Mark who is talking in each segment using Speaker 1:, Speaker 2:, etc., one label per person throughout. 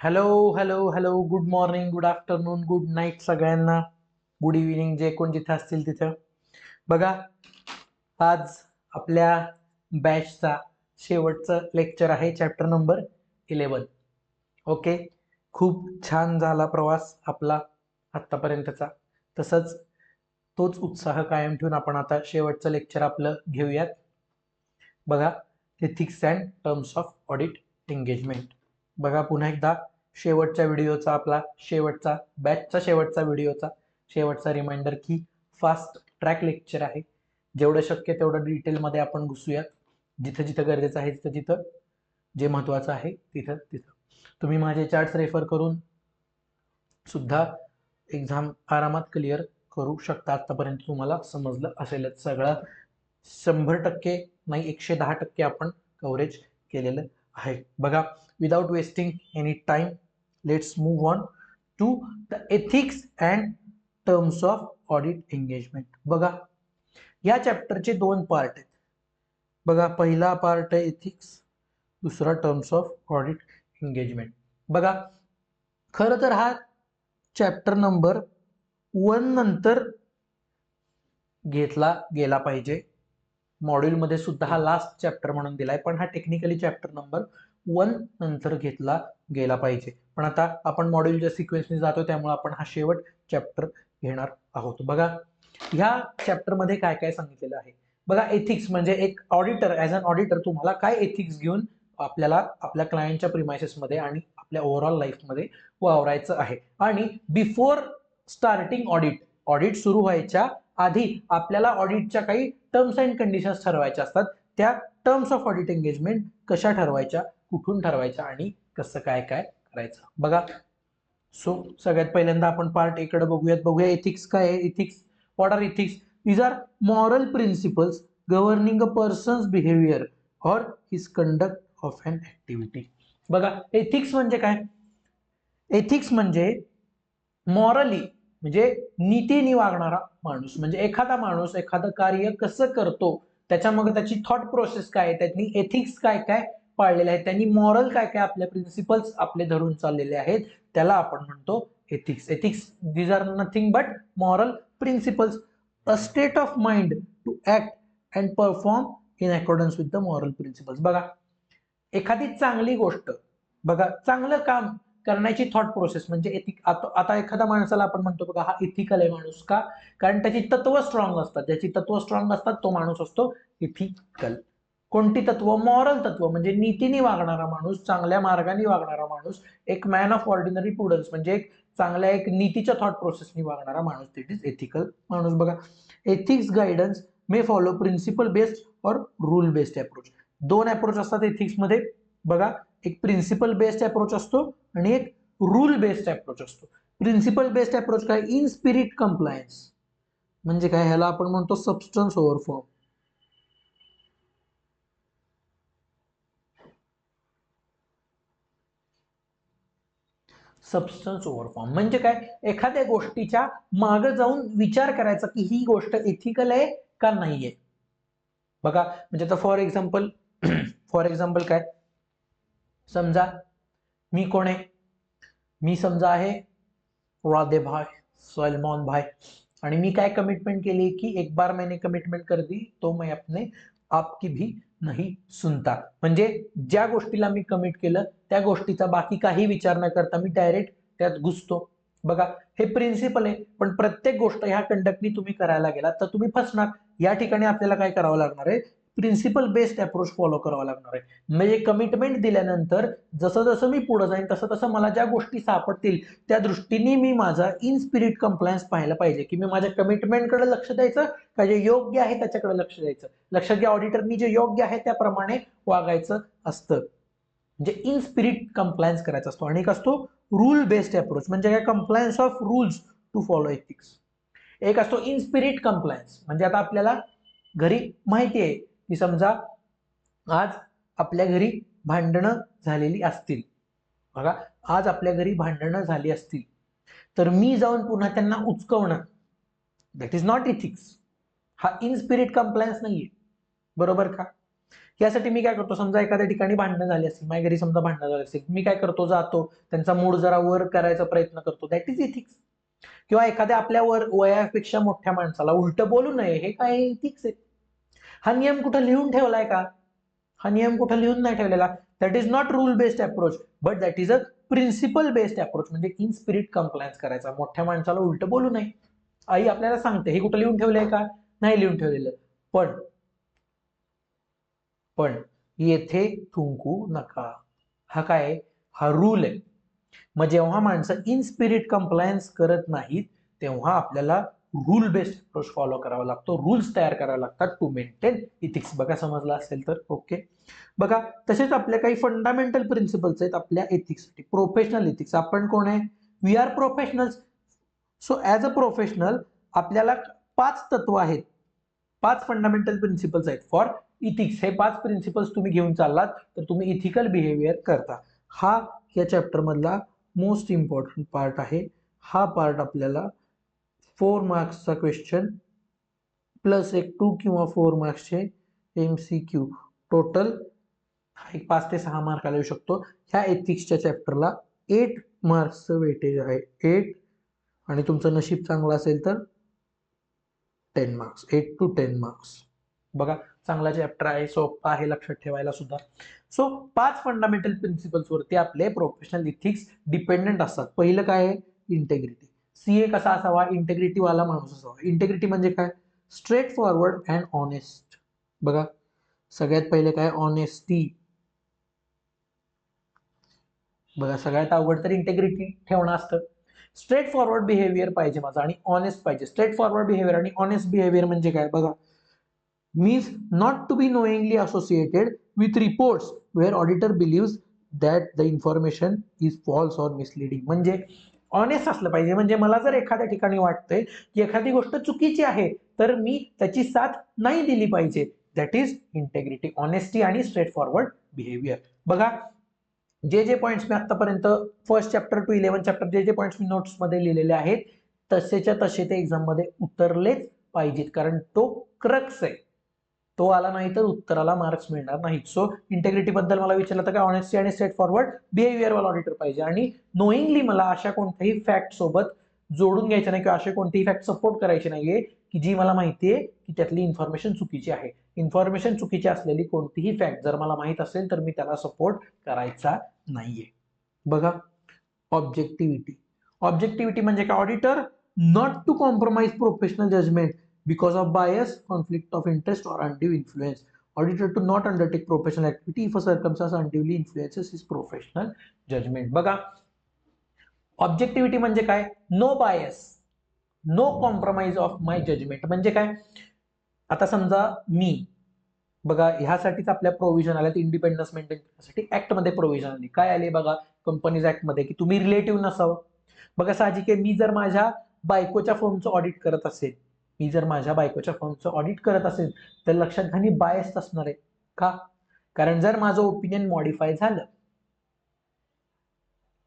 Speaker 1: Hello hello hello, good morning, good afternoon, good night सगळ्यांना. Good evening, जे कोण जिथे असतील तिथं. बघा, आज आपल्या बॅचचा शेवटचं लेक्चर आहे, चॅप्टर नंबर 11. ओके, खूप छान झाला प्रवास आपला आत्तापर्यंतचा. तसंच तोच उत्साह कायम ठेवून आपण आता शेवटचं लेक्चर आपलं घेऊयात. बघा, ethics and terms of audit engagement. बघा, पुन्हा एकदा शेवटच्या व्हिडिओचा, आपला शेवटचा बॅचचा शेवटचा रिमाइंडर की फास्ट ट्रॅक लेक्चर आहे. जेवढं शक्य तेवढं डिटेलमध्ये आपण घुसूयात. जिथं जिथं गरजेचं आहे तिथं तिथं, जे महत्त्वाचं आहे तिथं तिथं. तुम्ही माझे चार्ट्स रेफर करून सुद्धा एक्झाम आरामात क्लिअर करू शकता. आतापर्यंत तुम्हाला समजलं असेलच सगळं. 100% नाही, 110% आपण कव्हरेज केलेलं आहे. बघा, without wasting any time, let's move on to the ethics and terms of audit engagement. बघा, या चॅप्टरचे 2 पार्ट आहेत. बघा, पहिला पार्ट आहे एथिक्स, दुसरा टर्म्स ऑफ ऑडिट एंगेजमेंट. बघा, खरं तर हा चॅप्टर नंबर 1 नंतर घेतला गेला पाहिजे. मॉड्यूलमध्ये सुद्धा हा लास्ट चॅप्टर म्हणून दिलाय, पण हा टेक्निकली चॅप्टर नंबर 1 नंतर घेतला गेला पाहिजे. पण आता आपण मॉड्यूलच्या सिक्वेन्सने जातो, त्यामुळे आपण हा शेवट चॅप्टर घेणार आहोत. बघा, ह्या चॅप्टरमध्ये काय काय सांगितलेलं आहे. बघा, एथिक्स म्हणजे एक ऑडिटर, ॲज अन ऑडिटर तुम्हाला काय एथिक्स घेऊन आपल्याला आपल्या क्लायंटच्या प्रिमायसेसमध्ये आणि आपल्या ओव्हरऑल लाईफमध्ये वावरायचं आहे. आणि बिफोर स्टार्टिंग ऑडिट सुरू व्हायच्या आधी आपल्याला ऑडिटच्या काही टर्म्स अँड कंडिशन्स ठरवायच्या असतात. त्या टर्म्स ऑफ ऑडिट एंगेजमेंट कशा ठरवायच्या, कुठून ठरवायच्या आणि कसं काय काय करायचं. बघा, सो सगळ्यात पहिल्यांदा आपण पार्ट ए कडे बघूया. एथिक्स काय आहे. Ethics, what are ethics? These are moral principles governing a person's behaviour or his conduct of an activity. बघा, एथिक्स म्हणजे काय? एथिक्स म्हणजे मॉरली, म्हणजे नीतीने वागणारा माणूस. म्हणजे एखादा माणूस एखादं कार्य कसं करतो, त्याच्यामध्ये त्याची थॉट प्रोसेस काय आहे, त्यांनी एथिक्स काय काय पाळलेले आहेत, त्यांनी मॉरल काय काय आपले प्रिन्सिपल्स आपले धरून चाललेले आहेत, त्याला आपण म्हणतो ethics. Ethics, these are nothing but moral principles, a state of mind to act and perform in accordance with the moral principles. बघा, एखादी चांगली गोष्ट, बघा, चांगलं काम करण्याची थॉट प्रोसेस म्हणजे एथिक. आता एखाद्या माणसाला आपण म्हणतो बघा, हा इथिकल आहे माणूस. का? कारण त्याची तत्व स्ट्रॉंग असतात. ज्याची तत्व स्ट्रॉंग असतात तो माणूस असतो इथिकल. कोणती तत्व? मॉरल तत्व, म्हणजे नीतीने वागणारा माणूस, चांगल्या मार्गाने वागणारा माणूस, एक मॅन ऑफ ऑर्डिनरी प्रुडन्स, म्हणजे एक चांगल्या एक नीतीच्या थॉट प्रोसेसने वागणारा माणूस, दिट इज एथिकल माणूस. बघा, ethics guidance may follow principle based or rule based approach. 2 approach असतात एथिक्स मध्ये. बघा, एक प्रिन्सिपल बेस्ड अप्रोच असतो आणि एक रूल बेस्ड अप्रोच असतो. प्रिन्सिपल बेस्ड अप्रोच काय? इन स्पिरिट कंप्लायन्स, म्हणजे काय? ह्याला आपण म्हणतो substance over form. Substance over form म्हणजे काय? एखाद्या गोष्टीच्या मागे जाऊन विचार करायचा की ही गोष्ट इथिकल आहे का नाहीये. बघा, म्हणजे आता फॉर एक्झाम्पल फॉर एक्झाम्पल काय? समजा मी कोण आहे? मी समजा आहे राधे भाई, सलमान भाई, आणि मी काय कमिटमेंट केली की एक बार मैंने कमिटमेंट कर दी तो मैं अपने आपकी भी नाही सुनता. म्हणजे ज्या गोष्टीला मी कमिट केलं त्या गोष्टीचा बाकी काही विचार न करता मी डायरेक्ट त्यात घुसतो. बघा, हे प्रिन्सिपल आहे. पण प्रत्येक गोष्ट ह्या कंडक्टनी तुम्ही करायला गेलात तर तुम्ही फसणार. या ठिकाणी आपल्याला काय करावं लागणार आहे? प्रिन्सिपल बेस्ड अप्रोच फॉलो करावा लागणार आहे. म्हणजे कमिटमेंट दिल्यानंतर जसं जसं मी पुढे जाईन तसं तसं मला ज्या गोष्टी सापडतील त्या दृष्टीने मी माझा इन स्पिरिट कंप्लायन्स पाहायला पाहिजे, की मी माझ्या कमिटमेंटकडे लक्ष द्यायचं का, जे योग्य आहे त्याच्याकडे लक्ष द्यायचं. लक्षात घ्या, ऑडिटरनी जे योग्य आहे त्याप्रमाणे वागायचं असतं. म्हणजे इन स्पिरिट कंप्लायन्स करायचा असतो. आणि एक असतो रूल बेस्ड अप्रोच, म्हणजे काय? Compliance of rules to follow ethics. एक असतो इन स्पिरिट कंप्लायन्स, म्हणजे आता आपल्याला घरी माहिती आहे की समजा आज आपल्या घरी भांडणं झालेली असतील. बघा, आज आपल्या घरी भांडणं झाली असतील तर मी जाऊन पुन्हा त्यांना उचकवणं, दॅट इज नॉट इथिक्स. हा इन स्पिरिट कंप्लायन्स नाहीये. बरोबर का? यासाठी मी काय करतो, समजा एखाद्या ठिकाणी भांडणं झाली असतील, माझ्या घरी समजा भांडणं झाली असतील, मी काय करतो, जातो त्यांचा मूड जरा वर करायचा प्रयत्न करतो, दॅट इज इथिक्स. किंवा एखाद्या आपल्या वयापेक्षा मोठ्या माणसाला उलट बोलू नये, हे काय इथिक्स आहे. हा नियम कुठं लिहून ठेवलाय का? हा नियम कुठं लिहून नाही ठेवलेला. That is not rule based approach, but that is a principle based approach. म्हणजे इन स्पिरिट कंप्लायन्स करायचा, मोठ्या माणसाला उलट बोलू नये. आई आपल्याला सांगते, हे कुठं लिहून ठेवलंय का? नाही लिहून ठेवलेलं. पण येथे थुंकू नका, हा काय, हा रूल आहे. मग जेव्हा माणसं इन स्पिरिट कंप्लायन्स करत नाहीत, तेव्हा आपल्याला रूल बेस्ड अप्रोच फॉलो करावा लागतो, रूल्स तयार करावे लागतात टू मेंटेन इथिक्स. बघा समजलं असेल तर ओके. बघा तसेच आपल्या काही फंडामेंटल प्रिन्सिपल्स आहेत आपल्या एथिक्ससाठी. प्रोफेशनल एथिक्स, आपण कोण आहे? We are professionals. So as a professional आपल्याला 5 तत्व आहेत, 5 फंडामेंटल प्रिन्सिपल्स आहेत फॉर इथिक्स. हे 5 प्रिन्सिपल्स तुम्ही घेऊन चाललात तर तुम्ही इथिकल बिहेवियर करता. हा या चॅप्टर मधला मोस्ट इम्पॉर्टंट पार्ट आहे. हा पार्ट आपल्याला 4 मार्क्सचा क्वेश्चन प्लस एक 2 किंवा 4 मार्क्सचे MCQ टोटल 5 ते 6 मार्काला येऊ शकतो. ह्या एथिक्सच्या चॅप्टरला 8 मार्क्सचं वेटेज आहे, 8. आणि तुमचं नशीब चांगलं असेल तर 10 मार्क्स, 8 to 10 मार्क्स. बघा चांगला चॅप्टर आहे, सोपा आहे लक्षात ठेवायला सुद्धा. सो 5 फंडामेंटल प्रिन्सिपल्स वरती आपले प्रोफेशनल इथिक्स डिपेंडेंट असतात. पहिलं काय आहे? इंटेग्रिटी. सीए कसा असावा? इंटेग्रिटी वाला माणूस असावा. इंटेग्रिटी म्हणजे काय? Straight forward and honest. बघा सगळ्यात पहिले काय? ऑनेस्टी. बघा सगळ्यात अवघड तर इंटेग्रिटी ठेवणं असतं. स्ट्रेट फॉरवर्ड बिहेवियर पाहिजे माझा आणि ऑनेस्ट पाहिजे. स्ट्रेट फॉरवर्ड बिहेवियर आणि ऑनेस्ट बिहेवियर म्हणजे काय? बघा, means not to be knowingly associated with reports where auditor believes that the information is false or misleading. म्हणजे ऑनेस्ट असलं पाहिजे. म्हणजे मला जर एखाद्या ठिकाणी वाटतंय की एखादी गोष्ट चुकीची आहे तर मी त्याची साथ नाही दिली पाहिजे. दॅट इज इंटेग्रिटी, ऑनेस्टी आणि स्ट्रेट फॉरवर्ड बिहेवियर. बघा जे पॉइंट्स मी आतापर्यंत फर्स्ट चॅप्टर टू 11 चॅप्टर जे पॉइंट्स मी नोट्स मध्ये लिहिलेले आहेत तसेच्या तसे ते एक्झाम मध्ये उतरलेच पाहिजेत, कारण तो क्रक्स आहे. तो आला नाही तर उत्तराला मार्क्स मिळणार नाहीत. सो इंटेग्रिटी बद्दल मला विचारलं तर काय? ऑनेस्टी आणि स्ट्रेट फॉरवर्ड बिहेवियर वाला ऑडिटर पाहिजे. आणि नोईंगली मला अशा कोणत्याही फॅक्ट सोबत जोडून घ्यायचं नाही किंवा असे कोणतीही फॅक्ट सपोर्ट करायची नाहीये की जी मला माहितीये की त्यातली इन्फॉर्मेशन चुकीची आहे. इन्फॉर्मेशन चुकीची असलेली कोणतीही फॅक्ट जर मला माहित असेल तर मी त्याला सपोर्ट करायचा नाहीये. बघा ऑब्जेक्टिव्हिटी. ऑब्जेक्टिव्हिटी म्हणजे काय? Auditor not to compromise professional judgement because of bias, conflict of interest or undue influence. Auditor to not undertake professional activity if a circumstance unduly influences his professional judgment. बघा objectivity म्हणजे काय? No bias, no compromise of my judgement. म्हणजे काय? आता समजा मी, बघा ह्यासाठीच आपल्या provision आल्यात इंडिपेंडन्स मेंटेन करण्यासाठी ऍक्ट मध्ये प्रोव्हिजन आली. काय आले बघा कंपनीज ऍक्ट मध्ये की तुम्ही रिलेटिव्ह नसावं. बघा साहजिक आहे, मी जर माझ्या बायकोच्या फर्मचं ऑडिट करत असेल, मी जर माझ्या बायकोच्या फर्मचं ऑडिट करत असेल तर लक्षात घ्या मी बायस्ड असणार आहे. का? कारण जर माझं ओपिनियन मॉडिफाय झालं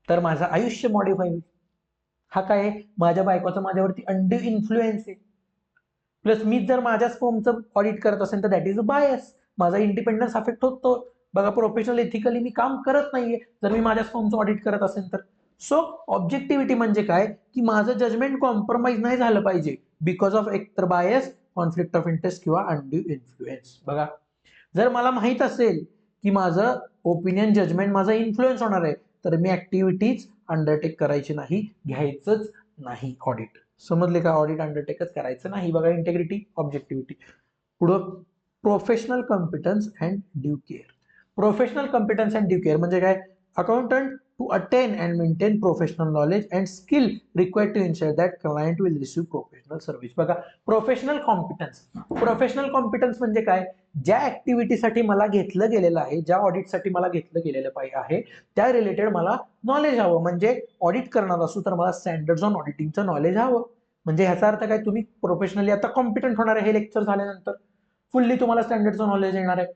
Speaker 1: तर माझं आयुष्य मॉडिफाय होईल. हा काय? माझ्या बायकोचा माझ्यावरती अंड्यू इन्फ्लुएन्स आहे. प्लस मी जर माझ्याच फर्मचं ऑडिट करत असेल तर दॅट इज अ बायस. माझा इंडिपेंडन्स अफेक्ट होतो. बघा प्रोफेशनल एथिकली मी काम करत नाहीये जर मी माझ्याच फर्मचं ऑडिट करत असेल तर. सो ऑब्जेक्टिव्हिटी म्हणजे काय? की माझं जजमेंट कॉम्प्रोमाइज नाही झालं पाहिजे बिकॉज ऑफ एकतर बायस, कॉन्फ्लिक्ट ऑफ इंटरेस्ट किंवा अनड्यू इन्फ्लुएन्स. बघा जर मला माहित असेल की माझं ओपिनियन जजमेंट माझा इन्फ्लुएन्स होणार आहे तर मी ऍक्टिव्हिटीज अंडरटेक करायची नाही, घ्यायचंच नाही ऑडिट. समजले का? ऑडिट अंडरटेकच करायचं नाही. बघा इंटेग्रिटी, ऑब्जेक्टिव्हिटी. पुढं professional competence and due care. Professional competence and due care म्हणजे काय? Accountant to attain and maintain professional knowledge and skill required to ensure that client will receive professional service. बघा professional competence. Professional competence म्हणजे काय? ज्या ऍक्टिव्हिटीसाठी मला घेतलं गेलेलं आहे, ज्या ऑडिटसाठी मला घेतलं गेलेलं आहे त्या रिलेटेड मला नॉलेज हवं. म्हणजे ऑडिट करणार असू तर मला स्टँडर्ड्स ऑन ऑडिटिंगचं नॉलेज हवं. म्हणजे ह्याचा अर्थ काय? तुम्ही प्रोफेशनली आता कॉम्पिटंट होणार आहे हे लेक्चर झाल्यानंतर. फुल्ली तुम्हाला स्टँडर्डचं नॉलेज येणार आहे.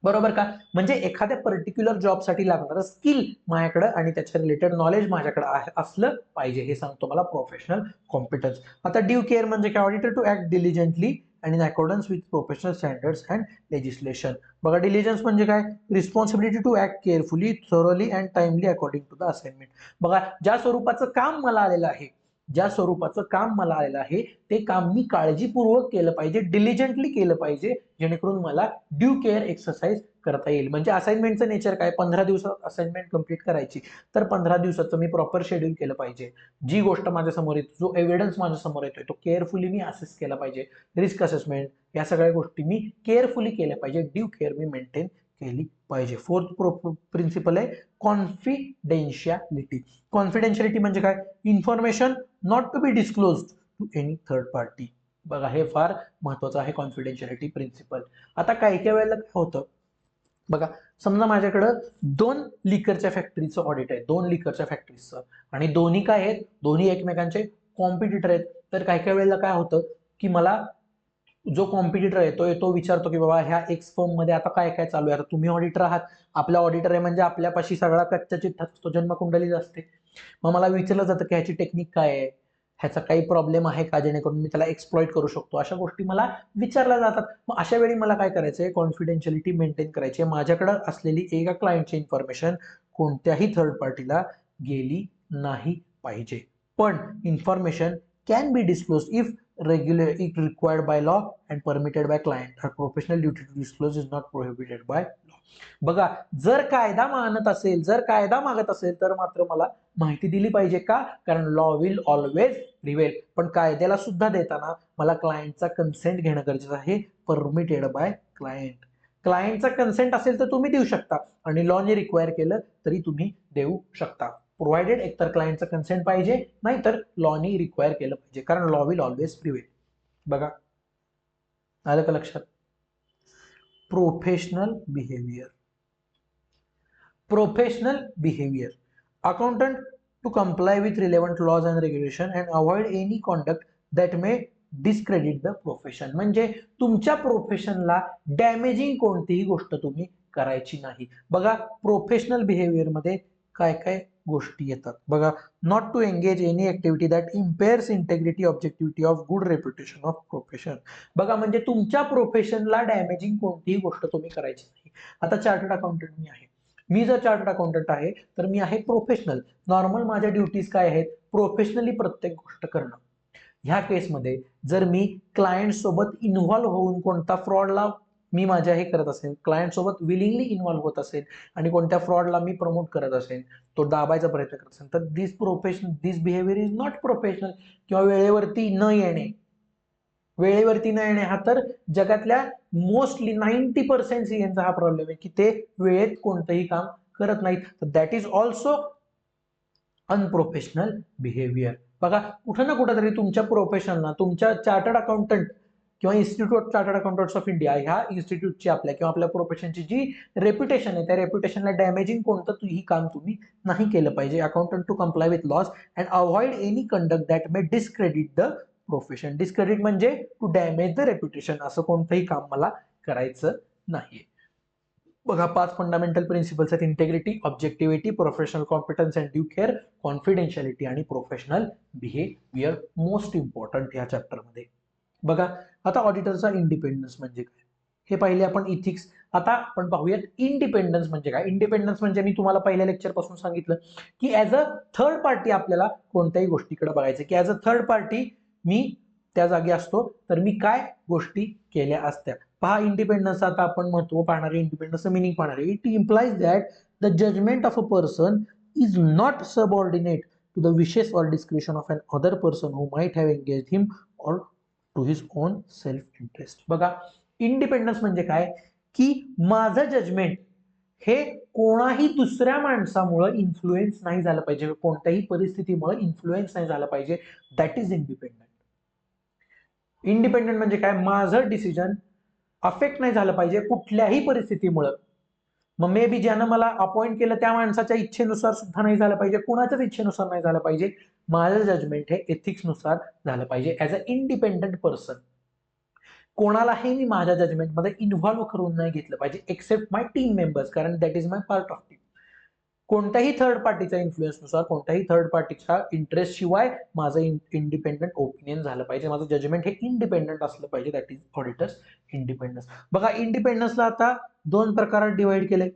Speaker 1: बरोबर का? म्हणजे एखाद्या पर्टिक्युलर जॉबसाठी लागणारं स्किल माझ्याकडे आणि त्याच्या रिलेटेड नॉलेज माझ्याकडे असलं पाहिजे, हे सांगतो मला प्रोफेशनल कॉम्पिटन्स. आता ड्यू केअर म्हणजे काय? Auditor to act diligently and in accordance with professional standards and legislation. बघा डिलिजन्स म्हणजे काय, responsibility to act carefully, thoroughly and timely according to the assignment. बघा ज्या स्वरूपाचं काम मला आलेलं आहे, ज्या स्वरूपाचं काम मला आलेलं आहे ते काम मी काळजीपूर्वक केलं पाहिजे, डिलिजंटली केलं पाहिजे, जेणेकरून मला ड्यू केअर एक्सरसाइज करता येईल. म्हणजे असाइनमेंटचं नेचर काय, 15 दिवसात असाइनमेंट कंप्लीट करायची, तर 15 दिवसाचं मी प्रॉपर शेड्यूल केलं पाहिजे. जी गोष्ट माझ्या समोर येते, जो एव्हिडन्स माझ्या समोर येतोय तो केअरफुली मी असेस केला पाहिजे. रिस्क असेसमेंट या सगळ्या गोष्टी मी केअरफुली केल्या पाहिजे, ड्यू केअर मी मेंटेन केली पाहिजे. फोर्थ प्रिन्सिपल आहे कॉन्फिडेन्शियालिटी. कॉन्फिडेन्शियालिटी म्हणजे काय, information not to be disclose to any third party. बघा हे फार महत्वाचं आहे कॉन्फिडेन्शियालिटी प्रिन्सिपल. आता काही काही वेळेला काय होतं बघा, समजा माझ्याकडं 2 लिकरच्या फॅक्टरीचं ऑडिट आहे, 2 लिकरच्या फॅक्टरीचं, आणि दोन्ही काय आहेत, दोन्ही एकमेकांचे कॉम्पिटिटर आहेत. तर काही काही वेळेला काय होतं की मला जो कॉम्पिटिटर आहे तो विचारतो की बाबा ह्या एक्स फर्म मध्ये आता काय काय चालू आहे. आता तुम्ही ऑडिटर आहात, आपला ऑडिटर आहे म्हणजे आपल्यापाशी सगळा कच्चा चिठ्ठा असतो, जन्मकुंडली असते. मग मला विचारलं जातं की ह्याची टेक्निक काय आहे, ह्याचा काही प्रॉब्लेम आहे का, जेणेकरून मी त्याला एक्सप्लॉइट करू शकतो, अशा गोष्टी मला विचारल्या जातात. मग अशा वेळी मला काय करायचंय, कॉन्फिडेन्शियलिटी मेंटेन करायची आहे. माझ्याकडे असलेली एका क्लायंटची इन्फॉर्मेशन कोणत्याही थर्ड पार्टीला गेली नाही पाहिजे. पण information can be disclose if if required by law and permitted by client. Her professional duty to disclose is not prohibited by law. बघा जर कायदा मानत असेल, जर कायदा मागत असेल तर मात्र मला माहिती दिली पाहिजे. का, कारण लॉ विल ऑलवेज प्रिवेल. पण कायद्याला सुद्धा देताना मला क्लायंटचा कन्सेंट घेणं गरजेचं आहे, परमिटेड बाय क्लायंट. क्लायंटचा कन्सेंट असेल तर तुम्ही देऊ शकता, आणि लॉने रिक्वायर केलं तरी तुम्ही देऊ शकता, प्रोव्हाइडेड एकतर क्लायंटचा कन्सेंट पाहिजे, नाहीतर लॉनी रिक्वायर केलं पाहिजे, कारण लॉ विल ऑलवेज प्रिवेल. बघा आलं का लक्षात. Professional behaviour. Professional behaviour, accountant to comply with relevant laws and regulation and avoid any conduct that may discredit the profession. म्हणजे तुमच्या प्रोफेशनला डॅमेजिंग कोणतीही गोष्ट तुम्ही करायची नाही. बघा प्रोफेशनल बिहेवियर मध्ये काय काय गोष्टी येतात बघा. Not to engage any activity that impairs integrity objectivity of good reputation of profession. बघा म्हणजे तुमच्या प्रोफेशनला डॅमेजिंग कोणतीही गोष्ट तुम्ही करायची नाही. आता चार्टर्ड अकाउंटंट मी आहे, मी जर चार्टर्ड अकाउंटंट आहे तर मी आहे प्रोफेशनल. नॉर्मल माझ्या ड्युटीज काय आहेत, प्रोफेशनली प्रत्येक गोष्ट करणं. ह्या केसमध्ये जर मी क्लायंट सोबत इन्व्हॉल्व्ह होऊन कोणता फ्रॉडला मी माझ्या हे करत असेल, क्लायंट सोबत विलिंगली इन्व्हॉल्व्ह होत असेल आणि कोणत्या फ्रॉडला मी प्रमोट करत असेल, तो दाबायचा प्रयत्न करत असेल, तर दिस बिहेवियर इज नॉट प्रोफेशनल. किंवा वेळेवरती न येणे, वेळेवरती न येणे हा तर जगातल्या मोस्टली 90% सीएनचा हा प्रॉब्लेम आहे की ते वेळेत कोणतंही काम करत नाहीत. तर that is also unprofessional behaviour. बघा कुठं ना कुठं तरी तुमच्या प्रोफेशनला, तुमच्या चार्टर्ड अकाउंटंट किंवा institute of chartered accountants of India ह्या इन्स्टिट्यूटची आपल्या किंवा आपल्या प्रोफेशनची जी रेप्युटेशन आहे, त्या रेप्युटेशनला डॅमेजिंग कोणतंही काम तुम्ही नाही केलं पाहिजे. Accountant to comply with laws and avoid any conduct that may discredit the profession. Discredit म्हणजे टू डॅमेज द रेप्युटेशन, असं कोणतंही काम मला करायचं नाही. बघा 5 फंडामेंटल प्रिन्सिपल्स आहेत, integrity, objectivity, professional competence and due care, confidentiality आणि प्रोफेशनल बिहेवियर. मोस्ट इम्पॉर्टंट ह्या चॅप्टरमध्ये. बघा आता ऑडिटरचा इंडिपेंडन्स म्हणजे काय हे पाहिले आपण, इथिक्स. आता आपण पाहूयात इंडिपेंडन्स म्हणजे काय. इंडिपेंडन्स म्हणजे मी तुम्हाला पहिल्या लेक्चर पासून सांगितलं की ऍज अ थर्ड पार्टी आपल्याला कोणत्याही गोष्टीकडे बघायचं, की ऍज अ थर्ड पार्टी मी त्या जागी असतो तर मी काय गोष्टी केल्या असत्या. पहा इंडिपेंडन्स आता आपण महत्व पाहणार आहे, इंडिपेंडन्सचं मिनिंग पाहणार आहे. It implies that the judgment of a person is not subordinate to the wishes or discretion of another person who might have engaged him or to his own self interest. बघा independence म्हणजे काय, की माझं judgement हे कोणाही दुसऱ्या माणसामुळे influence नाही झालं पाहिजे, कोणत्याही परिस्थितीमुळे इन्फ्लुएन्स नाही झालं पाहिजे. That is independent. इंडिपेंडंट म्हणजे काय, माझं डिसिजन अफेक्ट नाही झालं पाहिजे कुठल्याही परिस्थितीमुळे. मग मे बी ज्यानं मला अपॉइंट केलं त्या माणसाच्या इच्छेनुसार सुद्धा नाही झालं पाहिजे, कुणाच्याच इच्छेनुसार नाही झालं पाहिजे. माझं जजमेंट हे एथिक्सनुसार झालं पाहिजे ऍज अ इंडिपेंडंट पर्सन. कोणालाही मी माझ्या जजमेंटमध्ये इन्व्हॉल्व्ह करून नाही घेतलं पाहिजे एक्सेप्ट माय टीम मेंबर्स, कारण that is my part of team. कोणत्याही थर्ड पार्टीच्या इन्फ्लुएन्सनुसार, कोणत्याही थर्ड पार्टीच्या इंटरेस्ट शिवाय माझं इंडिपेंडंट ओपिनियन झालं पाहिजे, माझं जजमेंट हे इंडिपेंडंट असलं पाहिजे. That is auditors independence. बघा, इंडिपेंडन्सला आता दोन प्रकारात डिवाइड केले.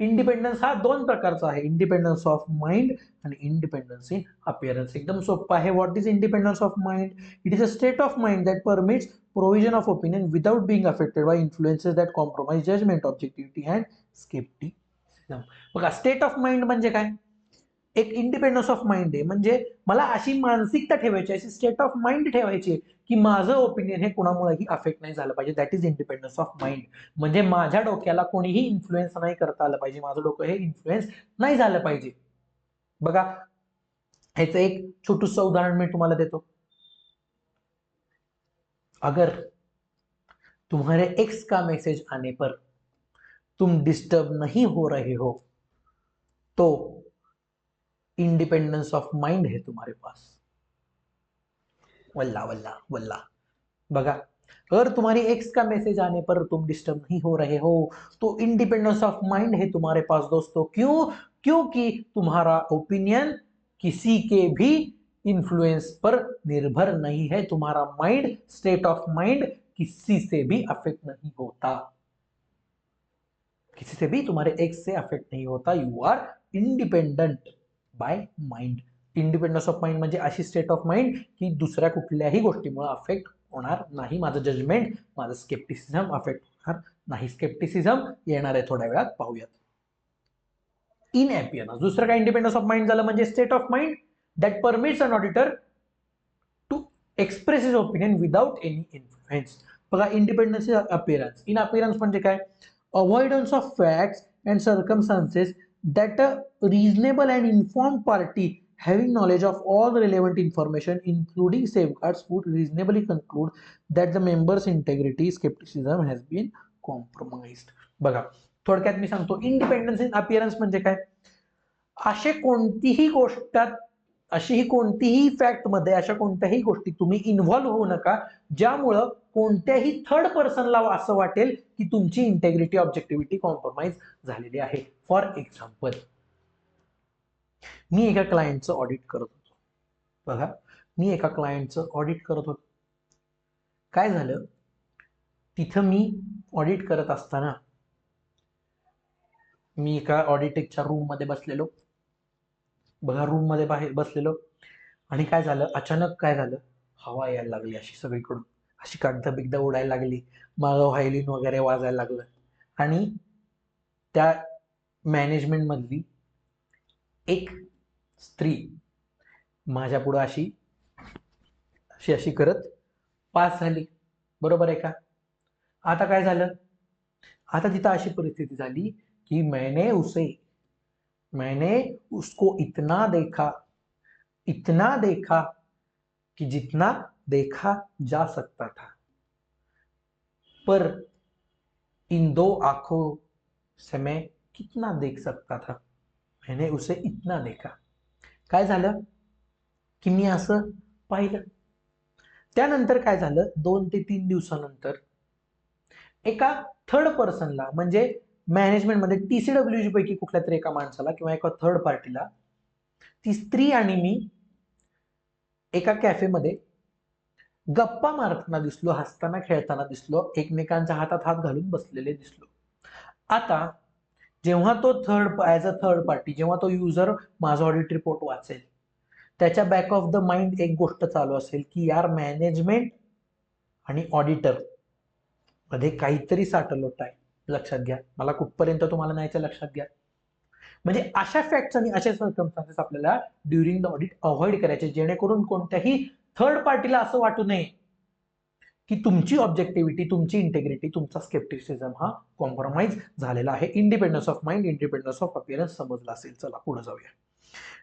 Speaker 1: इंडिपेंडन्स हा दोन प्रकारचा आहे, इंडिपेंडन्स ऑफ माइंड आणि इंडिपेंडन्स इन अपिअरन्स. एकदम सोपं आहे. What is independence of mind? It is a state of mind that permits provision of opinion without being affected by influences that compromise judgment, objectivity and scepticism. बघा, state of mind म्हणजे काय? एक independence of mind आहे, म्हणजे मला अशी मानसिकता ठेवायची, अशी स्टेट ऑफ माइंड ठेवायची की माझं ओपिनियन हे कोणामुळेही अफेक्ट नाही झालं पाहिजे. That is independence of mind. म्हणजे माझ्या डोक्याला कोणीही इन्फ्लुएन्स नाही करता आलं पाहिजे, माझं डोकं हे इन्फ्लुएन्स नाही झालं पाहिजे. बघा, ह्याचं एक छोटूसं उदाहरण मी तुम्हाला देतो. अगर तुम्हारे एक्स का मैसेज आने पर तुम डिस्टर्ब नहीं हो रहे हो तो इंडिपेंडेंस ऑफ माइंड है तुम्हारे पास. वल्ला वल्ला वल्ला. बघा, अगर तुम्हारी एक्स का मैसेज आने पर तुम डिस्टर्ब नहीं हो रहे हो तो इंडिपेंडेंस ऑफ माइंड है तुम्हारे पास दोस्तों. क्यों? क्योंकि तुम्हारा ओपिनियन किसी के भी इन्फ्लुएंस पर निर्भर नहीं है. तुम्हारा माइंड, स्टेट ऑफ माइंड किसी से भी अफेक्ट नहीं होता, किसी से भी तुम्हारे एक्स से अफेक्ट नहीं होता. You are independent by mind. Independence of mind म्हणजे अशी स्टेट ऑफ माइंड की दुसऱ्या कुठल्याही गोष्टीमुळे अफेक्ट होणार नाही. माझं जजमेंट, माझं स्केप्टिसिझम अफेक्ट होणार नाही. स्केप्टिसिझम येणार आहे थोड्या वेळात, पाहूयात. इन अपिअरन्स दुसरं काय इंडिपेंडन्स ऑफ माइंड झालं म्हणजे state of mind that permits an auditor to express his opinion without any influence. बघा, independence in appearance. In appearance म्हणजे काय? Avoidance of facts and circumstances that a reasonable and informed party having knowledge of all the relevant information including safeguards would reasonably conclude that the members integrity skepticism has been compromised. बघा, थोडक्यात मी सांगतो, independence in appearance म्हणजे काय? अशी कोणतीही fact मध्ये अशा कोणत्याही गोष्टी तुम्ही इन्व्हॉल्व्ह होऊ नका ज्यामुळं कोणत्याही थर्ड पर्सनला असं वाटेल की तुमची इंटेग्रिटी, ऑब्जेक्टिव्हिटी कॉम्प्रोमाइज झालेली आहे. फॉर एक्झाम्पल, मी एका क्लायंटचं ऑडिट करत होतो. बघा, मी एका क्लायंटचं ऑडिट करत होतो. काय झालं, तिथं मी ऑडिट करत असताना मी एका ऑडिटिंगच्या रूम मध्ये बसलेलो. बघा, रूम मध्ये बाहेर बसलेलो आणि काय झालं, अचानक काय झालं, हवा यायला लागली अशी सगळीकडून, अशी कागद बिगदा उडायला लागली, मागं व्हायलिन वगैरे वाजायला लागलं आणि त्या मॅनेजमेंट मधली एक स्त्री माझ्या पुढे अशी अशी अशी करत पास झाली. बरोबर आहे का? आता काय झालं, आता तिथं अशी परिस्थिती झाली की मैंने उसको इतना देखा कि जितना देखा जा सकता था, पर इन दो आंखों से मैं कितना देख सकता था. मैंने उसे इतना देखा. काय झालं की मी असं पाहिलं. त्यानंतर काय झालं, 2 ते 3 दिवसानंतर एका थर्ड पर्सनला, म्हणजे मॅनेजमेंटमध्ये TCWG पैकी कुठल्या तरी एका माणसाला किंवा एका थर्ड पार्टीला, ती स्त्री आणि मी एका कॅफेमध्ये गप्पा मारताना दिसलो, हसताना खेळताना दिसलो, एकमेकांच्या हातात हात घालून बसलेले दिसलो. आता जेव्हा तो ॲज अ थर्ड पार्टी, जेव्हा तो युजर माझा ऑडिट रिपोर्ट वाचेल, त्याच्या बॅक ऑफ द माइंड एक गोष्ट चालू असेल की यार, मॅनेजमेंट आणि ऑडिटर मध्ये काहीतरी साटलोट आहे. लक्षात घ्या, मला कुठपर्यंत तुम्हाला न्यायचं लक्षात घ्या. म्हणजे अशा फॅक्ट्स आणि अशा सर्कमस्टान्सेस आपल्याला ड्युरिंग द ऑडिट अवॉइड करायचे, जेणेकरून कोणत्याही थर्ड पार्टीला असं वाटू नये की तुमची ऑब्जेक्टिव्हिटी, तुमची इंटेग्रिटी, तुमचा स्केप्टिसिझम हा कॉम्प्रोमाइज झालेला आहे. Independence of mind, independence of appearance समजला असेल. चला पुढे जाऊया.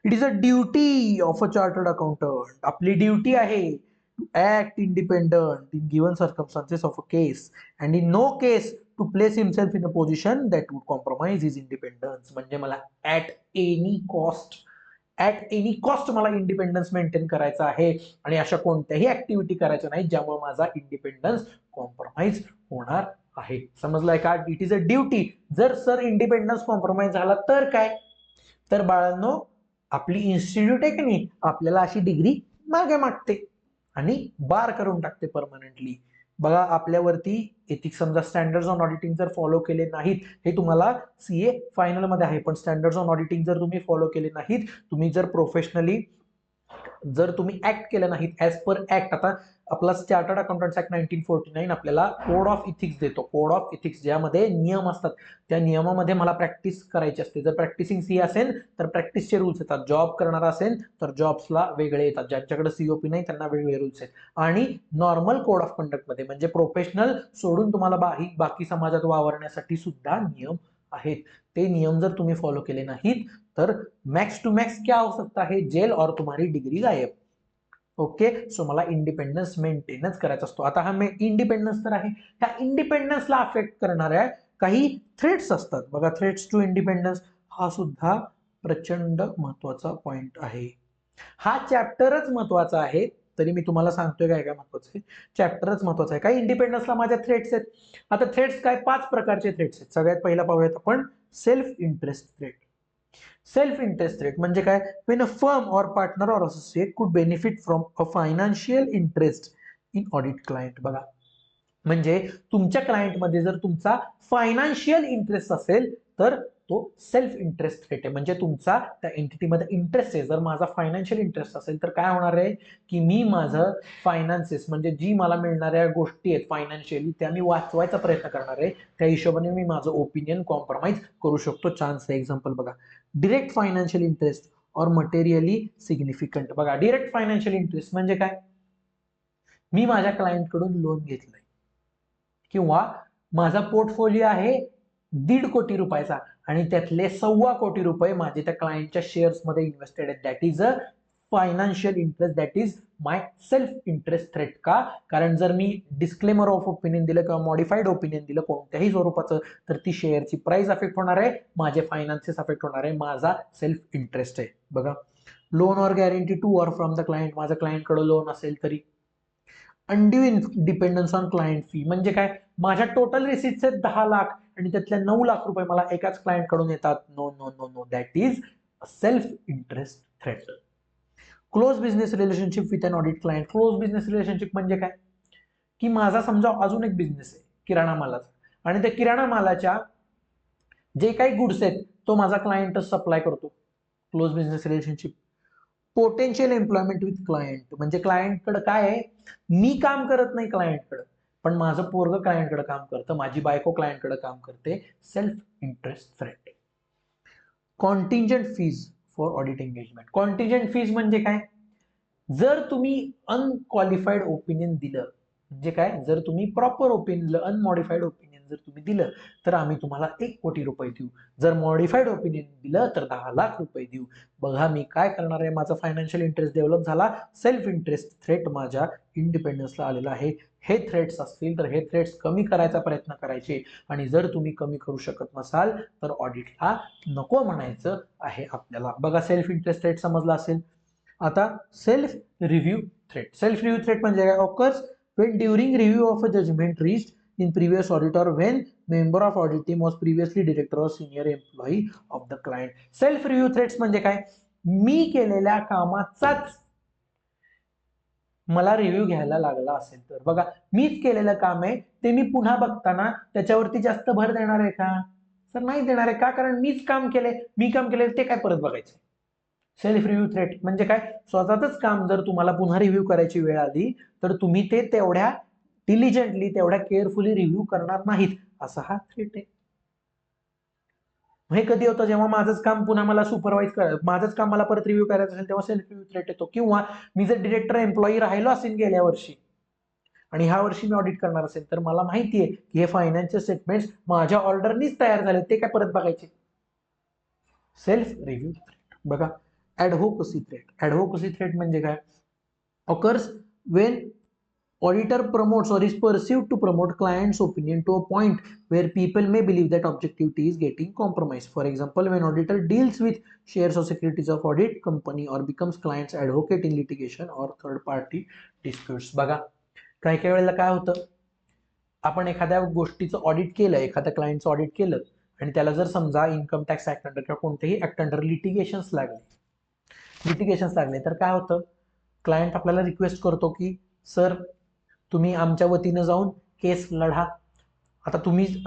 Speaker 1: It is a duty of a chartered accountant. आपली ड्युटी आहे to act independent in given circumstances of a case and in no case to place himself in a position that would compromise his independence. म्हणजे मला at any cost मला independence maintain करायचा आहे आणि अशा कोणत्याही ऍक्टिव्हिटी करायच्या नाही ज्यामुळे माझा इंडिपेंडन्स कॉम्प्रोमाइज होणार आहे. समजलाय का? It is a duty. जर सर इंडिपेंडन्स कॉम्प्रोमाइज झाला तर काय? तर बाळांनो, आपली इन्स्टिट्यूट आहे की नाही आपल्याला अशी डिग्री मागे मागते आणि बार करून टाकते परमनंटली. बघा आपल्यावरती एथिक्स समजा स्टँडर्ड्स ऑन ऑडिटिंग जर फॉलो केले नाहीत, हे तुम्हाला सीए फायनल मध्ये आहे, पण स्टँडर्ड्स ऑन ऑडिटिंग जर तुम्ही फॉलो केले नाहीत, तुम्ही जर प्रोफेशनली जर तुम्ही ऍक्ट केलं नाहीत ऍज पर ऍक्ट, आता आपला चार्टर्ड अकाउंटंट्स ऍक्ट 1949 आपल्याला कोड ऑफ इथिक्स देतो, कोड ऑफ इथिक्स ज्यामध्ये नियम असतात, त्या नियमामध्ये मला प्रॅक्टिस करायची असते. जर प्रॅक्टिसिंग सी असेल तर प्रॅक्टिसचे रूल्स येतात, जॉब करणारा असेल तर जॉब्सला वेगळे येतात, ज्यांच्याकडे सीओपी नाही त्यांना वेगवेगळे रूल्स आहेत. आणि नॉर्मल कोड ऑफ कंडक्ट मध्ये म्हणजे प्रोफेशनल सोडून तुम्हाला बाकी समाजात वावरण्यासाठी सुद्धा नियम आहेत. ते नियम जर तुम्ही फॉलो केले नाहीत तर मैक्स टू मैक्स क्या हो सकता है, जेल और तुम्हारी डिग्री गायब. ओके, सो मला इंडिपेंडन्स मेंटेनच करायचा असतो. आता हा इंडिपेंडन्स तर आहे, ह्या इंडिपेंडन्सला अफेक्ट करणाऱ्या काही थ्रेट्स असतात. बघा, थ्रेट्स टू इंडिपेंडन्स हा सुद्धा प्रचंड महत्वाचा पॉइंट आहे. हा चॅप्टरच महत्वाचा आहे, तरी मी तुम्हाला सांगतोय काय काय महत्वाचं आहे. चॅप्टरच महत्वाचा आहे. काही इंडिपेंडन्सला माझ्या थ्रेट्स आहेत. आता थ्रेट्स काय, 5 प्रकारचे थ्रेट्स आहेत. सगळ्यात पहिला पाहूयात आपण self interest threat. Self interest rate म्हणजे काय, when a firm or partner or associate could benefit from a financial interest in audit client. बघा, म्हणजे तुमच्या क्लायंटमध्ये जर तुमचा फायनान्शियल इंटरेस्ट असेल तर तो सेल्फ इंटरेस्ट रेट आहे. म्हणजे तुमचा त्या एंटिटीमध्ये इंटरेस्ट आहे. जर माझा फायनान्शियल इंटरेस्ट असेल तर काय होणार आहे की मी माझं फायनान्सेस म्हणजे जी मला मिळणाऱ्या गोष्टी आहेत फायनान्शियली त्या मी वाचवायचा प्रयत्न करणार आहे. त्या हिशोबाने मी माझं ओपिनियन कॉम्प्रोमाइज करू शकतो. चान्स एक्झाम्पल बघा, डिरेक्ट फायनान्शियल इंटरेस्ट और मटेरियली सिग्निफिकंट. बघा, डिरेक्ट फायनान्शियल इंटरेस्ट म्हणजे काय, मी माझ्या क्लायंटकडून लोन घेतलंय किंवा माझा पोर्टफोलिओ आहे 1.5 कोटी रुपयाचा आणि त्यातले 1.25 कोटी रुपये माझे त्या क्लायंटच्या शेअर्स मध्ये इन्व्हेस्टेड आहेत. That is a financial interest, that is my self interest threat. का, कारण जर मी डिस्क्लेमर ऑफ ओपिनियन दिलं किंवा मॉडिफाईड ओपिनियन दिलं कोणत्याही स्वरूपाचं तर ती शेअरची प्राइस अफेक्ट होणार आहे, माझे फायनान्सेस अफेक्ट होणार आहे, माझा सेल्फ इंटरेस्ट आहे. बघा, loan or guarantee to or from the client, माझा क्लायंटकडे लोन असेल तरी. Undue dependence on client fee म्हणजे काय, माझ्या टोटल रिसिट्स आहेत 10 लाख आणि त्यातल्या 9 लाख रुपये मला एकाच क्लायंट कडून येतात. No no no no, that is self interest threat. Close business relationship with an audit client. Close business relationship म्हणजे काय, की माझा समजा अजून एक बिझनेस आहे किराणा मालाचा आणि त्या किराणा मालाच्या जे काही गुड्स आहेत तो माझा क्लायंटच सप्लाय करतो. Close business relationship. Potential employment with client म्हणजे क्लायंटकडे काय आहे, मी काम करत नाही क्लायंटकडे पण माझं पोरग क्लायंटकडे काम करतं, माझी बायको क्लायंटकडे काम करते. Self interest threat. Contingent fees for audit engagement. Contingent fees म्हणजे काय, जर तुम्ही अनक्वालिफाईड ओपिनियन दिलं म्हणजे काय, जर तुम्ही प्रॉपर ओपिनियन अनमॉडिफाईड ओपिनियन जर तुम्ही दिलं तर आम्ही तुम्हाला 1 कोटी रुपये देऊ. जर मॉडिफाईड ओपिनियन दिलं तर 10 लाख रुपये देऊ. बघा, मी काय करणार आहे, माझा फायनान्शियल इंटरेस्ट डेव्हलप झाला, सेल्फ इंटरेस्ट थ्रेट माझ्या इंडिपेंडन्सला आलेला आहे. हे थ्रेट्स असतील तर हे थ्रेट्स कमी करायचा प्रयत्न करायचे आणि जर तुम्ही कमी करू शकत नसाल तर ऑडिटला नको म्हणायचं आहे आपल्याला. बघा, सेल्फ इंटरेस्ट थ्रेट समजला असेल. आता self review threat. Self review threat म्हणजे काय, occurs when during review of a judgment reached in previous audit or when member of audit team was previously director or senior employee of the client. Self review threats म्हणजे काय, मी केलेल्या कामाचाच मला review घ्यायला लागला असेल तर. बघा, मीच केलेलं काम आहे ते मी पुन्हा बघताना त्याच्यावरती जास्त भर देणार आहे का, तर नाही देणार आहे. का, कारण मीच काम केले, मी काम केले ते काय परत बघायचं. सेल्फ रिव्ह्यू थ्रेट म्हणजे काय, स्वतःच काम जर तुम्हाला पुन्हा रिव्ह्यू करायची वेळ आली तर तुम्ही ते तेवढ्या डिलिजंटली तेवढ्या केअरफुली रिव्ह्यू करणार नाहीत, असा हा थ्रेट आहे. हे कधी होतं, जेव्हा माझंच काम पुन्हा मला सुपरवाइज माझंच काम मला परत रिव्ह्यू करायचं असेल तेव्हा सेल्फ रिव्ह्यू थ्रेट येतो. किंवा मी जर डिरेक्टर एम्प्लॉई राहिलो असेल गेल्या वर्षी आणि ह्या वर्षी मी ऑडिट करणार असेल तर मला माहिती आहे की हे फायनान्शियल स्टेटमेंट्स माझ्या ऑर्डरनीच तयार झाले, ते काय परत बघायचे. Self review threat. बघा, ऍडव्होकसी थ्रेट. ऍडव्होकसी थ्रेट म्हणजे काय, occurs when auditor promotes or is perceived to promote client's opinion to a point where people may believe that objectivity is getting compromised. For example, when auditor deals with shares or securities of audit company or becomes client's advocate in litigation or third party disputes. बघा, काही वेळेला काय होतं, आपण एखाद्या गोष्टीचं audit केलं, एखाद्या क्लायंटचं ऑडिट केलं आणि त्याला जर समजा इन्कम टॅक्स ऍक्ट अंडर किंवा कोणतेही ऍक्ट अंडर लिटिगेशन्स लागले तर काय होतं, क्लायंट आपल्याला रिक्वेस्ट करतो की सर तुम्ही आमच्या वतीनं जाऊन केस लढा. आता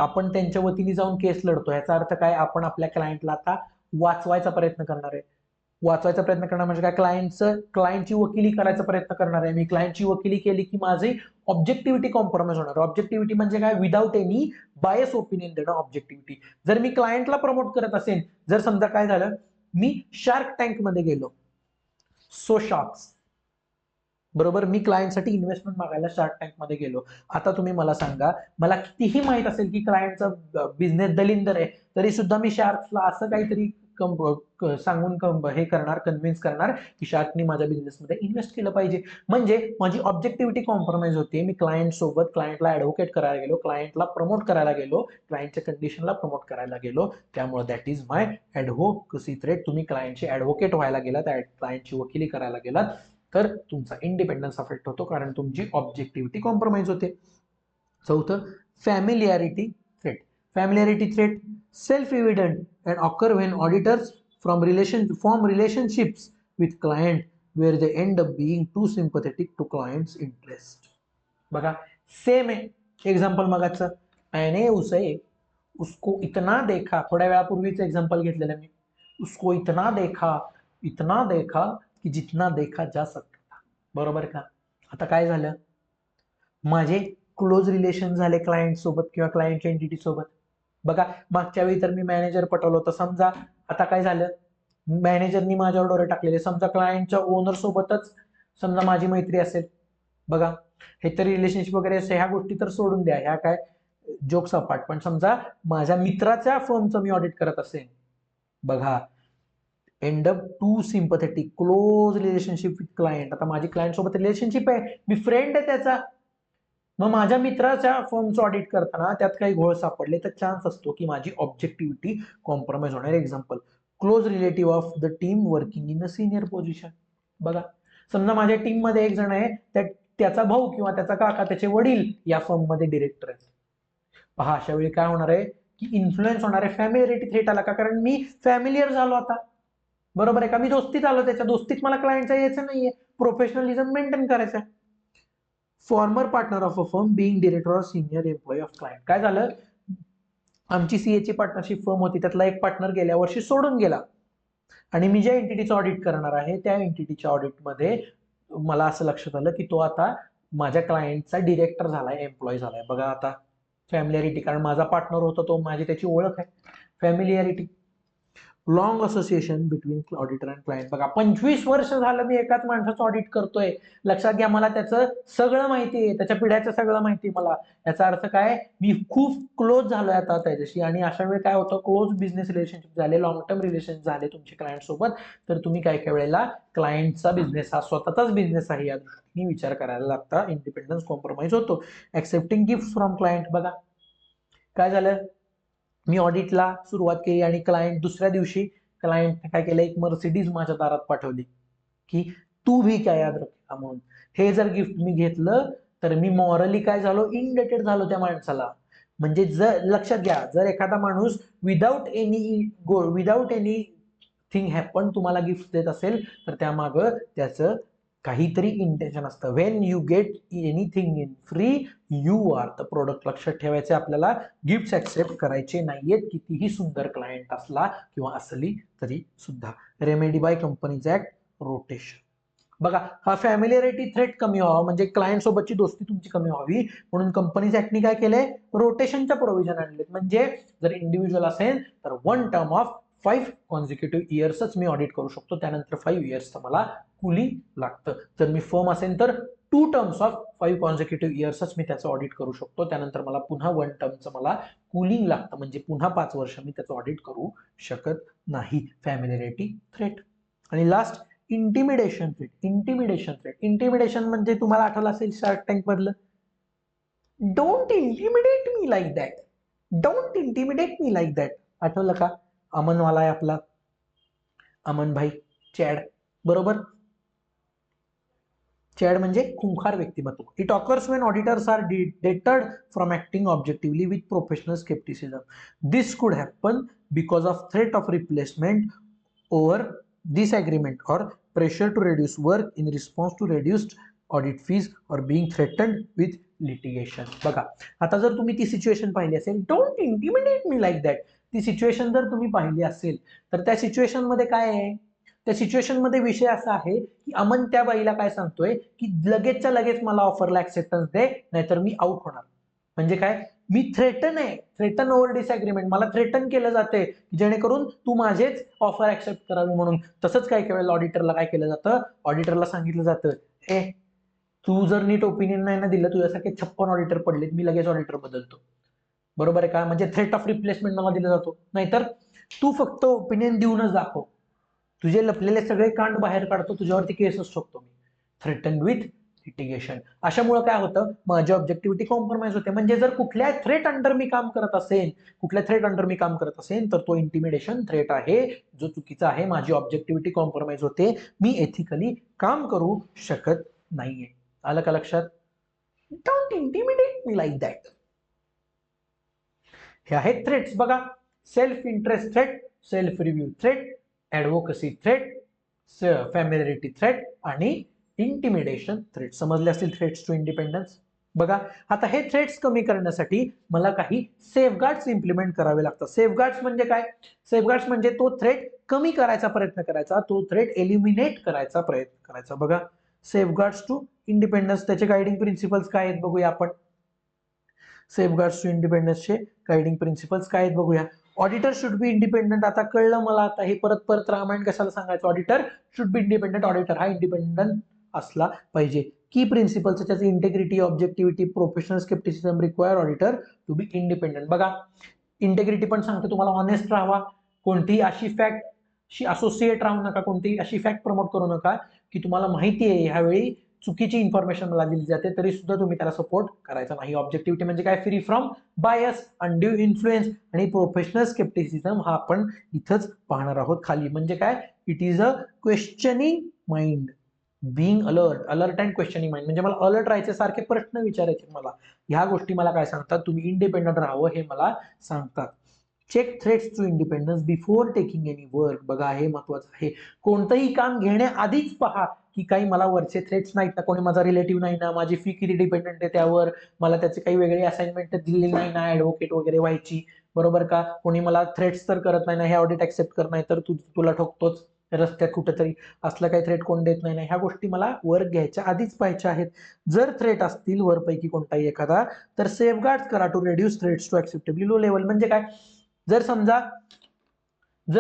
Speaker 1: आपण त्यांच्या वतीने जाऊन केस लढतो, याचा अर्थ काय, आपण आपल्या क्लायंटला आता वाचवायचा प्रयत्न करणार आहे. वाचवायचा प्रयत्न करणार म्हणजे काय, क्लायंटची वकिली करायचा प्रयत्न करणार आहे. मी क्लायंटची वकिली केली की माझी ऑब्जेक्टिव्हिटी कॉम्प्रोमाइज होणार. ऑब्जेक्टिव्हिटी म्हणजे काय, विदाउट एनी बायस ओपिनियन देणं ऑब्जेक्टिव्हिटी. जर मी क्लायंटला प्रमोट करत असेल, जर समजा काय झालं, मी शार्क टँक मध्ये गेलो, सो शार्क्स बरोबर, मी क्लायंटसाठी इन्व्हेस्टमेंट मागायला शार्क टँक मध्ये गेलो. आता तुम्ही मला सांगा, मला कितीही माहित असेल की क्लायंटचा बिझनेस दलिंदर आहे, तरी सुद्धा मी शार्कला असं काहीतरी सांगून हे करणार, कन्व्हिन्स करणार की शार्कनी माझ्या बिझनेसमध्ये इन्व्हेस्ट केलं पाहिजे. म्हणजे माझी ऑब्जेक्टिव्हिटी कॉम्प्रोमाइज होते. मी क्लायंटला ऍडव्होकेट करायला गेलो, क्लायंटला प्रमोट करायला गेलो, क्लायंटच्या कंडिशनला प्रमोट करायला गेलो. त्यामुळे that is my advocacy threat. तुम्ही क्लायंटचे ऍडव्होकेट व्हायला गेलात, क्लायंटची वकिली करायला गेलात, तर तुमचा इंडिपेंडन्स अफेक्ट होतो, कारण तुमची ऑब्जेक्टिव्हिटी कॉम्प्रोमाइज होते. चौथं, familiarity threat. Familiarity threat self evident and occur when auditors form relationships with client where they end up being too sympathetic to clients interest. बघा सेम आहे एग्जांपल मगाचं, मैंने उसे उसको इतना देखा, थोड्या वेळापूर्वीच एक्झाम्पल घेतलेलं मी, उसको इतना देखा की जितना देखा जा सकता था. बरोबर का. आता काय झालं, माझे क्लोज रिलेशन झाले क्लायंट सोबत किंवा क्लायंटच्या एंटिटी सोबत. बघा मागच्या वेळी तर मी मॅनेजर पटवलं होतं, समजा आता काय झालं, मॅनेजरनी माझ्यावर डोळे टाकलेले. समजा क्लायंटच्या ओनर सोबतच समजा माझी मैत्री असेल, बघा हे तर रिलेशनशिप वगैरे असे, ह्या गोष्टी तर सोडून द्या, ह्या काय जोक्स अपार्ट. पण समजा माझ्या मित्राच्या फर्मचं मी ऑडिट करत असेल, बघा end up to sympathetic close relationship with client. आता माझी क्लायंट सोबत रिलेशनशिप आहे, मी फ्रेंड आहे त्याचा, मग माझ्या मित्राच्या फर्मचं ऑडिट करताना त्यात काही घोळ सापडले तर चान्स असतो की माझी ऑब्जेक्टिव्हिटी कॉम्प्रोमाइज होणार. Example, close relative of the team working in a senior position. बघा समजा माझ्या टीम मध्ये एक जण आहे, त्याचा भाऊ किंवा त्याचा काका, त्याचे वडील या फर्म मध्ये डिरेक्टर आहेत. पहा अशा वेळी काय होणार आहे की इन्फ्लुएन्स होणार आहे, फॅमिलियरिटी थ्रेट आला का, कारण मी फॅमिलियर झालो आता. बरोबर आहे का, मी दोस्तीत आलो, त्याच्या दोस्तीत मला क्लायंटचा यायचं नाहीये, प्रोफेशनलिझम मेंटेन करायचं. Farmer partner of a firm being director और सिनियर एम्प्लॉई ऑफ क्लायंट. काय झालं, आमची सीएची पार्टनरशिप फर्म होती, त्यातला एक पार्टनर गेल्या वर्षी सोडून गेला आणि मी ज्या एंटिटीचं ऑडिट करणार आहे त्या एंटिटीच्या ऑडिटमध्ये मला असं लक्षात आलं की तो आता माझ्या क्लायंटचा डिरेक्टर झालाय, एम्प्लॉई झालाय. बघा आता फॅमिलियारिटी, कारण माझा पार्टनर होता तो, माझी त्याची ओळख आहे. Familiarity. Long association between auditor and client. बघा 25 वर्ष झालं मी एकाच माणसाचं ऑडिट करतोय, लक्षात घ्या, मला त्याचं सगळं माहिती आहे, त्याच्या पिढ्याचं सगळं माहिती आहे मला. याचा अर्थ काय, मी खूप क्लोज झालोय आता त्याच्याशी. आणि अशा वेळी काय होतं, क्लोज बिझनेस रिलेशनशिप झाले, लॉंग टर्म रिलेशन झाले तुमच्या क्लायंट सोबत, तर तुम्ही काय काय वेळेला क्लायंटचा बिझनेस हा स्वतःचाच बिझनेस आहे या दृष्टीने विचार करायला लागता. इंडिपेंडन्स कॉम्प्रोमाइज होतो. Accepting gift from client. बघा काय झालं, मी ऑडिटला सुरुवात केली आणि दुसऱ्या दिवशी क्लायंट काय केलं, एक मर्सिडीज माझ्या दारात पाठवली की तू भी क्या याद रखेगा म्हणून. हे जर गिफ्ट मी घेतलं तर मी मॉरली काय झालो, इनडेटेड झालो त्या माणसाला. म्हणजे जर लक्षात घ्या, जर एखादा माणूस विदाउट एनी थिंग हॅपन तुम्हाला गिफ्ट देत असेल तर त्यामागं त्याचं काहीतरी इंटेन्शन असतं. When you get anything in free you are the product. लक्षात ठेवायचे आपल्याला, गिफ्ट ऍक्सेप्ट करायचे नाहीयेत, कितीही सुंदर क्लायंट असला किंवा असली तरी सुद्धा. Remedy by companies act, rotation. बघा हा फॅमिलियरिटी थ्रेट कमी व्हावा, म्हणजे क्लायंट सोबतची दोस्ती तुमची कमी व्हावी, म्हणून कंपनीज ऍक्टनी काय केलंय, रोटेशनच्या प्रोव्हिजन आणलेत. म्हणजे जर इंडिव्हिज्युअल असेल तर 1 टर्म ऑफ 5 कॉन्झिक्युटिव्ह इयर्सच मी ऑडिट करू शकतो, त्यानंतर 5 इयर्सचं मला कुलिंग लागतं. जर मी फर्म असेल तर 2 टर्म्स ऑफ 5 कॉन्झिक्युटिव्ह इयर्सच मी त्याचं ऑडिट करू शकतो, त्यानंतर मला पुन्हा 1 टर्मचं मला कुलिंग लागतं, म्हणजे पुन्हा 5 वर्ष मी त्याचं ऑडिट करू शकत नाही. फॅमिलियरिटी थ्रेट. आणि लास्ट, इंटिमिडेशन थ्रेट. इंटिमिडेशन म्हणजे तुम्हाला आठवलं असेल शार्क टँक मधलं, don't intimidate me like that, don't intimidate me like that. आठवलं का, अमनवाला आहे आपला, अमन भाई चॅड, बरोबर. चॅड म्हणजे खुंखार व्यक्तिमत्व. It occurs when auditors are deterred from acting objectively with professional skepticism. This could happen because of threat of replacement over disagreement or pressure to reduce work in response to reduced audit fees or being threatened with litigation. बघा, आता जर तुम्ही ती situation पाहिली असेल, don't intimidate me like that, ती situation जर तुम्ही पाहिली असेल तर त्या सिच्युएशन मध्ये काय आहे, त्या सिच्युएशन मध्ये विषय असा आहे की अमन त्या बाईला काय सांगतोय की लगेचच्या लगेच मला ऑफरला ऍक्सेप्टन्स दे, नाहीतर मी आउट होणार. म्हणजे काय, मी थ्रेटन आहे, थ्रेटन ओव्हर डिसएग्रीमेंट, मला थ्रेटन केलं जाते जेणेकरून तू माझेच ऑफर ऍक्सेप्ट करावी म्हणून. तसंच काय वेळेला ऑडिटरला काय केलं जातं, ऑडिटरला सांगितलं जातं, ए तू जर नीट ओपिनियन नाही ना दिलं, तुझ्यासारखे 56 ऑडिटर पडलेत, मी लगेच ऑडिटर बदलतो. बरोबर आहे का, म्हणजे थ्रेट ऑफ रिप्लेसमेंट मला दिला जातो. नाहीतर तू फक्त ओपिनियन देऊनच दाखव, तुझे लपलेले सगळे कांड बाहेर काढतो, तुझ्यावरती केसच ठोकतो मी, थ्रेटन विथ लिटिगेशन. अशामुळे काय होतं, माझी ऑब्जेक्टिव्हिटी कॉम्प्रोमाइज होते. म्हणजे जर कुठल्या थ्रेट अंडर मी काम करत असेल, कुठल्या थ्रेट अंडर मी काम करत असेल, तर तो इंटिमिडेशन थ्रेट आहे, जो चुकीचा आहे. माझी ऑब्जेक्टिव्हिटी कॉम्प्रोमाइज होते, मी एथिकली काम करू शकत नाहीये. आलं का लक्षात? Don't intimidate me like that. हे आहेत थ्रेट्स बघा, self interest threat, self review threat, advocacy threat, familiarity threat आणि इंटिमिडेशन थ्रेट. समजले असतील थ्रेट्स टू इंडिपेंडन्स. बघा, आता हे थ्रेट्स कमी करण्यासाठी मला काही सेफगार्ड्स इम्प्लिमेंट करावे लागतात. सेफगार्ड्स म्हणजे काय, सेफगार्ड्स म्हणजे तो थ्रेट कमी करायचा प्रयत्न करायचा, तो थ्रेट एलिमिनेट करायचा प्रयत्न करायचा. बघा, सेफगार्ड्स टू इंडिपेंडन्स, त्याचे गायडिंग प्रिन्सिपल्स काय आहेत बघूया आपण. सेफगार्ड्स टू इंडिपेंडन्सचे गायडिंग प्रिन्सिपल्स काय आहेत बघूया. Auditor should be independent. आता कळलं मला, आता हे परत परत रामायण कशाला सांगायचं, auditor should be independent, auditor हा इंडिपेंडंट असला पाहिजे. Key principle such as integrity, objectivity, professional scepticism require auditor to be independent. बघा, इंटेग्रिटी पण सांगतो तुम्हाला, ऑनेस्ट राहावा, कोणतीही अशी फॅक्टशी असोसिएट राहू नका, कोणतीही अशी फॅक्ट प्रमोट करू नका की तुम्हाला माहिती आहे ह्यावेळी चुकीची इन्फॉर्मेशन मला दिली जाते तरी सुद्धा तुम्ही त्याला सपोर्ट करायचा नाही. ऑब्जेक्टिव्हिटी म्हणजे काय, free from bias, undue influence आणि प्रोफेशनल स्केप्टिसिझम हा आपण इथंच पाहणार आहोत खाली. म्हणजे काय, it is a questioning mind, being alert, alert and questioning mind. म्हणजे मला अलर्ट राहायचे, सारखे प्रश्न विचारायचे मला, ह्या गोष्टी मला काय सांगतात, तुम्ही इंडिपेंडंट राहावं हे मला सांगतात. Check threats to independence before taking any work. बघा, हे महत्वाचं आहे. कोणतंही काम घेण्याआधीच पहा की काही मला वरचे थ्रेट्स नाहीत ना, कोणी माझा रिलेटिव्ह नाही ना, माझी फी किती डिपेंडंट आहे त्यावर, मला त्याचे काही वेगळे असाइनमेंट दिलेली नाही ना ऍडव्होकेट वगैरे व्हायची. बरोबर का, कोणी मला थ्रेट्स तर करत नाही ना, हे ऑडिट ऍक्सेप्ट करत नाही तर तुला ठोकतोच रस्त्यात कुठेतरी, असलं काही थ्रेट कोण देत नाही ना, ह्या गोष्टी मला वर्क घ्यायच्या आधीच पाहायच्या आहेत. जर थ्रेट असतील वरपैकी कोणताही एखादा, तर सेफगार्ड करा to reduce threats to acceptably low level. म्हणजे काय, जर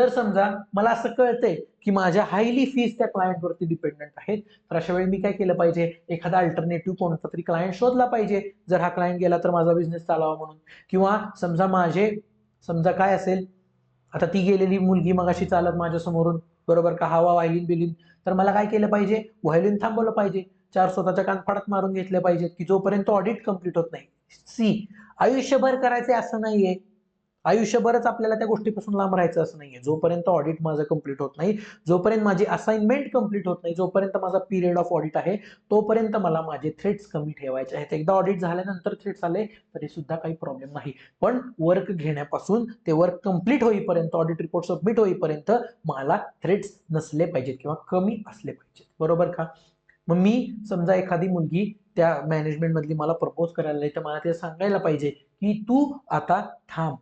Speaker 1: समजा मला असं कळतंय की माझ्या हायली फीस त्या क्लायंटवरती डिपेंडंट आहेत, तर अशा वेळी मी काय केलं पाहिजे, एखादा अल्टरनेटिव्ह कोणता तरी क्लायंट शोधला पाहिजे, जर हा क्लायंट गेला तर माझा बिझनेस चालावा म्हणून. किंवा समजा काय असेल, आता ती गेलेली मुलगी मगाशी चालत माझ्या समोरून, बरोबर का, हवा व्हायलिन बिलिन, तर मला काय केलं पाहिजे, व्हायलिन थांबवलं पाहिजे, 4 स्वतःच्या कानफाडात मारून घेतले पाहिजेत की जोपर्यंत ऑडिट कम्प्लीट होत नाही. सी, आयुष्यभर करायचे असं नाहीये, आयुष्यभरच आपल्याला त्या गोष्टीपासून लांब राहायचं असं नाहीये. जोपर्यंत ऑडिट माझं कंप्लीट होत नाही, जोपर्यंत माझी असाइनमेंट कंप्लीट होत नाही, जोपर्यंत माझा पिरियड ऑफ ऑडिट आहे, तोपर्यंत मला माझे थ्रेट्स कमी ठेवायचे आहेत. एकदा ऑडिट झाल्यानंतर थ्रेट्स आले तरी सुद्धा काही प्रॉब्लेम नाही, पण वर्क घेण्यापासून ते वर्क कंप्लीट होईपर्यंत, ऑडिट रिपोर्ट सबमिट होईपर्यंत मला थ्रेट्स नसले पाहिजेत किंवा कमी असले पाहिजेत. बरोबर का. मग मी समजा एखादी मुलगी त्या मॅनेजमेंट मधली मला प्रपोज करायला नाही, तर मला ते सांगायला पाहिजे की तू आता थांब,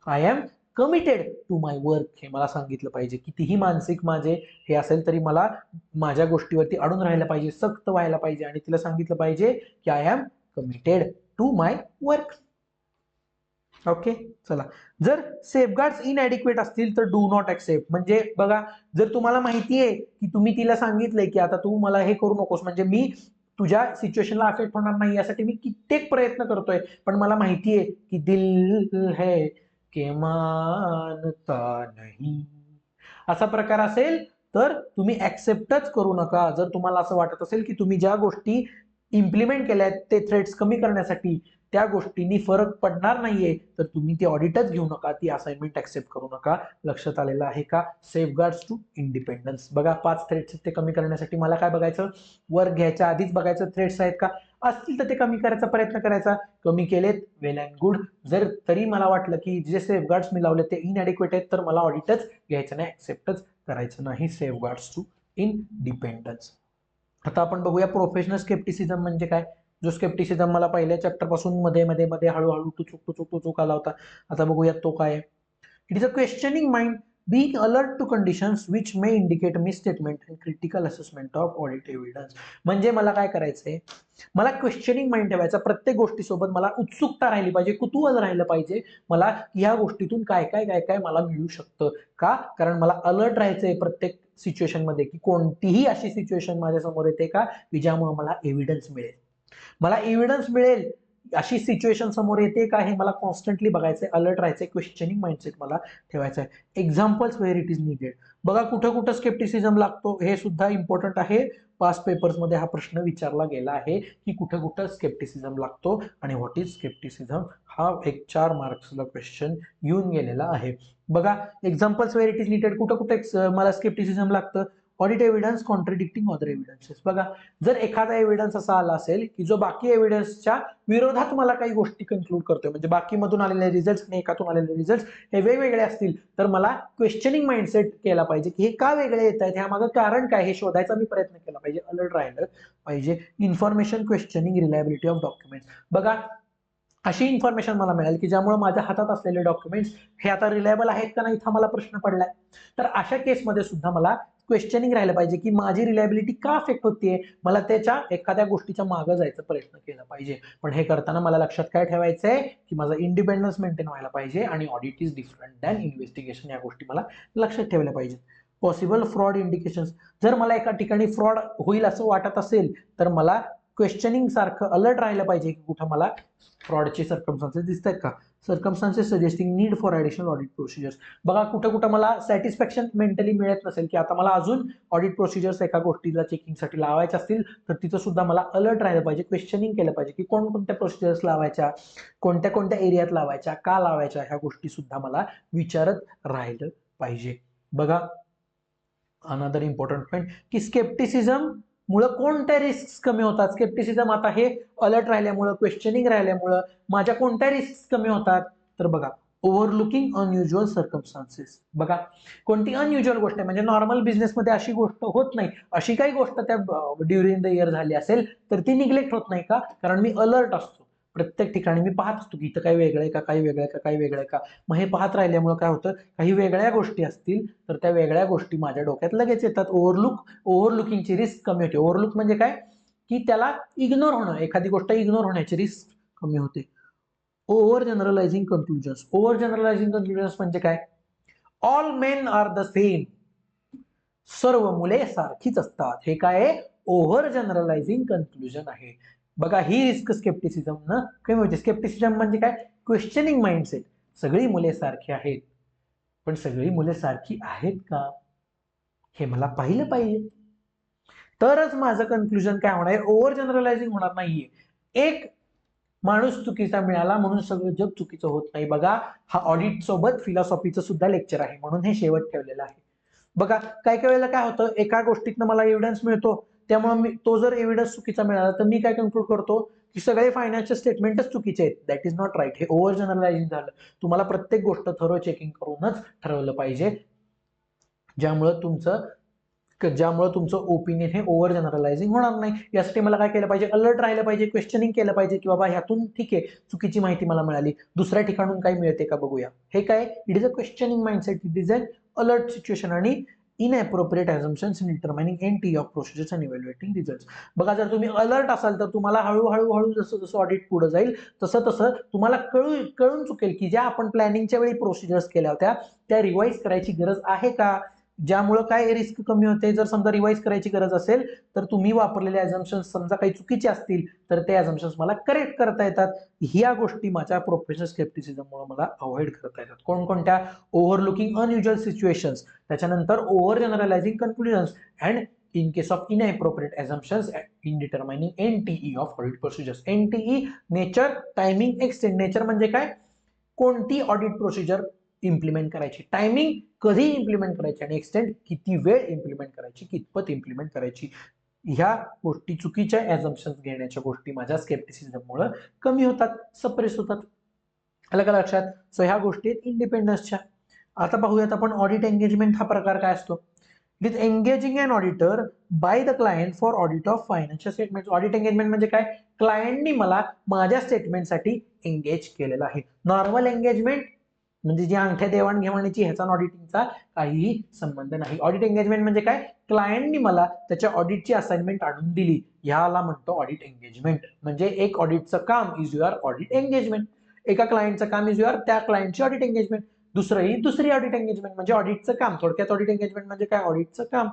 Speaker 1: I am committed to my work, हे मला सांगितलं पाहिजे. कितीही मानसिक माझे हे असेल तरी मला माझ्या गोष्टीवरती अडून राहायला पाहिजे, सक्त व्हायला पाहिजे आणि तिला सांगितलं पाहिजे की I am committed to my work. Okay, चला. जर सेफगार्ड्स इनएडिक्वेट असतील तर डू नॉट ऍक्सेप्ट. म्हणजे बघा, जर तुम्हाला माहिती आहे की तुम्ही तिला सांगितलंय की आता तू मला हे करू नकोस, म्हणजे मी तुझ्या सिच्युएशनला अफेक्ट होणार नाही यासाठी मी कित्येक प्रयत्न करतोय, पण मला माहितीये की दिल है के मानता नहीं, असा प्रकार असेल तर तुम्ही ऍक्सेप्टच करू नका. जर तुम्हाला असं वाटत असेल की तुम्ही ज्या गोष्टी इम्प्लिमेंट केल्या आहेत ते थ्रेट्स कमी करण्यासाठी, त्या गोष्टींनी फरक पडणार नाहीये तर तुम्ही ती ऑडिटच घेऊ नका, ती असाइनमेंट ऍक्सेप्ट करू नका. लक्षात आलेलं आहे का? Safeguards to independence. बघा 5 थ्रेड्स ते कमी करण्यासाठी मला काय बघायचं, वर्क घ्यायच्या आधीच बघायचं थ्रेड्स आहेत का, असतील तर ते कमी करायचा प्रयत्न करायचा. कमी केलेत, वेल अँड गुड. जर तरी मला वाटलं की जे सेफगार्ड्स मी लावले ते इनएडिक्वेट आहेत तर मला ऑडिटच घ्यायचं नाही, ऍक्सेप्टच करायचं नाही. Safeguards to independence. आता आपण बघूया प्रोफेशनल स्केप्टिसिझम म्हणजे काय. जो स्केप्टिसिझम मला पहिल्या चॅप्टर पासून मध्ये मध्ये मध्ये हळूहळू टुचूक आला होता, आता बघूया तो काय. It is a questioning mind being alert to conditions which may indicate misstatement and critical assessment of audit evidence. म्हणजे मला काय करायचंय, मला क्वेश्चनिंग माइंड ठेवायचा. प्रत्येक गोष्टीसोबत मला उत्सुकता राहिली पाहिजे, कुतूहल राहिलं पाहिजे मला या गोष्टीतून काय काय काय काय मला मिळू शकतं का. कारण मला अलर्ट राहायचंय प्रत्येक सिच्युएशन मध्ये की कोणतीही अशी सिच्युएशन माझ्या समोर येते का की ज्यामुळे मला एव्हिडन्स मिळेल. मला एव्हिडन्स मिळेल अशी सिच्युएशन समोर येते का हे मला कॉन्स्टंटली बघायचंय, अलर्ट राहायचंय, क्वेश्चनिंग माइंडसेट मला ठेवायचं आहे. Examples where it is needed. बघा कुठं कुठं स्केप्टिसिझम लागतो हे सुद्धा इम्पॉर्टंट आहे. पास्ट पेपर्स मध्ये हा प्रश्न विचारला गेला आहे की कुठं कुठं स्केप्टिसिझम लागतो आणि व्हॉट इज स्केप्टिसिझम. हा एक 4 मार्क्सला क्वेश्चन येऊन गेलेला आहे. बघा examples where it is needed, कुठं कुठं मला स्केप्टिसिझम लागतं. Audit evidence contradicting other evidences. बघा जर एखादा एव्हिडन्स असा आला असेल की जो बाकी एव्हिडन्सच्या विरोधात मला काही गोष्टी कन्क्लूड करतोय, म्हणजे बाकीमधून आलेले रिझल्ट आणि एकातून आलेले रिझल्ट हे वेगवेगळे असतील तर मला क्वेश्चनिंग माइंडसेट केला पाहिजे की हे का वेगळे येत आहेत, ह्यामागं कारण काय हे शोधायचा मी प्रयत्न केला पाहिजे, अलर्ट राहिलं पाहिजे. Information questioning reliability of documents. बघा अशी इन्फॉर्मेशन मला मिळेल की ज्यामुळे माझ्या हातात असलेले डॉक्युमेंट्स हे आता रिलायबल आहेत का नाही, हा मला प्रश्न पडलाय. तर अशा केसमध्ये सुद्धा मला क्वेश्चनिंग राहिलं पाहिजे की माझी रिलायबिलिटी का अफेक्ट होतीये, मला त्याच्या एखाद्या गोष्टीच्या मागे जायचा प्रयत्न केला पाहिजे. पण हे करताना मला लक्षात काय ठेवायचंय की माझा इंडिपेंडन्स मेंटेन व्हायला पाहिजे आणि audit is different than investigation, या गोष्टी मला लक्षात ठेवल्या पाहिजेत. Possible fraud indication. जर मला एका ठिकाणी फ्रॉड होईल असं वाटत असेल तर मला क्वेश्चनिंग सारखं अलर्ट राहिलं पाहिजे की कुठं मला फ्रॉडचे सर्कमस्टान्सेस दिसत आहेत का. Circumstances suggesting need for additional audit procedures. बघा कुठं कुठं मला सॅटिस्फॅक्शन मेंटली मिळत नसेल की आता मला अजून ऑडिट प्रोसिजर्स एका गोष्टीला चेकिंगसाठी लावायच्या असतील तर तिथं सुद्धा मला अलर्ट राहिलं पाहिजे, क्वेश्चनिंग केलं पाहिजे की कोणकोणत्या प्रोसिजर्स लावायच्या, कोणत्या कोणत्या एरियात लावायच्या, का लावायच्या, ह्या गोष्टी सुद्धा मला विचारत राहिलं पाहिजे. बघा अनदर इम्पॉर्टंट पॉईंट की स्केप्टिसिझम मुळे कोणत्या रिस्क कमी होतात. स्केप्टिसिझम आता हे अलर्ट राहिल्यामुळं, क्वेश्चनिंग राहिल्यामुळं माझ्या कोणत्या रिस्क कमी होतात. तर बघा ओव्हरलुकिंग अनयुज्युअल सर्कमस्टान्सेस. बघा कोणती अनयुज्युअल गोष्ट आहे, म्हणजे नॉर्मल बिझनेसमध्ये अशी गोष्ट होत नाही, अशी काही गोष्ट त्या ड्युरिंग द इयर झाली असेल तर ती निग्लेक्ट होत नाही का, कारण मी अलर्ट असतो. प्रत्येक ठिकाणी मी पाहत असतो की इथं काही वेगळं आहे का, काही वेगळं आहे का, काही वेगळं आहे का. मग हे पाहत राहिल्यामुळे काय होतं, काही वेगळ्या गोष्टी असतील तर त्या वेगळ्या गोष्टी माझ्या डोक्यात लगेच येतात. ओव्हरलुकिंगची रिस्क कमी होते. ओव्हरलुक म्हणजे काय की त्याला इग्नोर होणं, एखादी गोष्ट इग्नोर होण्याची रिस्क कमी होते. Over generalising conclusions. Over generalising conclusions म्हणजे काय, all men are the same. सर्व मुले सारखीच असतात. हे काय ओव्हर जनरलायझिंग कन्क्लुजन आहे. बघा ही रिस्क स्केप्टिसिझम न कमी होते. स्केप्टिसिझम म्हणजे काय, क्वेश्चनिंग माइंडसेट. सगळी मुले सारखी आहेत, पण सगळी मुले सारखी आहेत का हे मला पाहिलं पाहिजे, तरच माझं कन्क्लुजन काय होणार, ओव्हर जनरलायझिंग होणार नाहीये. एक माणूस चुकीचा मिळाला म्हणून सगळं जग चुकीचं होत नाही. बघा हा ऑडिट सोबत फिलॉसॉफीचं सुद्धा लेक्चर आहे म्हणून हे शेवट ठेवलेलं आहे. बघा काय काय वेळेला काय होतं, एका गोष्टीतनं मला एव्हिडन्स मिळतो, त्यामुळे मी तो जर एव्हिडन्स चुकीचा मिळाला तर मी काय कन्क्लूड करतो की सगळे फायनान्शियल स्टेटमेंटच चुकीचे आहेत. That is not right. हे ओव्हर जनरलायझिंग झालं. तुम्हाला प्रत्येक गोष्ट थरो चेकिंग करूनच ठरवलं पाहिजे, ज्यामुळे तुमचं ओपिनियन हे ओव्हर जनरलायझिंग होणार नाही. यासाठी मला काय केलं पाहिजे, अलर्ट राहिलं पाहिजे, क्वेश्चनिंग केलं पाहिजे की बाबा ह्यातून ठीक आहे चुकीची माहिती मला मिळाली, दुसऱ्या ठिकाणून काही मिळते का बघूया. हे काय, it is a questioning mindset, it is an alert situation आणि inappropriate assumptions in determining NT of procedures and evaluating results. बघा जर तुम्ही अलर्ट असाल तर तुम्हाला हळूहळू जसं जसं ऑडिट पुढे जाईल तसं तसं तुम्हाला कळून चुकेल की ज्या आपण प्लॅनिंगच्या वेळी प्रोसिजर्स केल्या होत्या त्या रिवाइज करायची गरज आहे का, ज्यामुळे काय रिस्क कमी होते. जर समजा रिवाइज करायची गरज असेल तर तुम्ही वापरलेले अझम्पशन्स समजा काही चुकीचे असतील तर ते अझम्पशन्स मला करेक्ट करता येतात. ह्या गोष्टी माझ्या प्रोफेशनल स्केप्टिसिझममुळे मला अवॉइड करता येतात. कोणकोणत्या, ओव्हरलुकिंग अनयुज्युअल सिच्युएशन्स, त्याच्यानंतर over generalising conclusions and in case of inappropriate assumptions in determining NTE of audit procedures. NTE nature, timing, extend. Nature म्हणजे काय, कोणती ऑडिट प्रोसिजर इम्प्लिमेंट करायची, टायमिंग कधी इम्प्लिमेंट करायची, आणि एक्सटेंड किती वेळ इम्प्लिमेंट करायची, कितपत इम्प्लिमेंट करायची. ह्या गोष्टी, चुकीच्या ॲझम्पशन्स घेण्याच्या गोष्टी माझ्या स्केप्टिसिझममुळे कमी होतात, सप्रेस होतात. आलं का लक्षात? सो ह्या गोष्टी आहेत इंडिपेंडन्सच्या. आता पाहूयात आपण ऑडिट एंगेजमेंट हा प्रकार काय असतो. With engaging an auditor by the client for audit of financial statement. Audit engagement म्हणजे काय, क्लायंटनी मला माझ्या स्टेटमेंटसाठी एंगेज केलेलं आहे. नॉर्मल एंगेजमेंट म्हणजे जी अंगठ्या देवाणघेवाणीची, ह्याचा ऑडिटिंगचा काहीही संबंध नाही. ऑडिट एंगेजमेंट म्हणजे काय, क्लायंटनी मला त्याच्या ऑडिटची असाइनमेंट आणून दिली, ह्याला म्हणतो ऑडिट एंगेजमेंट. म्हणजे एक ऑडिटचं काम इज युअर ऑडिट एंगेजमेंट. एका क्लायंटचं काम इज युअर त्या क्लायंटची ऑडिट एंगेजमेंट. दुसरी ऑडिट एंगेजमेंट म्हणजे ऑडिटचं काम. थोडक्यात ऑडिट एंगेजमेंट म्हणजे काय, ऑडिटचं काम.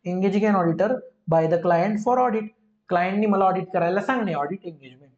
Speaker 1: Engaging an auditor by the client for audit. क्लायंटनी मला ऑडिट करायला सांगणे, audit engagement.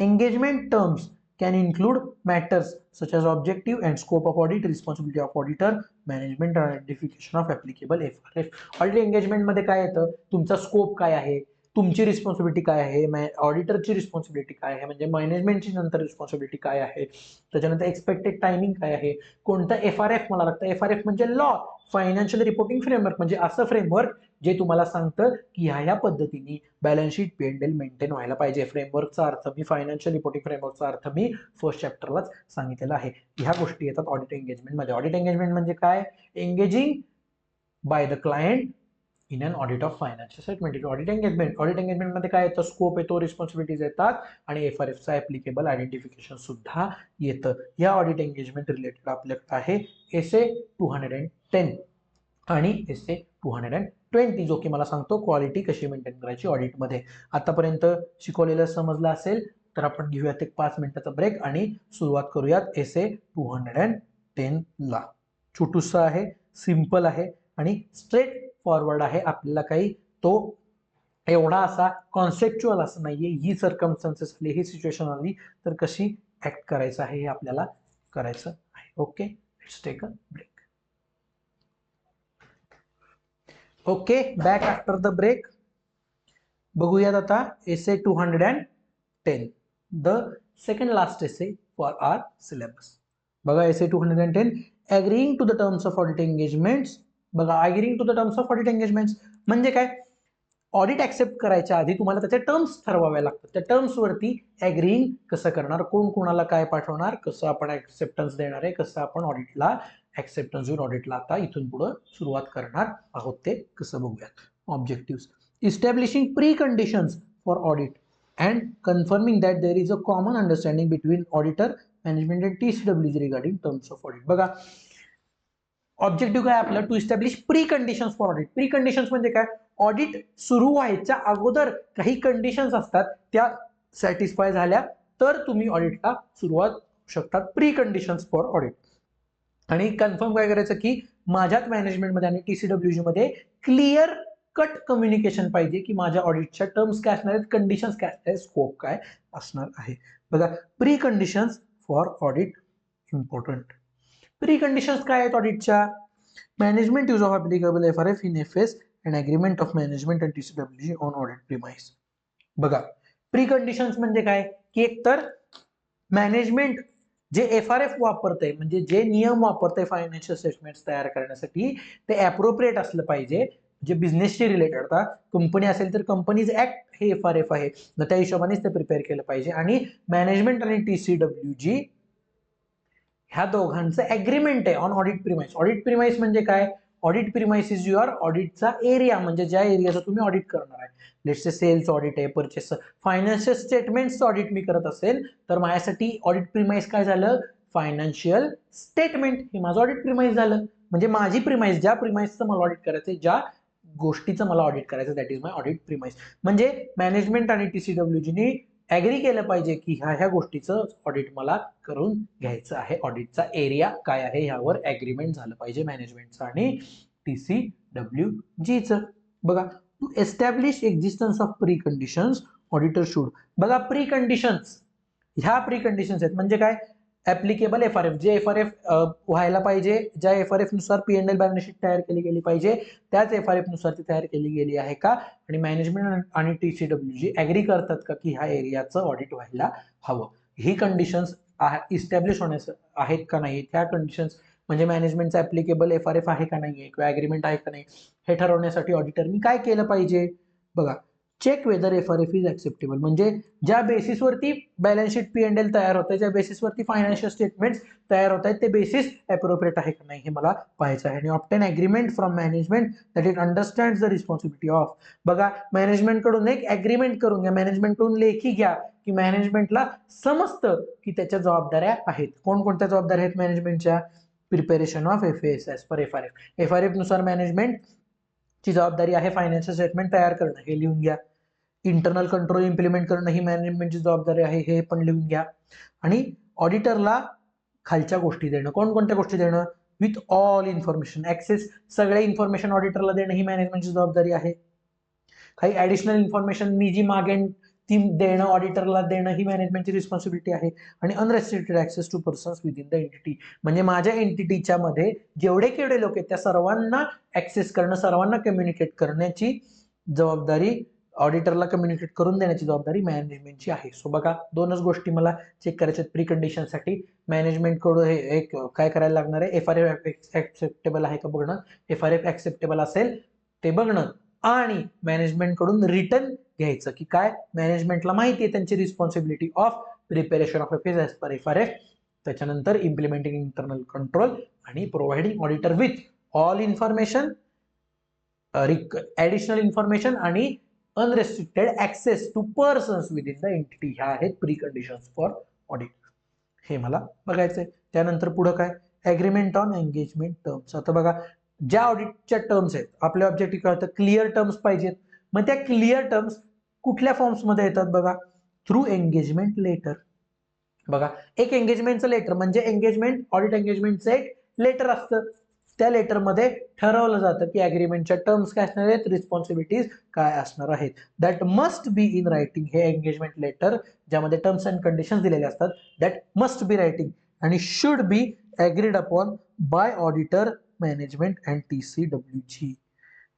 Speaker 1: Engagement terms can include matters such as objective and scope of audit, responsibility of auditor, management and identification of applicable FRF. Audit engagement मध्ये काय येतं, तुमचा scope काय आहे, तुमची रिस्पॉन्सिबिलिटी काय आहे, ऑडिटरची रिस्पॉन्सिबिलिटी काय आहे, म्हणजे मॅनेजमेंटची नंतर रिस्पॉन्सिबिलिटी काय आहे, त्याच्यानंतर एक्सपेक्टेड टायमिंग काय आहे, कोणतं FRF मला लागतं. FRF म्हणजे लॉ, फायनान्शियल रिपोर्टिंग फ्रेमवर्क, म्हणजे असं फ्रेमवर्क जे तुम्हाला सांगतं की ह्या पद्धतीने बॅलन्स शीट P&L मेंटेन व्हायला पाहिजे. फ्रेमवर्कचा अर्थ मी, फायनान्शियल रिपोर्टिंग फ्रेमवर्कचा अर्थ मी फर्स्ट चॅप्टरलाच सांगितलेला आहे. ह्या गोष्टी येतात ऑडिट एंगेजमेंट मध्ये. ऑडिट एंगेजमेंट म्हणजे काय, engaging by the client in an audit of financial statement. Audit engagement. Audit engagement मध्ये काय येतं, स्कोप येतो, रिस्पॉन्सिबिलिटीज येतात, आणि FRFचा ऍप्लिकेबल आयडेंटिफिकेशन सुद्धा येतं. या ऑडिट एंगेजमेंट रिलेटेड आपल्याकडे आहे SA 210 आणि SA 220, जो की मला सांगतो क्वालिटी कशी मेंटेन करायची ऑडिटमध्ये. आतापर्यंत शिकवलेलं समजलं असेल तर आपण घेऊयात एक 5 मिनिटाचा ब्रेक आणि सुरुवात करूयात SA 210 ला. छोटूसा आहे, सिंपल आहे आणि स्ट्रेट फॉरवर्ड आहे. आपल्याला काही तो एवढा असा कॉन्सेप्च्युअल असं नाहीये. ही सर्कमस्टन्सेस आली, ही सिच्युएशन आली तर कशी ऍक्ट करायचं आहे हे आपल्याला करायचं आहे. Okay, let's take a break. Okay, back after the break. बघूयात आता SA 210, the second last essay for our syllabus. बघा SA 210, agreeing to the terms of audit engagements. बघा, agreeing to the terms of audit engagements म्हणजे काय, audit accept करायच्या आधी तुम्हाला त्याचे टर्म्स ठरवावे लागतात. त्या टर्म्स वरती ऍग्रीइंग कसं करणार, कोण कोणाला काय पाठवणार, कसं आपण ऍक्सेप्टन्स देणार आहे, कसं आपण ऑडिटला ऍक्सेप्टन्स देऊन ऑडिटला आता इथून पुढे सुरुवात करणार आहोत ते कसं बघूयात. Objectives, establishing preconditions for audit and confirming that there is a common understanding between auditor, management and TCWG regarding terms of audit. बघा, ऑब्जेक्टिव्ह काय आपलं, to establish preconditions for audit. Preconditions म्हणजे काय, audit सुरू व्हायच्या अगोदर काही conditions असतात, त्या सॅटिस्फाय झाल्या तर तुम्ही ऑडिटला सुरुवात शकतात. Pre conditions for audit. आणि कन्फर्म काय करायचं की माझ्याच मॅनेजमेंटमध्ये आणि TCWG मध्ये क्लिअर कट कम्युनिकेशन पाहिजे की माझ्या ऑडिटच्या टर्म्स काय असणार आहेत, कंडिशन्स काय असणार आहेत, स्कोप काय असणार आहे. बघा, preconditions for audit important. Preconditions काय आहेत ऑडिटच्या, management use of applicable FRF in FS and agreement of management and TCWG on audit premise. बघा, प्री कंडिशन्स म्हणजे काय की एकतर मॅनेजमेंट जे FRF वापरते, म्हणजे जे नियम वापरते फायनान्शियल स्टेटमेंट्स तयार करण्यासाठी, ते अप्रोप्रिएट असलं पाहिजे. जे बिझनेसशी रिलेटेड, आता कंपनी असेल तर कंपनीज ऍक्ट हे FRF आहे, त्या हिशोबानेच ते प्रिपेअर केलं पाहिजे. आणि मॅनेजमेंट आणि TCWG ह्या दोघांचं अग्रीमेंट आहे on audit premise. Audit premise म्हणजे काय, ऑडिट प्रिमाइस इज युअर ऑडिटचा एरिया, म्हणजे ज्या एरियाचा तुम्ही ऑडिट करणार आहे. लेट्स से सेल्स ऑडिट आहे, परचेस, फायनान्शियल स्टेटमेंट्सचं ऑडिट मी करत असेल तर माझ्यासाठी ऑडिट प्रिमाइस काय झालं, फायनान्शियल स्टेटमेंट हे माझं ऑडिट प्रिमाइस झालं. म्हणजे माझी प्रिमाइस, ज्या प्रिमाइसचं मला ऑडिट करायचं, ज्या गोष्टीचं मला ऑडिट करायचं, that is my audit premise. म्हणजे मॅनेजमेंट आणि TCWGने ऍग्री केलं पाहिजे की ह्या गोष्टीचं ऑडिट मला करून घ्यायचं आहे. ऑडिटचा एरिया काय आहे ह्यावर ऍग्रीमेंट झालं पाहिजे मॅनेजमेंटचं आणि TCWGचं. बघा, to establish existence of preconditions auditor should. बघा, प्री कंडिशन्स, ह्या प्री कंडिशन्स आहेत म्हणजे काय, ऍप्लिकेबल एफआरएफ, जे एफआरएफ व्हायला पाहिजे, ज्या एफआरएफ नुसार पीएनएल बॅलन्स शीट तयार केली गेली पाहिजे त्याच एफआरएफ नुसार ती तयार केली गेली आहे का, आणि मॅनेजमेंट आणि टीसीडब्ल्यूजी ऍग्री करतात का की ह्या एरियाचं ऑडिट व्हायला हवं. ही कंडिशन्स इस्टॅब्लिश होण्यास आहेत का नाही, त्या कंडिशन्स म्हणजे मॅनेजमेंटचा ऍप्लिकेबल एफआरएफ आहे का नाही किंवा ऍग्रीमेंट आहे का नाही हे ठरवण्यासाठी ऑडिटरनी काय केलं पाहिजे. बघा, check whether FRF is acceptable, म्हणजे ज्या बेसिसवरती बॅलन्स शीट पीएनएल तयार होते, ज्या बेसिसवरती फायनान्शियल स्टेटमेंट्स तयार होत आहेत ते बेसिस अप्रोप्रिएट आहे का नाही हे मला पाहायचं आहे. आणि obtain agreement from management that it understand the responsibility of. बघा, मॅनेजमेंट कडून एक अग्रीमेंट करून घ्या, मॅनेजमेंट कडून लेखी घ्या की मॅनेजमेंटला समजतं की त्याच्या जबाबदाऱ्या आहेत. कोणकोणत्या जबाबदाऱ्या आहेत मॅनेजमेंटच्या. Preparation of FS as per FRF, FRF नुसार मॅनेजमेंट ची जबाबदारी आहे फायनान्शियल स्टेटमेंट तयार करणं, हे लिहून घ्या. इंटरनल कंट्रोल इम्प्लिमेंट करणं ही मॅनेजमेंटची जबाबदारी आहे, हे पण लिहून घ्या. आणि ऑडिटरला खालच्या गोष्टी देणं, कोणकोणत्या गोष्टी देणं, विथ ऑल इन्फॉर्मेशन ऍक्सेस, सगळे इन्फॉर्मेशन ऑडिटरला देणं ही मॅनेजमेंटची जबाबदारी आहे. काही ऍडिशनल इन्फॉर्मेशन मी जी मागेन ती देणं, ऑडिटरला देणं ही मॅनेजमेंटची रिस्पॉन्सिबिलिटी आहे. आणि unrestricted access to persons within the entity, म्हणजे माझ्या एंटिटीच्या मध्ये जेवढे केवढे लोक आहेत त्या सर्वांना ऍक्सेस करणं, सर्वांना कम्युनिकेट करण्याची जबाबदारी, ऑडिटरला कम्युनिकेट करून देण्याची जबाबदारी मॅनेजमेंटची आहे. सो बघा, दोनच गोष्टी मला चेक करायच्या प्री कंडिशनसाठी. मॅनेजमेंट कडून हे एक काय करायला लागणार आहे, एफआरएफ ऍक्सेप्टेबल आहे का बघणं, एफआरएफ ऍक्सेप्टेबल असेल ते बघणं, आणि मॅनेजमेंट कडून रिटर्न घ्यायचं की काय मॅनेजमेंटला माहिती आहे त्यांची responsibility of preparation of FS as per FRF, त्याच्यानंतर इम्प्लिमेंटिंग इंटरनल कंट्रोल आणि providing auditor with all information, additional information आणि unrestricted access to persons within the entity. ह्या आहेत प्री कंडिशन्स फॉर ऑडिट, हे मला बघायचंय. त्यानंतर पुढे काय, अग्रीमेंट ऑन एंगेजमेंट टर्म्स. आता बघा, ज्या ऑडिटच्या टर्म्स आहेत आपल्या ऑब्जेक्टिव्ह काय होतं, क्लिअर टर्म्स पाहिजेत. मग त्या क्लिअर टर्म्स कुठल्या फॉर्म्स मध्ये येतात बघा, थ्रू एंगेजमेंट लेटर. बघा, एक एंगेजमेंटचं लेटर म्हणजे एंगेजमेंट, ऑडिट एंगेजमेंटचं एक लेटर असतं. त्या लेटरमध्ये ठरवलं जातं की अग्रीमेंटच्या टर्म्स काय असणार आहेत, रिस्पॉन्सिबिलिटीज काय असणार आहेत. That must be in writing, हे एंगेजमेंट लेटर ज्यामध्ये टर्म्स अँड कंडिशन्स दिलेले असतात, दॅट मस्ट बी रायटिंग आणि should be agreed upon bye auditor, management and TCWG.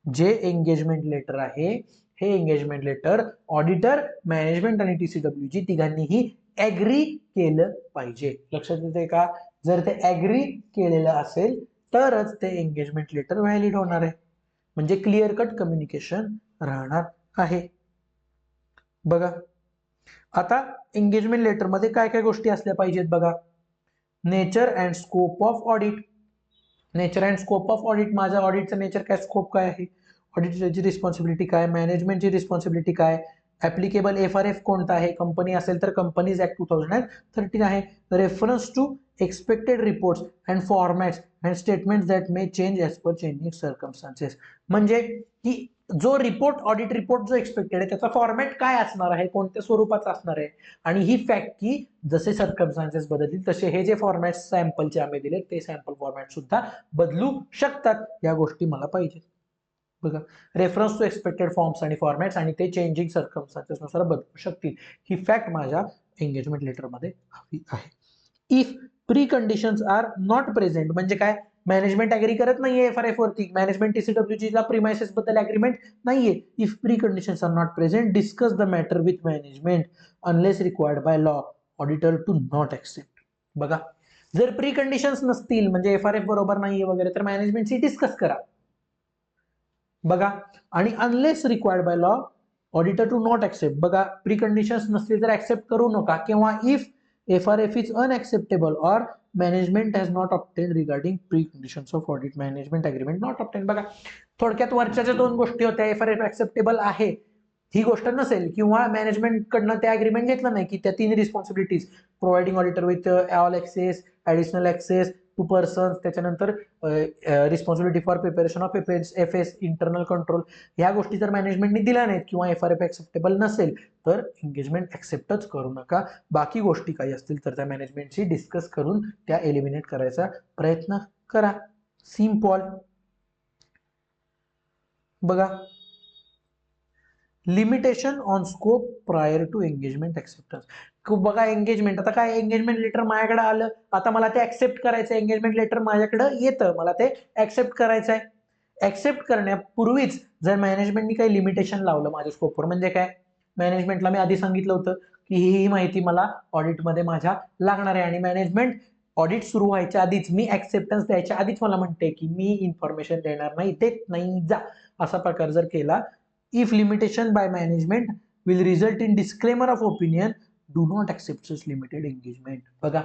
Speaker 1: जे एंगेजमेंट लेटर आहे हे एंगेजमेंट लेटर ऑडिटर, मॅनेजमेंट आणि टीसीडब्ल्यूजी तिघांनीही ऍग्री केलं पाहिजे. लक्षात येते का, जर ते ऍग्री केलेलं असेल तरच ते एंगेजमेंट लेटर व्हॅलिड होणार आहे, म्हणजे क्लिअर कट कम्युनिकेशन राहणार आहे. बघा, आता एंगेजमेंट लेटर मध्ये काय काय गोष्टी असल्या पाहिजेत बघा. Nature and scope of audit, nature and scope of audit, माझ्या ऑडिटचं नेचर काय, स्कोप काय आहे, ऑडिटरची रिस्पॉन्सिबिलिटी काय, मॅनेजमेंटची रिस्पॉन्सिबिलिटी काय, ऍप्लिकेबल एफआरएफ कोणता आहे, कंपनी असेल तर कंपनीज ऍक्ट 2013 आहे, reference to expected reports and formats and statements that may change as per changing circumstances, म्हणजे की जो रिपोर्ट, ऑडिट रिपोर्ट जो एक्सपेक्टेड आहे त्याचा फॉर्मॅट काय असणार आहे, कोणत्या स्वरूपाचा असणार आहे, आणि ही फॅक्ट की जसे सर्कमस्टान्सेस बदलतील तसे हे जे फॉर्मॅट सॅम्पलचे आम्ही दिले ते सॅम्पल फॉर्मॅट सुद्धा बदलू शकतात, या गोष्टी मला पाहिजे. बघा, रेफरन्स टू एक्सपेक्टेड फॉर्म्स आणि फॉर्मॅट्स आणि ते चेंजिंग सर्कमस्टान्सेस नुसार बदलू शकतील, ही फॅक्ट माझ्या एंगेजमेंट लेटर मध्ये हवी आहे. If preconditions are not present, म्हणजे काय, मॅनेजमेंट अग्री करत नाहीये एफआरएफ वरती, मॅनेजमेंट टीसीडब्ल्यूजी ला प्रीमाइसेस बद्दल अग्रीमेंट नाहीये. If preconditions are not present, discuss the matter with management unless required by law, auditor to not accept. बघा, जर प्री कंडिशन्स नसतील म्हणजे एफआरएफ बरोबर नाहीये वगैरे तर मॅनेजमेंटशी डिस्कस करा. बघा, आणि unless required by law, auditor to not accept. बघा, प्री कंडिशन्स नसतील तर ऍक्सेप्ट करू नका, किंवा if FRF is unacceptable or management has not obtain regarding preconditions of audit, management agreement not obtain. बघा, थोडक्यात वरच्या दोन गोष्टी होत्या, एफआरएफ ऍक्सेप्टेबल आहे ही गोष्ट नसेल किंवा मॅनेजमेंट कडनं ते अग्रीमेंट घेतलं नाही की त्या तीन responsibilities, providing auditor with all access, additional access to persons, त्याच्यानंतर responsibility for preparation of FS, internal control, ह्या गोष्टी जर मॅनेजमेंटने दिल्या नाहीत किंवा एफआरएफ ऍक्सेप्टेबल नसेल तर एंगेजमेंट ऍक्सेप्टच करू नका. बाकी गोष्टी काही असतील तर त्या मॅनेजमेंटशी डिस्कस करून त्या एलिमिनेट करायचा प्रयत्न करा. सिम्पल. बघा, limitation on scope prior to engagement acceptance. बघा एंगेजमेंट, आता काय एंगेजमेंट लेटर माझ्याकडे आलं, आता मला ते ऍक्सेप्ट करायचं. एंगेजमेंट लेटर माझ्याकडे येतं, मला ते ऍक्सेप्ट करायचं आहे. ऍक्सेप्ट करण्यापूर्वीच जर मॅनेजमेंटनी काही लिमिटेशन लावलं माझ्या स्कोपवर, म्हणजे काय, मॅनेजमेंटला मी आधी सांगितलं होतं की ही माहिती मला ऑडिटमध्ये माझ्या लागणार आहे, आणि मॅनेजमेंट ऑडिट सुरू व्हायच्या आधीच, मी ऍक्सेप्टन्स द्यायच्या आधीच मला म्हणते की मी इन्फॉर्मेशन देणार नाही, देत नाही जा, असा प्रकार जर केला, if limitation by management will result in disclaimer of opinion, do not accept such limited engagement. बघा,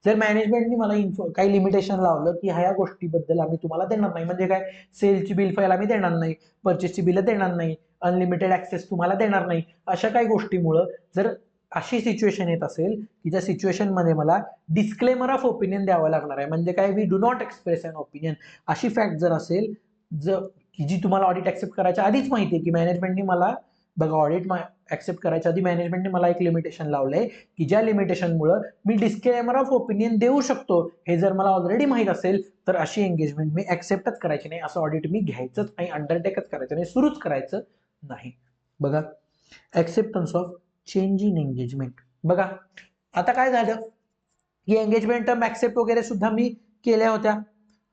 Speaker 1: जर मॅनेजमेंटनी मला काही लिमिटेशन लावलं की ह्या गोष्टीबद्दल आम्ही तुम्हाला देणार नाही, म्हणजे काय, सेलची बिल फाईल आम्ही देणार नाही, परचेसची बिल देणार नाही, अनलिमिटेड ऍक्सेस तुम्हाला देणार नाही, अशा काही गोष्टीमुळं जर अशी सिच्युएशन येत असेल की ज्या सिच्युएशन मध्ये मला डिस्क्लेमर ऑफ ओपिनियन द्यावं लागणार आहे, म्हणजे काय, we do not express an opinion, अशी फॅक्ट जर असेल की जी तुम्हाला ऑडिट ऍक्सेप्ट करायच्या आधीच माहिती आहे की मॅनेजमेंटनी मला, बघा, ऑडिट ऍक्सेप्ट करायच्या आधी मॅनेजमेंटने मला एक लिमिटेशन लावलंय की ज्या लिमिटेशनमुळे मी डिस्क्लेमर ऑफ ओपिनियन देऊ शकतो, हे जर मला ऑलरेडी माहित असेल तर अशी एंगेजमेंट मी ऍक्सेप्टच करायची नाही, असं ऑडिट मी घ्यायचंच नाही, अंडरटेकच करायचं नाही, सुरूच करायचं नाही. बघा, acceptance of change in engagement. बघा, आता काय झालं की एंगेजमेंट टर्म ऍक्सेप्ट वगैरे सुद्धा मी केल्या होत्या.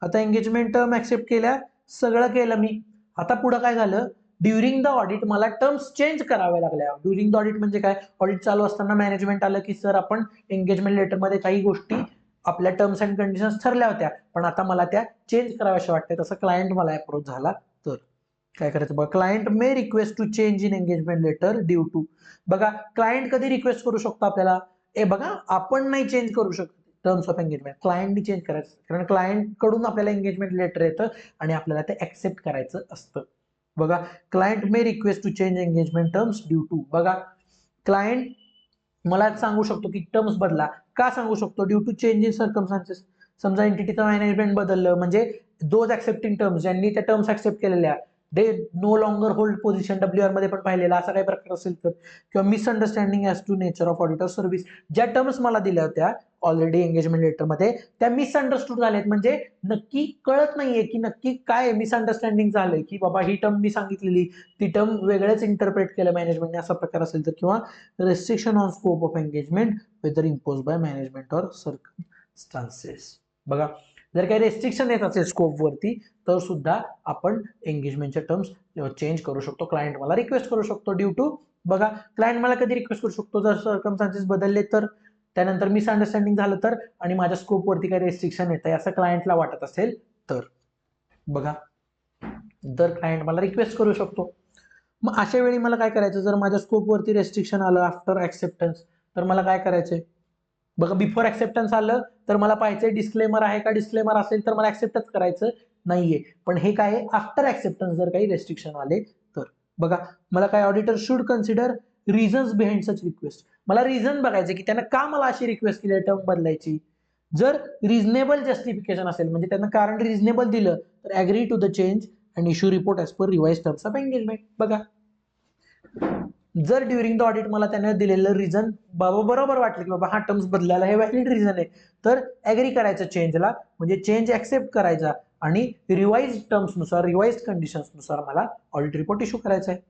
Speaker 1: आता एंगेजमेंट टर्म ऍक्सेप्ट केल्या, सगळं केलं मी. आता पुढे काय झालं, ड्युरिंग द ऑडिट मला टर्म्स चेंज कराव्या लागल्या. ड्युरिंग द ऑडिट म्हणजे काय, ऑडिट चालू असताना मॅनेजमेंट आलं की सर आपण एंगेजमेंट लेटरमध्ये काही गोष्टी आपल्या टर्म्स अँड कंडिशन्स ठरल्या होत्या, पण आता मला त्या चेंज कराव्याशा वाटतात, तसं क्लायंट मला अप्रोच झाला, तर काय करायचं बघा, client may request to change in engagement letter due to. बघा, क्लायंट कधी रिक्वेस्ट करू शकतो आपल्याला, बघा, आपण नाही चेंज करू शकतो टर्म्स ऑफ एंगेजमेंट, क्लायंटनी चेंज करायचं, कारण क्लायंट कडून आपल्याला एंगेजमेंट लेटर येतं आणि आपल्याला ते ऍक्सेप्ट करायचं असतं. बघा, client may request to change engagement terms due to. बघा, क्लायंट मला सांगू शकतो की टर्म्स बदला, का सांगू शकतो, due to change in circumstances. समजा एंटिटीचं मॅनेजमेंट बदललं, म्हणजे दोज ऍक्सेप्टिंग टर्म्स, ज्यांनी त्या टर्म्स ऍक्सेप्ट केलेल्या, they know longer hold position, WR मध्ये पण पाहिलेला असा काही प्रकार असेल तर, किंवा misunderstanding as to nature of auditor service, ज्या टर्म्स मला दिल्या होत्या ऑलरेडी एंगेजमेंट लेटरमध्ये, त्या मिसअंडरस्टूड झाल्यात, म्हणजे नक्की कळत नाहीये की नक्की काय मिसअंडरस्टँडिंग झालंय, की बाबा ही टर्म मी सांगितलेली, ती टर्म वेगळेच इंटरप्रेट केलं मॅनेजमेंटने, असा प्रकार असेल तर, किंवा restriction on scope of engagement whether impose by management or circumstances. बघा, जर काही रेस्ट्रिक्शन येत असेल स्कोप वरती, तर सुद्धा आपण एंगेजमेंटच्या टर्म्स चेंज करू शकतो, क्लायंट मला रिक्वेस्ट करू शकतो ड्यू टू. बघा, क्लायंट मला कधी रिक्वेस्ट करू शकतो, जर सर्कमस्टान्सेस बदलले तर, त्यानंतर मिसअंडरस्टँडिंग झालं तर, आणि माझ्या स्कोप वरती काही रेस्ट्रिक्शन येत आहे असं क्लायंटला वाटत असेल तर. बघा, तर क्लायंट मला रिक्वेस्ट करू शकतो. मग अशा वेळी मला काय करायचं, जर माझ्या स्कोप वरती रेस्ट्रिक्शन आलं आफ्टर ऍक्सेप्टन्स, तर मला काय करायचंय, बघा, बिफोर ऍक्सेप्टन्स आलं तर मला पाहिजे डिस्क्लेमर आहे का, डिस्क्लेमर असेल तर मला ऍक्सेप्टच करायचं नाहीये, पण हे काय, आफ्टर ऍक्सेप्टन्स जर काही रेस्ट्रिक्शन आले तर. बघा, मला काय, auditor should consider reasons behind such request. मला रिझन बघायचं की त्यानं का मला अशी रिक्वेस्ट केली टर्म बदलायची. जर रिझनेबल जस्टिफिकेशन असेल, म्हणजे त्यांना कारण रिझनेबल दिलं, तर agree to the change and issue report as per revise terms of engagement. बघा, जर ड्युरिंग द ऑडिट मला त्याने दिलेलं रिझन बाबा बरोबर वाटलं की बाबा हा टर्म्स बदलायला हे व्हॅलिड रिझन आहे, तर ऍग्री करायचं चेंजला, म्हणजे चेंज ऍक्सेप्ट करायचा आणि रिवाइज टर्म्सनुसार, रिवाइज कंडिशन्सनुसार मला ऑडिट रिपोर्ट इश्यू करायचा आहे.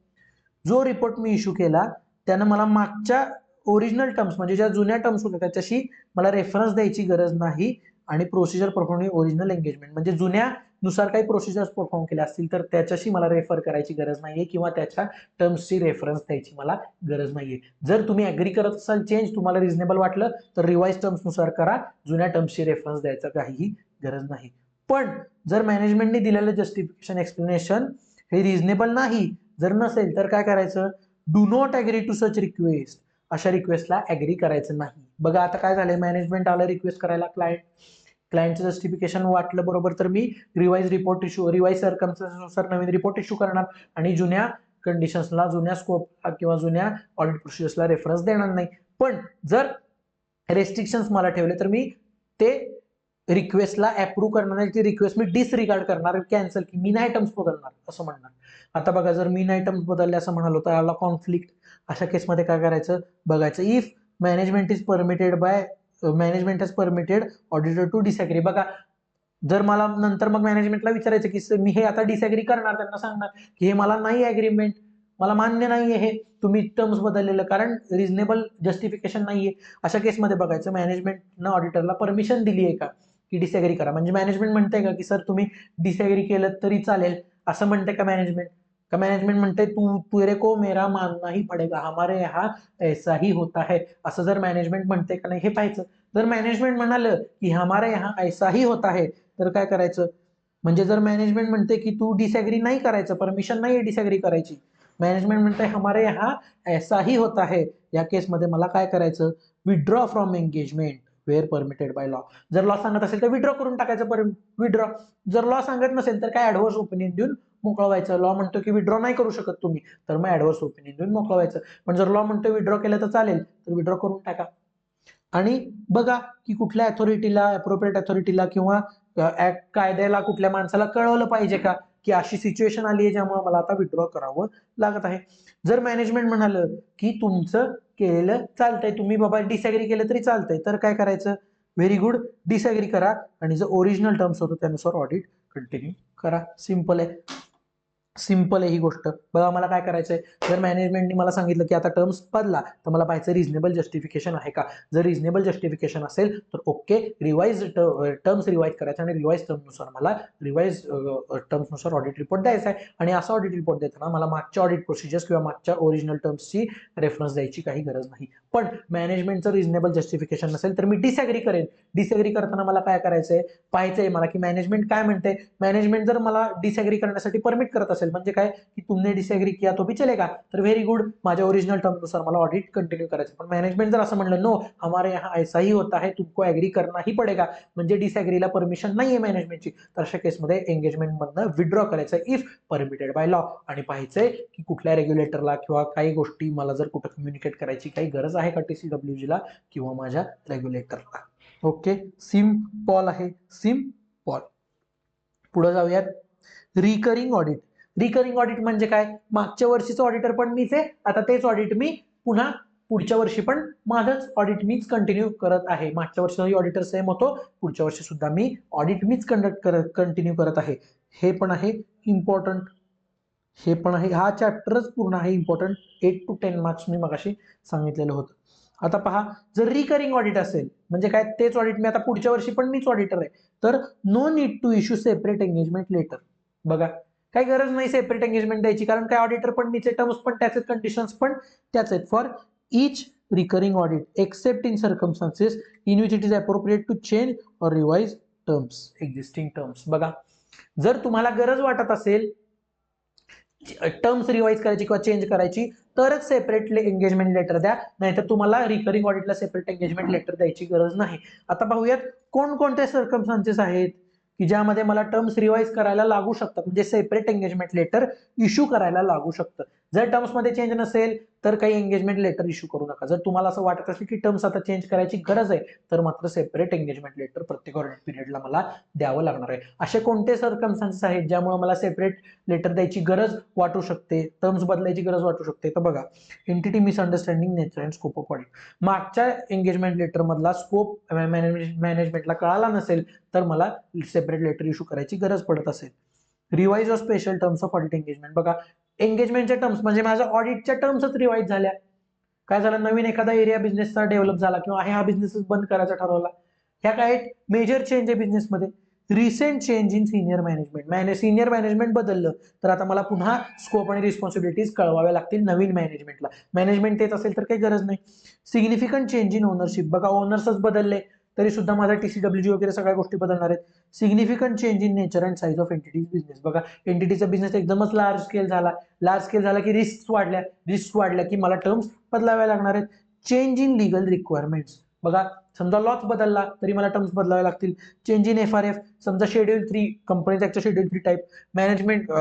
Speaker 1: जो रिपोर्ट मी इश्यू केला त्यानं मला मागच्या ओरिजिनल टर्म्स, म्हणजे ज्या जुन्या टर्म्स होत्या त्याच्याशी मला रेफरन्स द्यायची गरज नाही, आणि प्रोसिजर परफॉर्म ओरिजिनल एंगेजमेंट, म्हणजे जुन्यानुसार काही प्रोसिजर्स परफॉर्म केल्या असतील तर त्याच्याशी मला रेफर करायची गरज नाहीये, किंवा त्याच्या टर्म्सची रेफरन्स द्यायची मला गरज नाहीये. जर तुम्ही ऍग्री करत असाल, चेंज तुम्हाला रिझनेबल वाटलं तर रिवाइज टर्म्सनुसार करा, जुन्या टर्म्सची रेफरन्स द्यायचा काहीही गरज नाही. पण जर मॅनेजमेंटने दिलेलं जस्टिफिकेशन, एक्सप्लेनेशन हे रिझनेबल नाही, जर नसेल तर काय करायचं, do not agree to such request, अशा रिक्वेस्टला ऍग्री करायचं नाही. बघा, आता काय झालंय, मॅनेजमेंट आलं रिक्वेस्ट करायला, क्लायंटचं जस्टिफिकेशन वाटलं बरोबर, तर मी रिवाइज रिपोर्ट इश्यू, रिवाइज सर्कमस्टन्सेसनुसार नवीन रिपोर्ट इश्यू करणार, आणि जुन्या कंडिशन्सला, जुन्या स्कोपला किंवा जुन्या ऑडिट प्रोसिजर्सला रेफरन्स देणार नाही. पण जर रेस्ट्रिक्शन्स मला ठेवले तर मी ते रिक्वेस्टला अप्रूव्ह करणार नाही, ती रिक्वेस्ट मी डिसरिगार्ड करणार, कॅन्सल, की मी नाही टर्म्स बदलणार असं म्हणणार. आता बघा, जर मी नाही टर्म्स बदलले असं म्हणालो तर याला कॉन्फ्लिक्ट, अशा केसमध्ये काय करायचं बघायचं, if management is permitted by management has permitted auditor to disagree. बघा, जर मला नंतर मग मॅनेजमेंटला विचारायचं की मी हे आता डिसॅग्री करणार, त्यांना सांगणार की हे मला नाही अग्रीमेंट मला मान्य नाहीये हे तुम्ही टर्म्स बदललेलं, कारण रिझनेबल जस्टिफिकेशन नाहीये. अशा केसमध्ये बघायचं मॅनेजमेंटनं ऑडिटरला परमिशन दिली आहे का की डिसएग्री करा. म्हणजे मॅनेजमेंट म्हणते का की सर तुम्ही डिसएग्री केलं तरी चालेल, असं म्हणते का मॅनेजमेंट? का मॅनेजमेंट म्हणते तू तेरे को मेरा मानना ही पडेगा, हमारे यहाँ ऐसा ही होता है, असं जर मॅनेजमेंट म्हणते का नाही हे पाहायचं. जर मॅनेजमेंट म्हणालं की हमारे यहाँ ऐसा ही होता है तर काय करायचं? म्हणजे जर मॅनेजमेंट म्हणते की तू डिसएग्री नाही करायचं, परमिशन नाही डिसएग्री करायची, मॅनेजमेंट म्हणते हमारे यहाँ ऐसा ही होता है, या केसमध्ये मला काय करायचं? Withdraw from engagement where permitted by law. जर लॉ सांगत असेल तर विड्रॉ करून टाकायचं, विड्रॉ. जर लॉ सांगत नसेल तर काय ऍडव्हर्स ओपिनियन देऊन मोकळं व्हायचं. लॉ म्हणतो की विड्रॉ नाही करू शकत तुम्ही, तर मग ऍडव्हर्स ओपिनियन देऊन मोकळं व्हायचं. पण जर लॉ म्हणतो विड्रॉ केलं तर चालेल, तर विड्रॉ करून टाका. आणि बघा की कुठल्या अथॉरिटीला, अप्रोप्रिएट अथॉरिटीला किंवा कायद्याला कुठल्या माणसाला कळवलं पाहिजे का की अशी सिच्युएशन आली आहे ज्यामुळे मला आता विड्रॉ करावं लागत आहे. जर मॅनेजमेंट म्हणालं की तुमचं केलेलं चालतंय, तुम्ही बाबा डिसएग्री केलं तरी चालतंय, तर काय करायचं? व्हेरी गुड, डिसएग्री करा आणि जो ओरिजिनल टर्म्स होतो त्यानुसार ऑडिट कंटिन्यू करा. सिंपल आहे, सिंपल आहे ही गोष्ट. बघा मला काय करायचंय, जर मॅनेजमेंटने मला सांगितलं की आता टर्म्स बदला, तर मला पाहायचं रिझनेबल जस्टिफिकेशन आहे का. जर रिझनेबल जस्टिफिकेशन असेल तर ओके, रिवाइज टर्म्स रिवाइज करायचे आणि रिवाइज टर्मनुसार मला रिवाइज टर्म्सनुसार ऑडिट रिपोर्ट द्यायचा आहे. आणि असा ऑडिट रिपोर्ट देताना मला मागच्या ऑडिट प्रोसिजर्स किंवा मागच्या ओरिजिनल टर्म्सची रेफरन्स द्यायची काही गरज नाही. पण मॅनेजमेंटचं रिझनेबल जस्टिफिकेशन नसेल तर मी डिसएग्री करेन. डिसएग्री करताना मला काय करायचंय, पाहायचंय मला की मॅनेजमेंट काय म्हणते. मॅनेजमेंट जर मला डिसएग्री करण्यासाठी परमिट करत असेल, म्हणजे काय की तुमने डिसएग्री किया तो भी चलेगा, तर व्हेरी गुड, माझ्या ओरिजिनल टर्मनुसार मला ऑडिट कंटिन्यू करायचं. पण मॅनेजमेंट जर असं म्हणलं नो हमारे यहाँ ऐसा ही होता है, तुमको एग्री करना ही पडेगा, म्हणजे डिसएग्रीला परमिशन नाहीये मॅनेजमेंटची, तर अशा केसमध्ये एंगेजमेंट मधनं विड्रॉ करायचं इफ परमिटेड बाय लॉ. आणि पाहायचंय की कुठल्या रेग्युलेटरला किंवा काही गोष्टी मला जर कुठं कम्युनिकेट करायची काही गरज आहे का TCWG ला किंवा माझ्या रेग्युलेटरला. ओके, सिम्पल आहे, सिम्पल. पुढे जाऊयात. Recurring audit. रिकरिंग ऑडिट म्हणजे काय? मागच्या वर्षीचं ऑडिटर पण मीच आहे, आता तेच ऑडिट मी पुन्हा पुढच्या वर्षी पण माझंच ऑडिट मीच कंटिन्यू करत आहे. मागच्या वर्षी ऑडिटर सेम होतो, पुढच्या वर्षी सुद्धा मी ऑडिट मीच कंटिन्यू करत आहे. हे पण आहे इम्पॉर्टंट, हे पण आहे. हा चॅप्टरच पूर्ण आहे इम्पॉर्टंट. 8 to 10 मार्क्स मी मगाशी सांगितलेलं होतं. आता पहा, जर रिकरिंग ऑडिट असेल म्हणजे काय, तेच ऑडिट मी आता पुढच्या वर्षी पण मीच ऑडिटर आहे, तर no need to issue separate engagement letter. बघा काही गरज नाही सेपरेट एंगेजमेंट द्यायची, कारण काय ऑडिटर पण मीच आहे, टर्म्स पण त्याच आहेत, कंडिशन्स पण त्याच आहेत. For each recurring audit except in circumstances in which it is appropriate to change or revise terms, existing terms. बघा जर तुम्हाला गरज वाटत असेल टर्म्स रिवाइज करायची किंवा चेंज करायची, तरच सेपरेटली एंगेजमेंट लेटर द्या, नाहीतर तुम्हाला रिकरिंग ऑडिटला सेपरेट एंगेजमेंट लेटर द्यायची गरज नाही. आता पाहूयात कोणकोणते सर्कमस्टान्सेस आहेत की ज्यामध्ये मला टर्म्स रिवाइज करायला लागू शकतात, म्हणजे सेपरेट एंगेजमेंट लेटर इश्यू करायला लागू शकतं. जर टर्म्स मध्ये चेंज नसेल तर काही एंगेजमेंट लेटर इश्यू करू नका. जर तुम्हाला असं वाटत असेल की टर्म्स आता चेंज करायची गरज आहे, तर मात्र सेपरेट एंगेजमेंट लेटर प्रत्येक ऑडिट पिरियडला मला द्यावं लागणार आहे. असे कोणते सर्कमस्टान्सेस आहेत ज्यामुळे मला सेपरेट लेटर द्यायची गरज वाटू शकते, टर्म्स बदलायची गरज वाटू शकते? तर बघा, entity misunderstanding, nature and scope of audit. मागच्या एंगेजमेंट लेटर मधला स्कोप मॅनेजमेंटला कळाला नसेल तर मला सेपरेट लेटर इश्यू करायची गरज पडत असेल. Revise of special terms of audit engagement. बघा एंगेजमेंटच्या टर्म्स म्हणजे माझ्या ऑडिटच्या टर्म्सच रिवाइज झाल्या. काय झालं, नवीन एखादा एरिया बिझनेसचा डेव्हलप झाला किंवा हा बिझनेसच बंद करायचा ठरवला, ह्या काय मेजर चेंज आहे बिझनेसमध्ये. Recent change in senior management, senior management बदललं तर आता मला पुन्हा स्कोप आणि रिस्पॉन्सिबिलिटीज कळवाव्या लागतील नवीन मॅनेजमेंटला. मॅनेजमेंट तेच असेल तर काही गरज नाही. Significant change in ownership. बघा ओनर्सच बदलले तरी सुद्धा माझा TCWG वगैरे सगळ्या गोष्टी बदलणार आहेत. Significant change in nature and size of entities business. बघा एंटिटीचा बिझनेस एकदमच लार्ज स्केल झाला, लार्ज स्केल झाला की रिस्क वाढल्या की मला टर्म्स बदलाव्या लागणार आहेत. Change in legal requirements. बघा समजा लॉच बदलला तरी मला टर्म्स बदलावे लागतील. चेंज इन FRF, समजा शेड्यूल 3 कंपनीज ऍक्टच्या शेड्यूल 3 टाईप मॅनेजमेंट,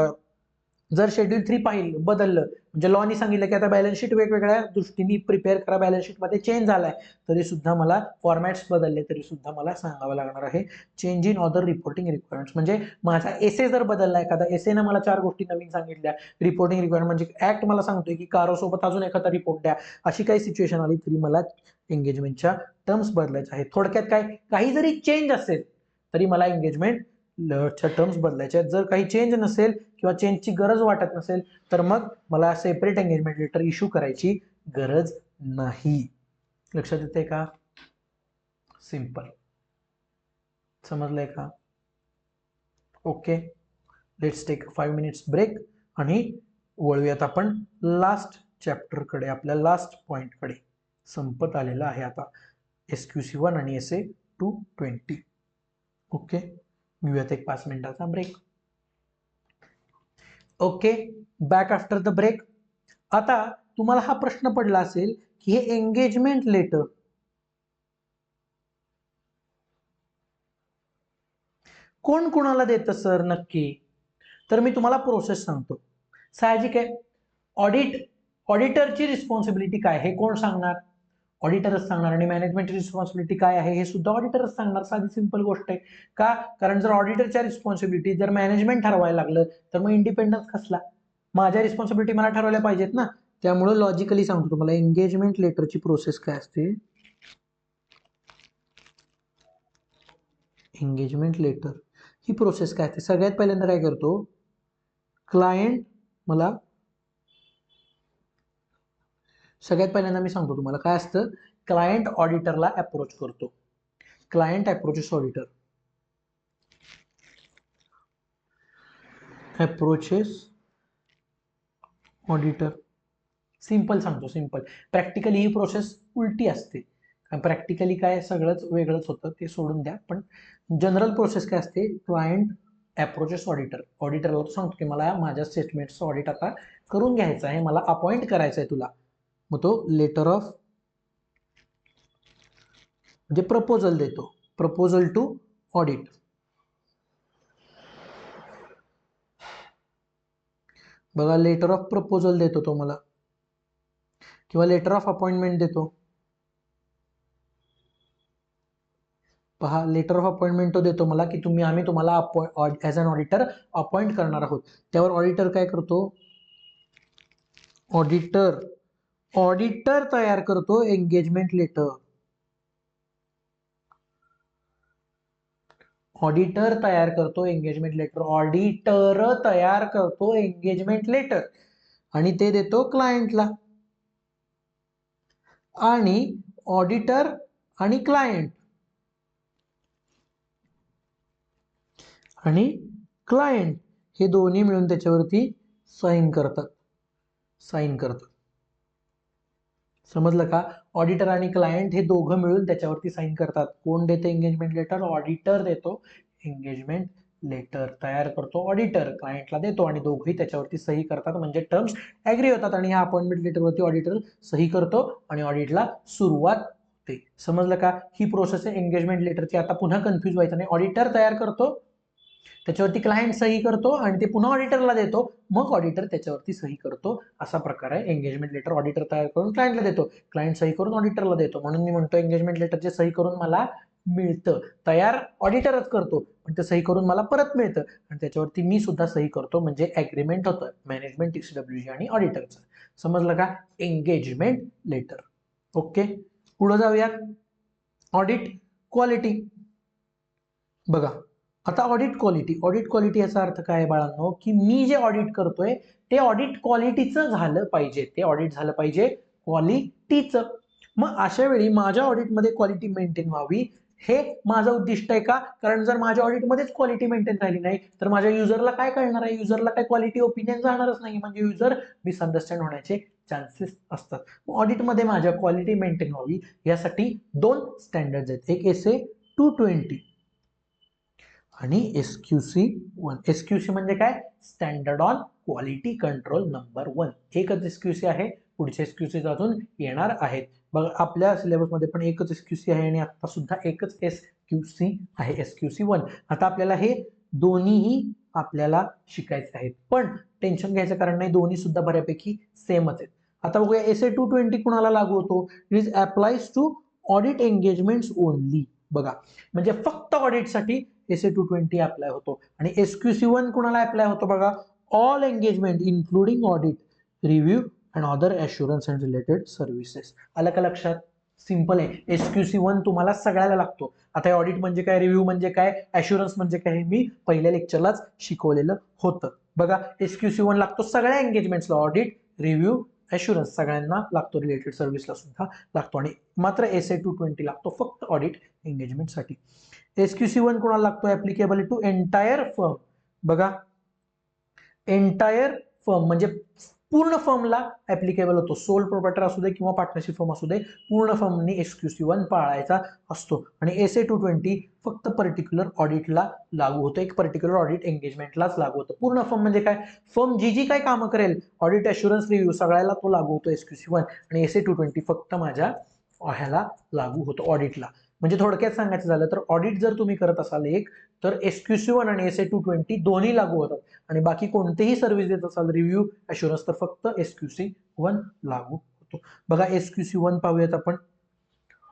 Speaker 1: जर शेड्यूल 3 पाहिलं बदललं म्हणजे लॉनी सांगितलं की आता बॅलन्स शीट वेगवेगळ्या दृष्टीने प्रिपेअर करा, बॅलन्स शीट मध्ये चेंज झालाय तरी सुद्धा मला फॉर्मॅट्स बदलले तरी सुद्धा मला सांगावं लागणार आहे. Change in other reporting requirements म्हणजे माझा एसे जर बदलला, एखादा एसेनं मला 4 गोष्टी नवीन सांगितल्या, रिपोर्टिंग रिक्वायरमेंट म्हणजे ऍक्ट मला सांगतोय की कारोसोबत अजून एखादा रिपोर्ट द्या, अशी काही सिच्युएशन आली तरी मला एंगेजमेंटच्या टर्म्स बदलायच्या आहेत. थोडक्यात काय, काही जरी चेंज असेल तरी मला एंगेजमेंट टर्म्स बदलायच्या आहेत. जर काही चेंज नसेल किंवा चेंजची गरज वाटत नसेल तर मग मला सेपरेट एंगेजमेंट लेटर इश्यू करायची गरज नाही. लक्षात येते का? सिंपल. समजलंय का? Okay, let's take 5 minutes break आणि वळूयात आपण लास्ट चॅप्टरकडे. आपल्या लास्ट पॉइंटकडे संपत आलेला आहे आता SQC1 आणि SA220. ओके, घेऊयात एक 5 मिनिटाचा break. Okay, back after the break. आता तुम्हाला हा प्रश्न पडला असेल की हे एंगेजमेंट लेटर कोण कोणाला देतं सर नक्की? तर मी तुम्हाला प्रोसेस सांगतो. साहजिक आहे, ऑडिटरची रिस्पॉन्सिबिलिटी काय हे कोण सांगणार? ऑडिटरच सांगणार. आणि मॅनेजमेंटची रिस्पॉन्सिबिलिटी काय आहे हे सुद्धा ऑडिटरच सांगणार. साधी सिंपल गोष्ट आहे. का? कारण जर ऑडिटरच्या रिस्पॉन्सिबिलिटी जर मॅनेजमेंट ठरवायला लागलं तर मग इंडिपेंडन्स कसला? माझ्या रिस्पॉन्सिबिलिटी मला ठरवल्या पाहिजेत ना. त्यामुळे लॉजिकली सांगतो तुम्हाला एंगेजमेंट लेटरची प्रोसेस काय असते. एंगेजमेंट लेटर ही प्रोसेस काय असते? सगळ्यात पहिल्यांदा काय करतो, सगळ्यात पहिल्यांदा मी सांगतो तुम्हाला काय असतं. क्लायंट ऑडिटरला अप्रोच करतो. Client approaches auditor. सिंपल सांगतो, सिंपल. प्रॅक्टिकली ही प्रोसेस उलटी असते. प्रॅक्टिकली काय सगळंच वेगळंच होतं, ते सोडून द्या. पण जनरल प्रोसेस काय असते, क्लायंट अप्रोचेस ऑडिटर. ऑडिटरला तो सांगतो की मला माझ्या स्टेटमेंटचं ऑडिट आता करून घ्यायचं आहे, मला अपॉइंट करायचं आहे तुला. मग तो लेटर ऑफ म्हणजे प्रपोजल देतो, प्रपोजल टू ऑडिट. बघा, लेटर ऑफ प्रपोजल देतो तो मला, किंवा लेटर ऑफ अपॉइंटमेंट देतो. पहा, लेटर ऑफ अपॉइंटमेंट तो देतो मला की आम्ही तुम्हाला ॲज अन ऑडिटर अपॉइंट करणार आहोत. त्यावर ऑडिटर काय करतो, ऑडिटर तयार करतो एंगेजमेंट लेटर. ऑडिटर तयार करतो एंगेजमेंट लेटर आणि ते देतो क्लायंटला. आणि ऑडिटर आणि क्लायंट हे दोन्ही मिळून त्याच्यावरती साईन करतात. समजलं का? ऑडिटर आणि क्लायंट हे दोघं मिळून त्याच्यावरती साईन करतात. कोण देते एंगेजमेंट लेटर? ऑडिटर देतो एंगेजमेंट लेटर. तयार करतो ऑडिटर, क्लायंटला देतो आणि दोघंही त्याच्यावरती सही करतात. म्हणजे टर्म्स ऍग्री होतात आणि ह्या अपॉइंटमेंट लेटरवरती ऑडिटर सही करतो आणि ऑडिटला सुरुवात होते. समजलं का? ही प्रोसेस आहे एंगेजमेंट लेटरची. आता पुन्हा कन्फ्यूज व्हायचं नाही. ऑडिटर तयार करतो, त्याच्यावरती क्लायंट सही करतो आणि ते पुन्हा ऑडिटरला देतो, मग ऑडिटर त्याच्यावरती सही करतो. असा प्रकार आहे एंगेजमेंट लेटर. ऑडिटर तयार करून क्लायंटला देतो, क्लायंट सही करून ऑडिटरला देतो. म्हणून मी म्हणतो एंगेजमेंट लेटरचे सही करून मला मिळतं. तयार ऑडिटरच करतो पण ते सही करून मला परत मिळतं आणि त्याच्यावरती मी सुद्धा सही करतो, म्हणजे ऍग्रीमेंट होतं मॅनेजमेंट, TCWG आणि ऑडिटरचं. समजलं का? Engagement letter. ओके, पुढे जाऊया. Audit quality. बघा आता ऑडिट क्वालिटी याचा अर्थ काय आहे बाळांनो, की मी जे ऑडिट करतोय ते ऑडिट क्वालिटीचं झालं पाहिजे. ते ऑडिट झालं पाहिजे क्वालिटीचं. मग अशा वेळी माझ्या ऑडिटमध्ये क्वालिटी मेंटेन व्हावी हे माझं उद्दिष्ट आहे का? कारण जर माझ्या ऑडिटमध्येच क्वालिटी मेंटेन राहिली नाही तर माझ्या युजरला काय कळणार आहे? युजरला काय क्वालिटी ओपिनियन जाणारच नाही, म्हणजे युजर मिसअंडरस्टँड होण्याचे चान्सेस असतात. ऑडिटमध्ये माझ्या क्वालिटी मेंटेन व्हावी यासाठी 2 स्टँडर्ड्स आहेत, एक SA220 आणि SQC1. SQC म्हणजे काय? Standard on quality control number 1. एकच SQC आहे, पुढचे SQC अजून येणार आहेत. बघा आपल्या सिलेबसमध्ये पण एकच SQC आहे आणि आता सुद्धा एकच SQC आहे, SQC1. आता आपल्याला हे दोन्हीही आपल्याला शिकायचे आहेत, पण टेन्शन घ्यायचं कारण नाही, दोन्ही सुद्धा बऱ्यापैकी सेमच आहेत. आता बघूया SA220 कुणाला लागू होतो? It is applies to audit engagements only. बघा, म्हणजे फक्त ऑडिटसाठी SA220 अप्लाय होतो. आणि SQC1 कुणाला अप्लाय होतो? बघा, all engagement including audit, review and other assurance and related services. आलं का लक्षात? सिंपल आहे. SQC1 तुम्हाला सगळ्याला लागतो. आता ऑडिट म्हणजे काय, रिव्ह्यू म्हणजे काय, ऍश्युरन्स म्हणजे काय, हे मी पहिल्या लेक्चरलाच शिकवलेलं होतं. बघा SQC1 लागतो सगळ्या एंगेजमेंट्सला, ऑडिट, रिव्ह्यू, ऍश्युरन्स सगळ्यांना लागतो, रिलेटेड सर्व्हिसला सुद्धा लागतो. आणि मात्र SA220 लागतो फक्त ऑडिट एंगेजमेंटसाठी. SQC1 कोणाला लागतो, ऍप्लिकेबल टू एंटायर फर्म. बघा एंटायर फर्म म्हणजे पूर्ण फर्मला ऍप्लिकेबल होतो. सोल प्रोप्रायटर असू दे किंवा पार्टनरशिप फर्म असू दे, पूर्ण फर्मनी SQC1 पाळायचा असतो. आणि SA220 फक्त पर्टिक्युलर ऑडिटला लागू होतं, एक पर्टिक्युलर ऑडिट एंगेजमेंटलाच लागू होतं. पूर्ण फर्म म्हणजे काय, फर्म जी जी काय कामं करेल, ऑडिट, ऍश्युरन्स, रिव्ह्यू सगळ्याला तो लागू होतो SQC1. आणि SA220 फक्त माझ्या ह्याला लागू होतो, ऑडिटला. म्हणजे थोडक्यात सांगायचं झालं तर ऑडिट जर तुम्ही करत असाल एक, तर SQC1 आणि SA220 दोन्ही लागू होतात. आणि बाकी कोणतेही सर्व्हिस देत असाल, रिव्ह्यू, ऍश्युरन्स, तर फक्त SQC1 लागू होतो. बघा SQC1 पाहूयात आपण.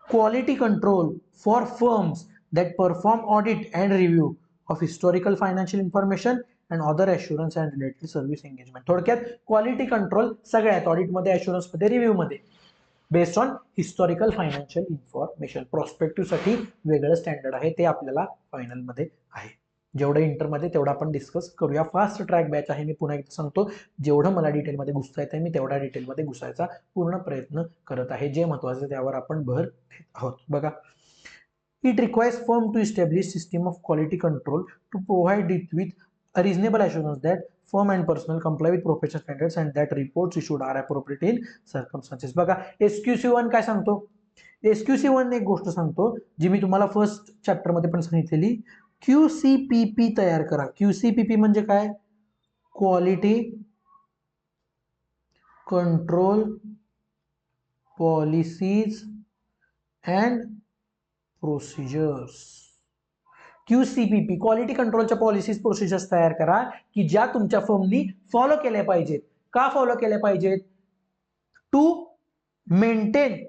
Speaker 1: Quality control for firms that perform audit and review of historical financial information and other assurance and related service engagement. थोडक्यात क्वालिटी कंट्रोल सगळ्यात, ऑडिटमध्ये, ऍश्युरन्समध्ये, रिव्ह्यूमध्ये, based on historical financial information. Prospective साठी वेगळं स्टँडर्ड आहे, ते आपल्याला फायनलमध्ये आहे. जेवढं इंटरमध्ये तेवढं आपण डिस्कस करूया. फास्ट ट्रॅक बॅच आहे, मी पुन्हा एकदा सांगतो. जेवढं मला डिटेलमध्ये घुसता येतं मी तेवढा डिटेलमध्ये घुसायचा पूर्ण प्रयत्न करत आहे. जे महत्वाचं त्यावर आपण भर देत आहोत. बघा, it requires firm to establish system of quality control to provide it with a reasonable assurance that firm and personnel comply with professional standards and that reports issued are appropriate in circumstances. बघा SQC1 काय सांगतो, SQC1 एक गोष्ट सांगतो जी मी तुम्हाला first chapter मध्ये पण सांगितलेली, QCPP तयार करा. QCPP म्हणजे काय, quality control policies and procedures. QCPP quality कंट्रोलच्या पॉलिसीज, प्रोसिजर्स तयार करा की ज्या तुमच्या फर्मनी फॉलो केल्या पाहिजेत. का फॉलो केल्या पाहिजेत, to maintain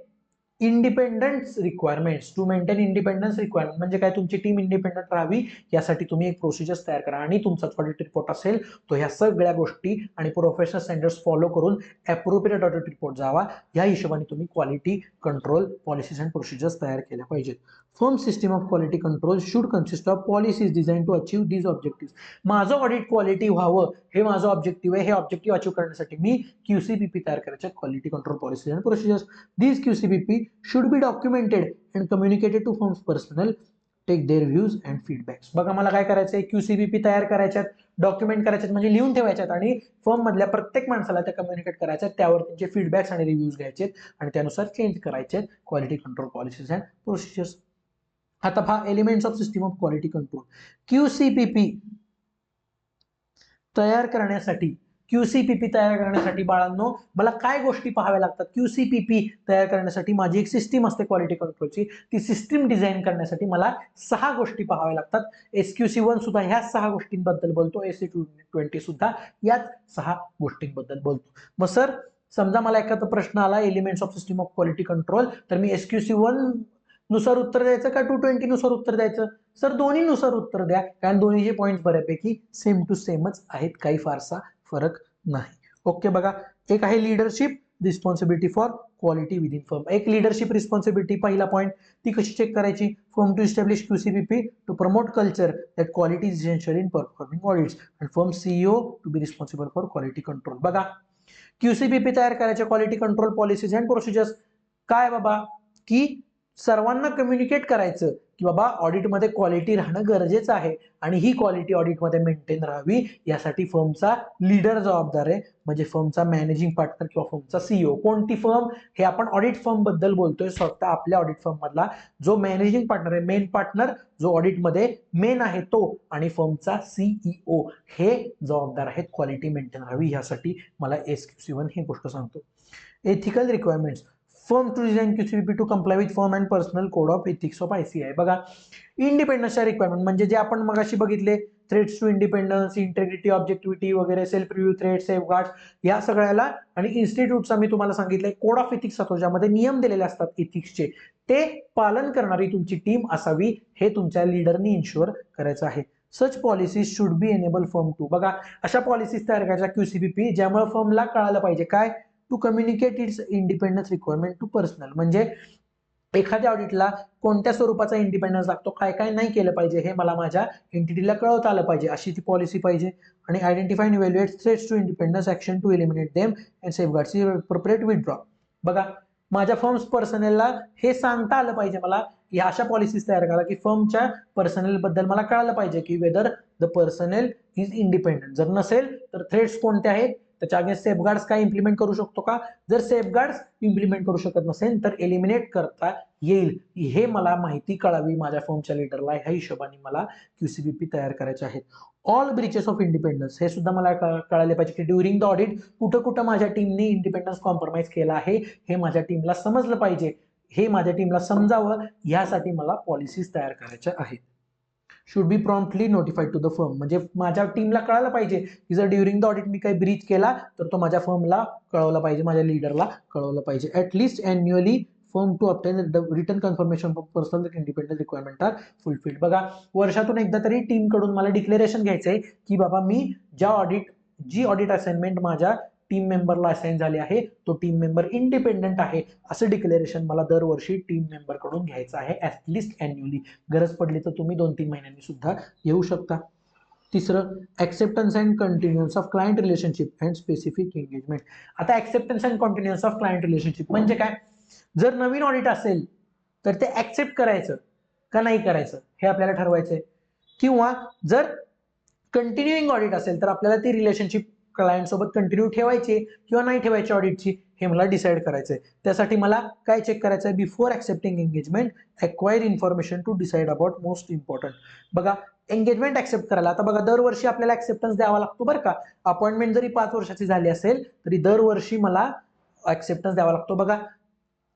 Speaker 1: independence requirements. To maintain independence requirement म्हणजे काय, तुमची टीम इंडिपेंडंट राहावी यासाठी तुम्ही एक प्रोसिजर्स तयार करा. आणि तुमचा ऑडिट रिपोर्ट असेल तो ह्या सगळ्या गोष्टी आणि प्रोफेशनल स्टँडर्ड्स फॉलो करून अप्रोप्रिएट ऑडिट रिपोर्ट जावा, या हिशोबाने तुम्ही quality control policies and procedures तयार केल्या पाहिजेत. Firm system of quality control should consist of policies design to achieve these objective. माझं ऑडिट क्वालिटी व्हावं हे माझं ऑब्जेक्टिव्ह आहे. हे ऑब्जेक्टिव्ह अचीव्ह करण्यासाठी मी QCPP तयार करायचे, quality control policies and procedures. These QCPP should be documented and communicated to firm's personnel, take their views and feedbacks. बघा मला काय करायचंय, QCPP तयार करायच्यात, डॉक्युमेंट करायच्यात म्हणजे लिहून ठेवायच्यात आणि फर्म मधल्या प्रत्येक माणसाला त्या कम्युनिकेट करायच्यात, त्यावर त्यांचे फीडबॅक्स आणि रिव्ह्यूज घ्यायचे आणि त्यानुसार चेंज करायचे quality control policies and procedures. आता पहा elements of system of quality control. QCPP तयार करण्यासाठी, QCPP तयार करण्यासाठी बाळांनो मला काय गोष्टी पाहाव्या लागतात. QCPP तयार करण्यासाठी माझी एक सिस्टीम असते क्वालिटी कंट्रोलची, ती सिस्टीम डिझाईन करण्यासाठी मला 6 गोष्टी पाहाव्या लागतात. SQC1 सुद्धा ह्या 6 गोष्टींबद्दल बोलतो, SA220 सुद्धा याच 6 गोष्टींबद्दल बोलतो. मग सर समजा मला एखादा प्रश्न आला elements of system of quality control, तर मी SQC1 नुसार उत्तर द्यायचं का 220 नुसार उत्तर द्यायचं. सर दोन्ही नुसार उत्तर द्या, कारण दोन्हीचे पॉईंट बऱ्यापैकी सेम टू सेमच आहेत, काही फारसा फरक नाही. ओके, बघा एक आहे leadership responsibility for quality within firm. एक लिडरशिप रिस्पॉन्सिबिलिटी, पहिला पॉईंट, ती कशी चेक करायची, firm to establish QCPP to promote culture that quality is essential in performing audits and firm CEO to be responsible for quality control. बघा QCPP तयार करायचे, quality control policies and procedures. काय बाबा, की सर्वांना कम्युनिकेट करायचं की बाबा ऑडिटमध्ये क्वालिटी राहणं गरजेचं आहे आणि ही क्वालिटी ऑडिटमध्ये मेंटेन राहावी यासाठी फर्मचा लीडर जबाबदार आहे, म्हणजे फर्मचा मॅनेजिंग पार्टनर किंवा फर्मचा CEO. कोणती फर्म, हे आपण ऑडिट फर्म बद्दल बोलतोय. स्वतः आपल्या ऑडिट फर्म मधला जो मॅनेजिंग पार्टनर आहे, मेन पार्टनर जो ऑडिटमध्ये मेन आहे तो, आणि फर्मचा CEO हे जबाबदार आहेत क्वालिटी मेंटेन राहावी यासाठी. मला SQC1 ही गोष्ट सांगतो. Ethical requirements, firm to design QCPP to comply with firm and personal code of ethics of ICAI. बघा इंडिपेंडन्सच्या रिक्वायरमेंट म्हणजे जे आपण मगाशी बघितले, threats to independence, integrity, objectivity वगैरे, सेल्फ रिव्ह्यू, थ्रेट, सेफगार्ड, या सगळ्याला. आणि इन्स्टिट्यूटचा मी तुम्हाला सांगितलंय कोड ऑफ एथिक्स असतो, ज्यामध्ये नियम दिलेले असतात एथिक्सचे, ते पालन करणारी तुमची टीम असावी, हे तुमच्या लीडरनी इन्शुअर करायचं आहे. Such policies should be enable firm to. बघा अशा पॉलिसीज तयार करायच्या QCPP ज्यामुळे फर्मला कळायला पाहिजे काय, to communicate its independence requirement to personal. म्हणजे एखाद्या ऑडिटला कोणत्या स्वरूपाचा इंडिपेंडन्स लागतो, काय काय नाही केलं पाहिजे हे मला माझ्या एंटिटीला कळवता आलं पाहिजे, अशी ती पॉलिसी पाहिजे. आणि identify and evaluate threats to independence action to eliminate them and safeguards appropriate withdraw. बघा, माझ्या फर्म्स पर्सनलला हे सांगता आलं पाहिजे मला, या अशा पॉलिसीज तयार करा की फर्मच्या पर्सनल बद्दल मला कळालं पाहिजे की whether the personal is independent. जर नसेल तर थ्रेट्स कोणते आहेत, त्याच्या अगेन्स्ट सेफगार्ड्स काय इम्प्लिमेंट करू शकतो का, जर सेफगार्ड्स इम्प्लिमेंट करू शकत नसेल तर एलिमिनेट करता येईल, हे मला माहिती कळावी माझ्या फर्मच्या लीडरला. ह्या हिशोबाने मला QCPP तयार करायचे आहेत. ऑल ब्रीचेस ऑफ इंडिपेंडन्स हे सुद्धा मला कळाले पाहिजे की ड्युरिंग द ऑडिट कुठं कुठं माझ्या टीमने इंडिपेंडन्स कॉम्प्रोमाइज केला आहे हे माझ्या टीमला समजलं पाहिजे, हे माझ्या टीमला समजावं, यासाठी मला पॉलिसीज तयार करायच्या आहेत. Should be promptly notified to the firm, म्हणजे माझ्या टीमला कळायला पाहिजे की जर ड्युरिंग द ऑडिट मी काही ब्रीच केला तर तो माझ्या फर्मला कळवला पाहिजे, माझ्या लीडरला कळवलं पाहिजे. At least annually firm to obtain return confirmation for personal independence requirement are fulfilled. बघा, वर्षातून एकदा तरी टीम कडून मला डिक्लेरेशन घ्यायचंय की बाबा मी जी ऑडिट असाइनमेंट माझ्या टीम मेंबरला असाइन झाली आहे तो टीम मेंबर इंडिपेंडंट आहे, असं डिक्लेरेशन मला दरवर्षी टीम मेंबर कडून घ्यायचं आहे, ऍटलिस्ट अॅन्युअली. गरज पडली तर तुम्ही 2-3 महिन्यांनी सुद्धा येऊ शकता. तिसरं, acceptance and continuance of client relationship and specific engagement. आता acceptance and continuance of client relationship म्हणजे काय, जर नवीन ऑडिट असेल तर ते ऍक्सेप्ट करायचं का नाही करायचं हे आपल्याला ठरवायचंय, किंवा जर कंटिन्युइंग ऑडिट असेल तर आपल्याला ती रिलेशनशिप क्लायंट सोबत कंटिन्यू ठेवायची किंवा नाही ठेवायची ऑडिटची, हे मला डिसाईड करायचंय. त्यासाठी मला काय चेक करायचं आहे, before accepting engagement acquire information to decide about most important. बघा, एंगेजमेंट ऍक्सेप्ट करायला आता बघा दरवर्षी आपल्याला ऍक्सेप्टन्स द्यावा लागतो बरं का. अपॉइंटमेंट जरी 5 वर्षाची झाली असेल तरी दरवर्षी मला ऍक्सेप्टन्स द्यावा लागतो. बघा,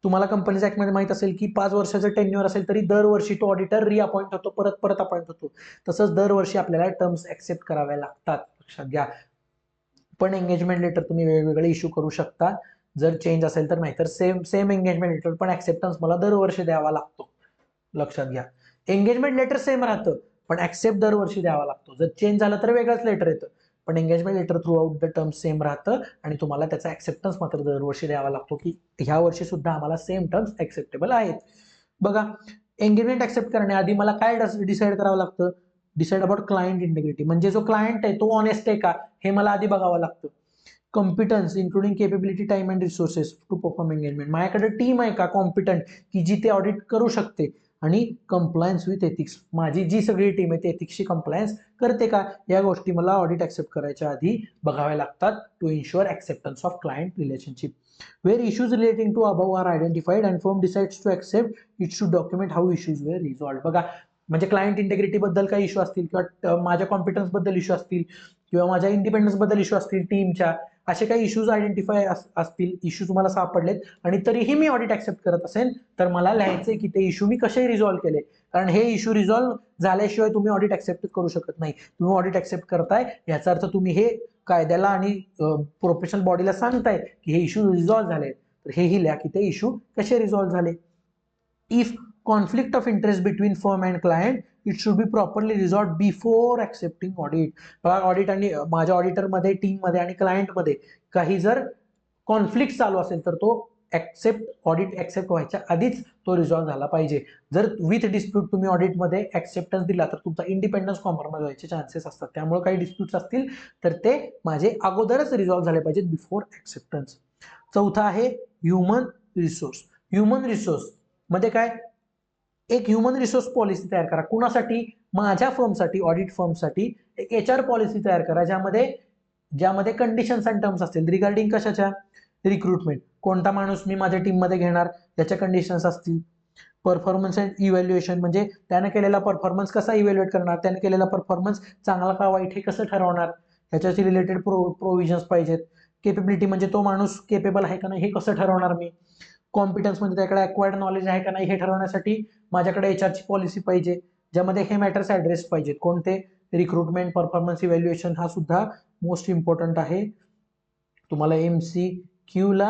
Speaker 1: तुम्हाला कंपनीज ऍक्ट मध्ये माहित असेल की 5 वर्षाचं टेन्युअर असेल तरी दरवर्षी तो ऑडिटर रिअपॉइंट होतो, परत परत अपॉइंट होतो. तसंच दरवर्षी आपल्याला टर्म्स ऍक्सेप्ट कराव्या लागतात, लक्षात घ्या. पण एंगेजमेंट लेटर तुम्ही वेगवेगळे इश्यू करू शकता, जर चेंज असेल तर नाही, तर सेम एंगेजमेंट लेटर पण ऍक्सेप्टन्स मला दरवर्षी द्यावा लागतो, लक्षात घ्या. एंगेजमेंट लेटर सेम राहतं पण ऍक्सेप्ट दरवर्षी द्यावा लागतो. जर चेंज झालं तर वेगळंच लेटर येतं, पण engagement letter throughout the term same राहतं आणि तुम्हाला त्याचा ऍक्सेप्टन्स मात्र दरवर्षी द्यावा लागतो की ह्या वर्षी सुद्धा आम्हाला सेम टर्म्स ऍक्सेप्टेबल आहेत. बघा, एंगेजमेंट ऍक्सेप्ट करण्याआधी मला काय डिसाईड करावं लागतं, डिसाईड अबाउट क्लायंट इंटिग्रिटी, म्हणजे जो क्लायंट आहे तो ऑनेस्ट आहे का हे मला आधी बघावं लागतं. Competence including capability, time and resources to perform engagement, माझ्याकडे टीम आहे का कॉम्पिटंट की जी ते ऑडिट करू शकते. आणि कंप्लायन्स विथ एथिक्स, माझी जी सगळी टीम आहे ती एथिक्सशी कंप्लायन्स करते का, या गोष्टी मला ऑडिट ऍक्सेप्ट करायच्या आधी बघाव्या लागतात to ensure acceptance of client relationship. Where issues relating to above are identified and firm decides to accept it should document how issues were resolved. बघा, म्हणजे क्लायंट इंटेग्रिटी बद्दल काही इश्यू असतील किंवा माझ्या कॉम्पिटन्स बद्दल इश्यू असतील किंवा माझ्या इंडिपेंडन्स बद्दल इश्यू असतील टीमच्या, असे काही इश्यूज आयडेंटिफाय असतील, इश्यू तुम्हाला सापडलेत आणि तरीही मी ऑडिट ऍक्सेप्ट करत असेल तर मला लिहायचंय की ते इश्यू मी कसे रिझॉल्व्ह केले, कारण हे इश्यू रिझॉल्व्ह झाल्याशिवाय तुम्ही ऑडिट ऍक्सेप्ट करू शकत नाही. तुम्ही ऑडिट ऍक्सेप्ट करताय याचा अर्थ तुम्ही हे कायद्याला आणि प्रोफेशनल बॉडीला सांगताय की हे इश्यू रिझॉल्व्ह झाले, तर हेही लिहा की ते इश्यू कसे रिझॉल्व्ह झाले. If conflict of interest between firm and client, it should be properly resolved before accepting audit. Audit आणि माझ्या ऑडिटर मध्ये, टीम मध्ये आणि क्लायंट मध्ये काही जर कॉन्फ्लिक्ट चालू असेल तर तो ऑडिट ऍक्सेप्ट व्हायच्या आधीच तो रिझॉल्व्ह झाला पाहिजे. जर विथ डिस्प्यूट तुम्ही ऑडिटमध्ये ऍक्सेप्टन्स दिला तर तुमचा इंडिपेंडन्स कॉम्प्रोमाइज व्हायचे चान्सेस असतात. त्यामुळे काही डिस्प्यूट्स असतील तर ते माझे अगोदरच रिझॉल्व्ह झाले पाहिजेत बिफोर ऍक्सेप्टन्स. चौथा आहे ह्युमन रिसोर्स. ह्युमन रिसोर्स मध्ये काय, एक ह्युमन रिसोर्स पॉलिसी तयार करा. कुणासाठी, माझ्या फर्मसाठी, ऑडिट फर्मसाठी एक HR पॉलिसी तयार करा ज्यामध्ये कंडिशन्स अँड टर्म्स असतील रिगार्डिंग कशाच्या, रिक्रुटमेंट, कोणता माणूस मी माझ्या टीम मध्ये घेणार त्याच्या कंडिशन्स असतील. परफॉर्मन्स अँड इव्हॅल्युएशन, म्हणजे त्याने केलेला परफॉर्मन्स कसा इव्हॅल्युएट करणार, त्याने केलेला परफॉर्मन्स चांगला का वाईट हे कसं ठरवणार, ह्याच्याशी रिलेटेड प्रोव्हिजन्स पाहिजेत. केपेबिलिटी, म्हणजे तो माणूस केपेबल आहे का नाही हे कसं ठरवणार मी. कॉम्पिटन्स, म्हणजे त्याकडे अक्वायर्ड नॉलेज आहे का नाही हे ठरवण्यासाठी माझ्याकडे HR ची पॉलिसी पाहिजे ज्यामध्ये हे मॅटर्स ऍड्रेस पाहिजेत. कोणते, रिक्रुटमेंट, परफॉर्मन्स इव्हॅल्युएशन, हा सुद्धा मोस्ट इम्पॉर्टंट आहे. तुम्हाला MCQ ला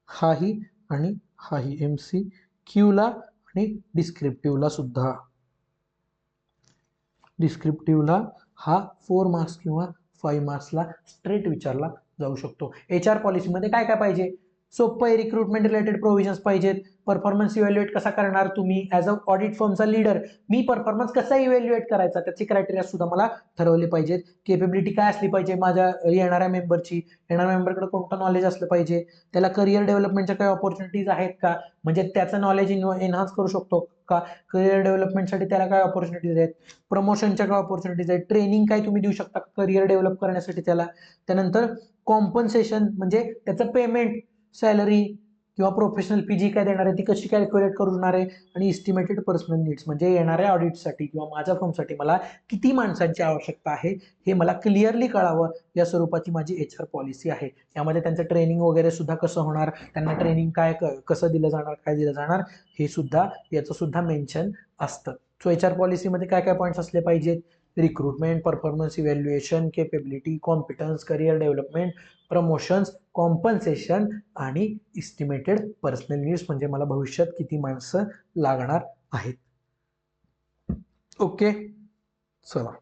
Speaker 1: हाही आणि हाही, MCQ ला आणि डिस्क्रिप्टिव्हला सुद्धा. डिस्क्रिप्टिव्हला हा 4 मार्क्स किंवा 5 मार्क्सला स्ट्रेट विचारला जाऊ शकतो. HR पॉलिसीमध्ये काय काय पाहिजे, सोपं आहे, रिक्रुटमेंट रिलेटेड प्रोव्हिजन्स पाहिजेत. परफॉर्मन्स इव्हॅल्युएट कसा करणार तुम्ही ऍज अ ऑडिट फर्मचा लीडर, मी परफॉर्मन्स कसा इव्हॅल्युएट करायचा त्याचे क्रायटेरिया सुद्धा मला ठरवले पाहिजेत. केपेबिलिटी काय असली पाहिजे माझ्या येणाऱ्या मेंबरची, येणाऱ्या मेंबरकडे कोणतं नॉलेज असलं पाहिजे, त्याला करिअर डेव्हलपमेंटच्या काही ऑपॉर्च्युनिटीज आहेत का, म्हणजे त्याचं नॉलेज एनहान्स करू शकतो का, करिअर डेव्हलपमेंटसाठी त्याला काय ऑपॉर्च्युनिटीज आहेत, प्रमोशनच्या काय ऑपॉर्च्युनिटीज आहेत, ट्रेनिंग काय तुम्ही देऊ शकता करिअर डेव्हलप करण्यासाठी त्याला. त्यानंतर कॉम्पन्सेशन म्हणजे त्याचं पेमेंट, सॅलरी किंवा प्रोफेशनल फी जी काय देणार आहे ती कशी कॅल्क्युलेट करणार आहे. आणि इस्टिमेटेड पर्सनल नीड्स म्हणजे येणाऱ्या ऑडिटसाठी किंवा माझ्या फर्मसाठी मला किती माणसांची आवश्यकता आहे हे मला क्लिअरली कळावं, या स्वरूपाची माझी HR पॉलिसी आहे. यामध्ये त्यांचं ट्रेनिंग वगैरे सुद्धा कसं होणार, त्यांना ट्रेनिंग काय कसं दिलं जाणार, काय दिलं जाणार हे सुद्धा याचं सुद्धा मेन्शन असतं. सो HR पॉलिसीमध्ये काय काय पॉईंट्स असले पाहिजेत, recruitment, performance evaluation, capability, competence, career development, promotions, compensation आणि इस्टिमेटेड पर्सनल नीड्स म्हणजे मला भविष्यात किती माणसं लागणार आहेत. ओके, चला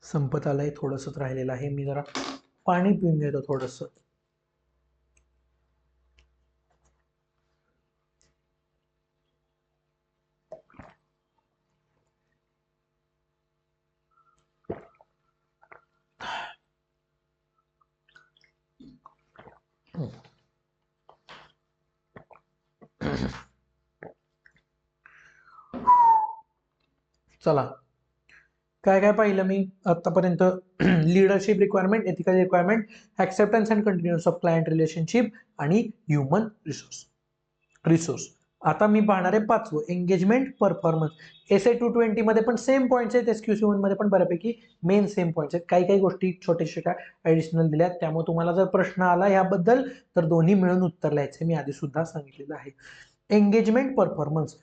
Speaker 1: संपत आलंय, थोडंसंच राहिलेलं आहे, मी जरा पाणी पिऊन घेतो थोडस. चला काय काय पाहिलं मी आतापर्यंत, leadership requirement, ethical requirement, acceptance and continuance of client relationship आणि ह्युमन रिसोर्स. आता मी पाहणार आहे पाचवं, एंगेजमेंट परफॉर्मन्स. SA 220 मध्ये पण सेम पॉईंट्स आहेत, SQ1 मध्ये पण बऱ्यापैकी मेन सेम पॉईंट्स आहेत, काही काही गोष्टी छोट्या छोट्या ऍडिशनल दिल्यात. त्यामुळे तुम्हाला जर प्रश्न आला याबद्दल तर दोन्ही मिळून उत्तर लिहायचे, मी आधी सुद्धा सांगितलेलं आहे. Engagement performance.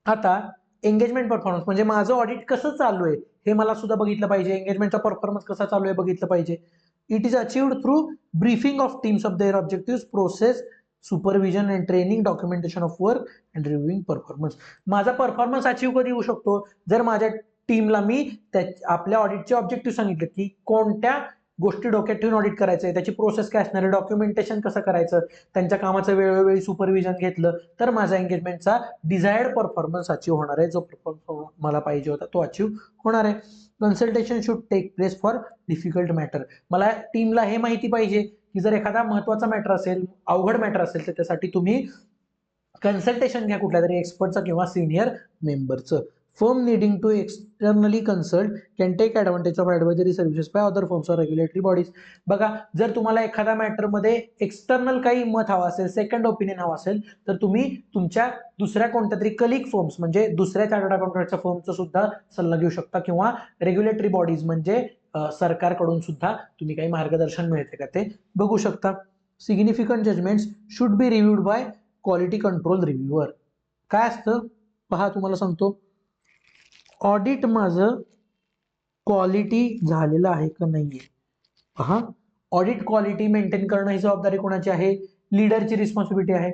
Speaker 1: आता एंगेजमेंट परफॉर्मन्स म्हणजे माझं ऑडिट कसं चालू आहे हे मला सुद्धा बघितलं पाहिजे, एंगेजमेंटचा परफॉर्मन्स कसा चालू आहे बघितलं पाहिजे. It is achieved through briefing of teams of their objective, process, supervision and training, documentation of work and reviewing performance. माझा परफॉर्मन्स अचीव्ह कधी होऊ शकतो, जर माझ्या टीमला मी आपल्या ऑडिटचे ऑब्जेक्टिव्ह सांगितले की कोणत्या गोष्टी डोक्यात ठेवून ऑडिट करायचं आहे, त्याची प्रोसेस काय असणार आहे, डॉक्युमेंटेशन कसं करायचं, त्यांच्या कामाचं वेळोवेळी सुपरविजन घेतलं तर माझा एंगेजमेंटचा डिझायर्ड परफॉर्मन्स अचीव्ह होणार आहे, जो परफॉर्मन्स मला पाहिजे होता तो अचीव्ह होणार आहे. Consultation should take place for difficult matter. मला टीमला हे माहिती पाहिजे की जर एखादा महत्वाचा मॅटर असेल, अवघड मॅटर असेल तर त्यासाठी तुम्ही कन्सल्टेशन घ्या कुठल्या तरी एक्सपर्टचं किंवा senior मेंबरचं. Firm needing to externally consult can take advantage of advisory services by other firms or regulatory bodies. बघा, जर तुम्हाला एखाद्या मॅटरमध्ये एक्सटर्नल काही मत हवं असेल, सेकंड ओपिनियन हवं असेल, तर तुम्ही तुमच्या दुसऱ्या कोणत्या तरी कलिग फर्म्स म्हणजे दुसऱ्या चार्टर्ड अकाउंटंटच्या फर्मचा सुद्धा सल्ला घेऊ शकता, किंवा रेग्युलेटरी बॉडीज म्हणजे सरकारकडून सुद्धा तुम्ही काही मार्गदर्शन मिळते का ते बघू शकता. Significant judgments should be reviewed by quality control reviewer. काय असतं पहा, तुम्हाला सांगतो, ऑडिट माझं क्वालिटी झालेलं आहे का नाहीये. पहा, ऑडिट क्वालिटी मेंटेन करणं ही जबाबदारी कोणाची आहे, लीडरची रिस्पॉन्सिबिलिटी आहे.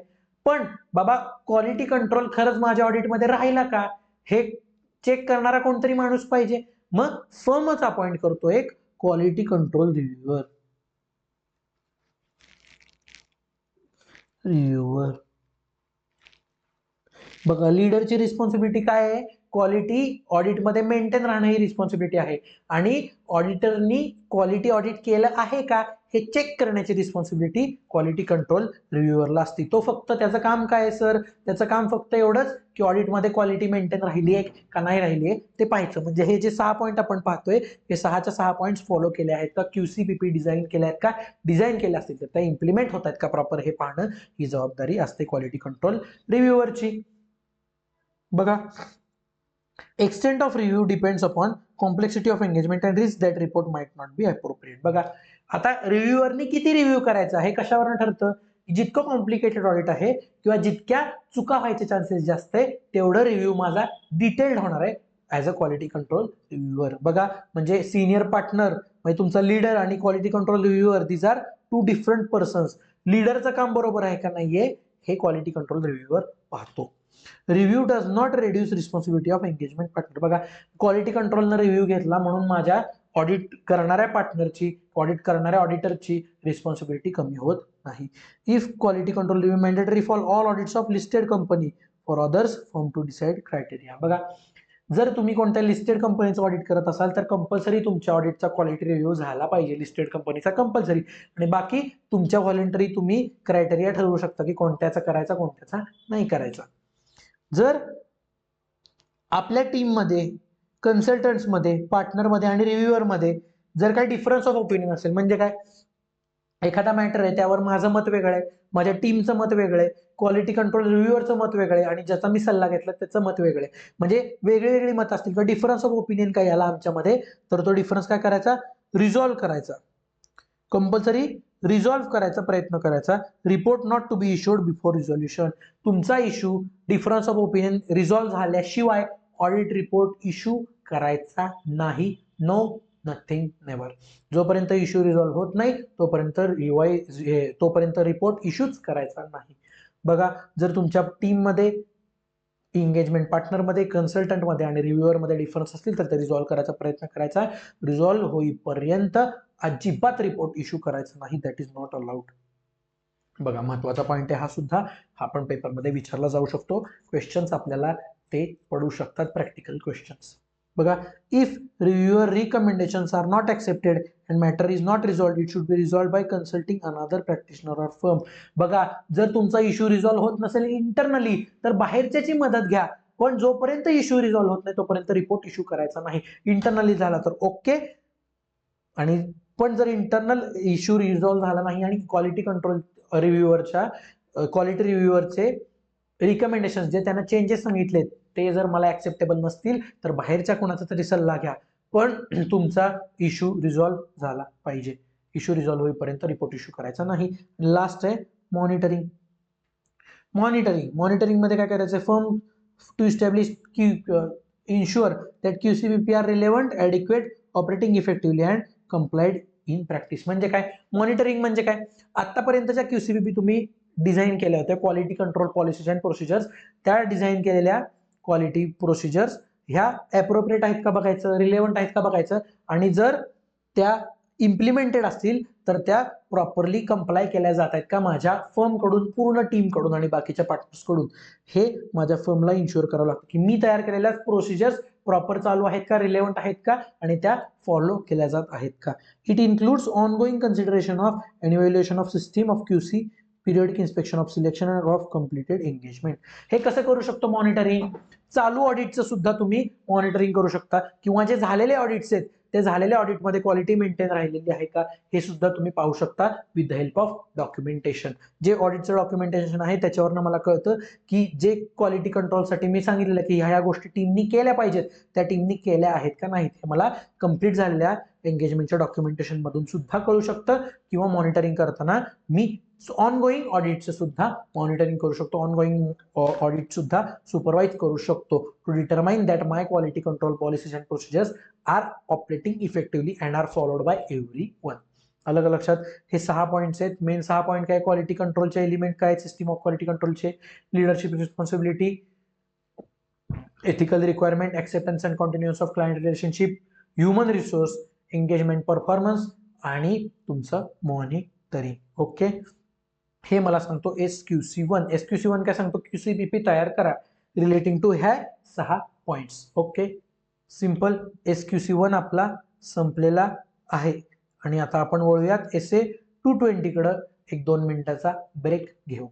Speaker 1: पण बाबा क्वालिटी कंट्रोल खरंच माझ्या ऑडिटमध्ये राहिला का हे चेक करणारा कोणतरी माणूस पाहिजे. मग फर्मच अपॉइंट करतो एक क्वालिटी कंट्रोल रिव्ह्यूअर. बघा, लीडरची रिस्पॉन्सिबिलिटी काय आहे, क्वालिटी ऑडिटमध्ये मेंटेन राहणं ही रिस्पॉन्सिबिलिटी आहे, आणि ऑडिटरनी क्वालिटी ऑडिट केलं आहे का हे चेक करण्याची रिस्पॉन्सिबिलिटी क्वालिटी कंट्रोल रिव्ह्यूअरला असते. तो फक्त त्याचं काम काय आहे सर, त्याचं काम फक्त एवढंच की ऑडिटमध्ये क्वालिटी मेंटेन राहिली आहे का नाही राहिली आहे ते पाहायचं. म्हणजे हे जे 6 पॉईंट आपण पाहतोय हे 6च्या 6 पॉईंट्स फॉलो केले आहेत का, QCPP डिझाईन केले आहेत का, डिझाईन केले असतील तर त्या इम्प्लिमेंट होत आहेत का प्रॉपर हे पाहणं ही जबाबदारी असते क्वालिटी कंट्रोल रिव्ह्यूअरची. बघा, extent of review depends upon complexity of engagement and risk that report might not be appropriate. बघा, आता रिव्ह्यूअरनी किती रिव्ह्यू करायचा हे कशावरून ठरतं, जितकं कॉम्प्लिकेटेड ऑडिट आहे किंवा जितक्या चुका व्हायचे चान्सेस जास्त आहे तेवढं रिव्ह्यू माझा डिटेल्ड होणार आहे as a quality control reviewer. बघा, म्हणजे सिनियर पार्टनर म्हणजे तुमचा लीडर आणि quality control reviewer these are 2 different persons. लीडरचं काम बरोबर आहे का नाहीये हे क्वालिटी कंट्रोल रिव्ह्यूअर पाहतो. Review does not reduce responsibility of engagement partner. बघा, क्वालिटी कंट्रोलनं रिव्ह्यू घेतला म्हणून माझ्या ऑडिट करणाऱ्या पार्टनरची, ऑडिट करणाऱ्या ऑडिटरची रिस्पॉन्सिबिलिटी कमी होत नाही. If quality control review mandatory for all audits of listed company for others firm to decide criteria. बघा, जर तुम्ही कोणत्या लिस्टेड कंपनीचं ऑडिट करत असाल तर कंपल्सरी तुमच्या ऑडिटचा क्वालिटी रिव्ह्यू झाला पाहिजे, लिस्टेड कंपनीचा कंपल्सरी. आणि बाकी तुमच्या व्हॉलेंटरी तुम्ही क्रायटेरिया ठरवू शकता की कोणत्याचा करायचा, कोणत्याचा नाही करायचा. जर आपल्या टीममध्ये, कन्सल्टंट्समध्ये, पार्टनरमध्ये आणि रिव्ह्युअरमध्ये जर काही डिफरन्स ऑफ ओपिनियन असेल, म्हणजे काय, एखादा मॅटर आहे त्यावर माझं मत वेगळं आहे, माझ्या टीमचं मत वेगळं आहे, क्वालिटी कंट्रोल रिव्ह्युअरचं मत वेगळं आहे आणि ज्याचा मी सल्ला घेतला त्याचं मत वेगळं आहे, म्हणजे वेगळी वेगळी मत असतील किंवा डिफरन्स ऑफ ओपिनियन काय आला आमच्यामध्ये, तर तो डिफरन्स काय करायचा, रिझॉल्व्ह करायचा, कंपल्सरी रिझॉल्व्ह करायचा प्रयत्न करायचा. Report not to be issued before resolution. तुमचा issue difference of opinion resolve झाल्याशिवाय ऑडिट रिपोर्ट इश्यू करायचा नाही. No, nothing, never. जोपर्यंत इश्यू रिझॉल्व्ह होत नाही तोपर्यंत रिपोर्ट इश्यूच करायचा नाही. बघा, जर तुमच्या टीममध्ये, एंगेजमेंट पार्टनरमध्ये, कन्सल्टंटमध्ये आणि रिव्ह्युअरमध्ये डिफरन्स असतील तर ते रिझॉल्व्ह करायचा प्रयत्न करायचा. रिझॉल्व्ह होईपर्यंत अजिबात रिपोर्ट इश्यू करायचा नाही. That is not allowed. बघा, महत्वाचा पॉईंट आहे हा सुद्धा, हा पण पेपरमध्ये विचारला जाऊ शकतो. क्वेश्चन्स आपल्याला ते पडू शकतात, प्रॅक्टिकल क्वेश्चन्स. बघा, if reviewer recommendations are not accepted and matter is not resolve, it should be resolve by consulting another practitioner or firm. बघा, जर तुमचा इश्यू रिझॉल्व्ह होत नसेल इंटरनली तर बाहेरच्याची मदत घ्या, पण जोपर्यंत इश्यू रिझॉल्व्ह होत नाही तोपर्यंत रिपोर्ट इश्यू करायचा नाही. इंटरनली झाला तर ओके, आणि पण जर इंटरनल इश्यू रिझॉल्व्ह झाला नाही आणि क्वालिटी कंट्रोल क्वालिटी रिव्ह्युअरचे रिकमेंडेशन जे त्यांना चेंजेस सांगितलेत ते जर मला ऍक्सेप्टेबल नसतील तर बाहेरच्या कोणाचा तरी सल्ला घ्या, पण तुमचा इश्यू रिझॉल्व्ह झाला पाहिजे. इश्यू रिझॉल्व्ह होईपर्यंत रिपोर्ट इश्यू करायचा नाही. लास्ट आहे मॉनिटरिंग. मॉनिटरिंग मध्ये काय करायचं, firm to establish ensure that QCBP are relevant, adequate, operating effectively and complied in practice. म्हणजे काय, मॉनिटरिंग म्हणजे काय, आतापर्यंतच्या QCBP तुम्ही डिझाईन केल्या होत्या, quality control policies and procedures, त्या डिझाईन केलेल्या क्वालिटी प्रोसिजर्स ह्या ॲप्रोप्रिएट आहेत का बघायचं, रिलेव्हंट आहेत का बघायचं, आणि जर त्या इम्प्लिमेंटेड असतील तर त्या प्रॉपरली कंप्लाय केल्या जात आहेत का माझ्या फर्मकडून, पूर्ण टीमकडून आणि बाकीच्या पार्टनर्सकडून. हे माझ्या फर्मला इन्शुअर करावं लागतं की मी तयार केलेल्या प्रोसिजर्स प्रॉपर चालू आहेत का, रिलेव्हंट आहेत का आणि त्या फॉलो केल्या जात आहेत का. It includes ongoing consideration of end evaluation of system of QC, periodic inspection of selection and of completed engagement. हे कसं करू शकतो मॉनिटरिंग, चालू ऑडिटचं सुद्धा तुम्ही मॉनिटरिंग करू शकता, किंवा जे झालेले ऑडिट्स आहेत ते झालेल्या ऑडिटमध्ये क्वालिटी मेंटेन राहिलेली आहे का हे सुद्धा तुम्ही पाहू शकता with the help of documentation. जे ऑडिटचं डॉक्युमेंटेशन आहे त्याच्यावरनं मला कळतं की जे क्वालिटी कंट्रोलसाठी मी सांगितलेलं की ह्या गोष्टी टीमनी केल्या पाहिजेत त्या टीमनी केल्या आहेत का नाहीत हे मला कंप्लीट झालेल्या एंगेजमेंटच्या डॉक्युमेंटेशन मधून सुद्धा कळू शकतं, किंवा मॉनिटरिंग करताना मी ऑनगोईंग ऑडिटचं सुद्धा मॉनिटरिंग करू शकतो, ऑनगोईंग ऑडिट सुद्धा सुपरवाइज करू शकतो to determine that my quality control policies and procedures are operating effectively and are followed by everyone. अलग लक्षात, हे 6 पॉईंट्स आहेत. मेन 6 पॉईंट काय, क्वालिटी कंट्रोलचे एलिमेंट काय, सिस्टीम ऑफ क्वालिटी कंट्रोलचे, leadership responsibility, ethical requirement, acceptance and continuance of client relationship, human resource, engagement performance आणि तुमचं मॉनिटरिंग. ओके, हे मला सांगतो SQC1. SQC1 काय सांगतो, QCBP तयार करा रिलेटिंग टू ह्या 6 पॉइंट्स. Okay, simple. SQC1 आपला संपलेला आहे आणि आता आपण वळूयात SA 220 कडे. 1-2 मिनिटाचा ब्रेक घेऊ.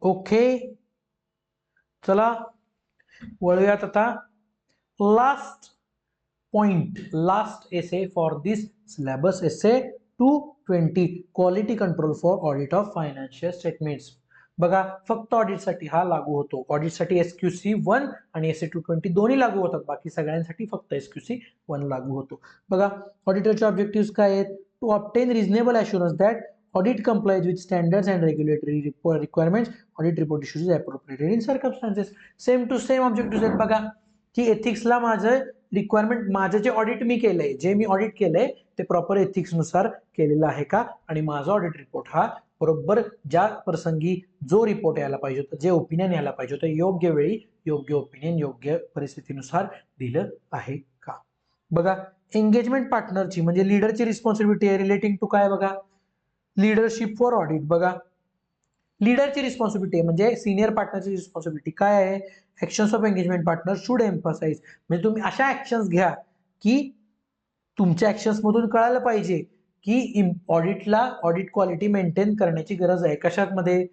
Speaker 1: ओके, चला वळूयात आता last point, last essay for this syllabus, SA 220, quality control for audit of financial statements. बघा, फक्त ऑडिटसाठी हा लागू होतो. ऑडिटसाठी SQC1 आणि SA 220 दोन्ही लागू होतात, बाकी सगळ्यांसाठी फक्त SQC1 लागू होतो. बघा, ऑडिटरचे ऑब्जेक्टिव्ह काय आहेत, to obtain reasonable assurance that audit complies with standards and regulatory requirements, audit report issues is appropriate in circumstances. Same to same objective आहेत. बघा की एथिक्सला माझं रिक्वायरमेंट, माझं जे ऑडिट मी केलंय, जे मी ऑडिट केलंय ते प्रॉपर एथिक्स नुसार केलेलं आहे का, आणि माझा ऑडिट रिपोर्ट हा बरोबर ज्या प्रसंगी जो रिपोर्ट यायला पाहिजे होतं, जे ओपिनियन यायला पाहिजे होतं, योग्य वेळी योग्य ओपिनियन योग्य परिस्थितीनुसार दिलं आहे का. बघा एंगेजमेंट पार्टनरची म्हणजे लीडरची रिस्पॉन्सिबिलिटी आहे रिलेटिंग टू काय बघा, लीडरशिप फॉर ऑडिट. बघा लीडरची रिस्पॉन्सिबिलिटी आहे म्हणजे सिनियर पार्टनरची रिस्पॉन्सिबिलिटी काय आहे, actions of engagement partner should emphasize, म्हणजे तुम्ही अशा ऍक्शन्स घ्या की तुमच्या ऍक्शन्स मधून कळायला पाहिजे की ऑडिटला ऑडिट क्वालिटी मेंटेन करण्याची गरज आहे. कशामध्ये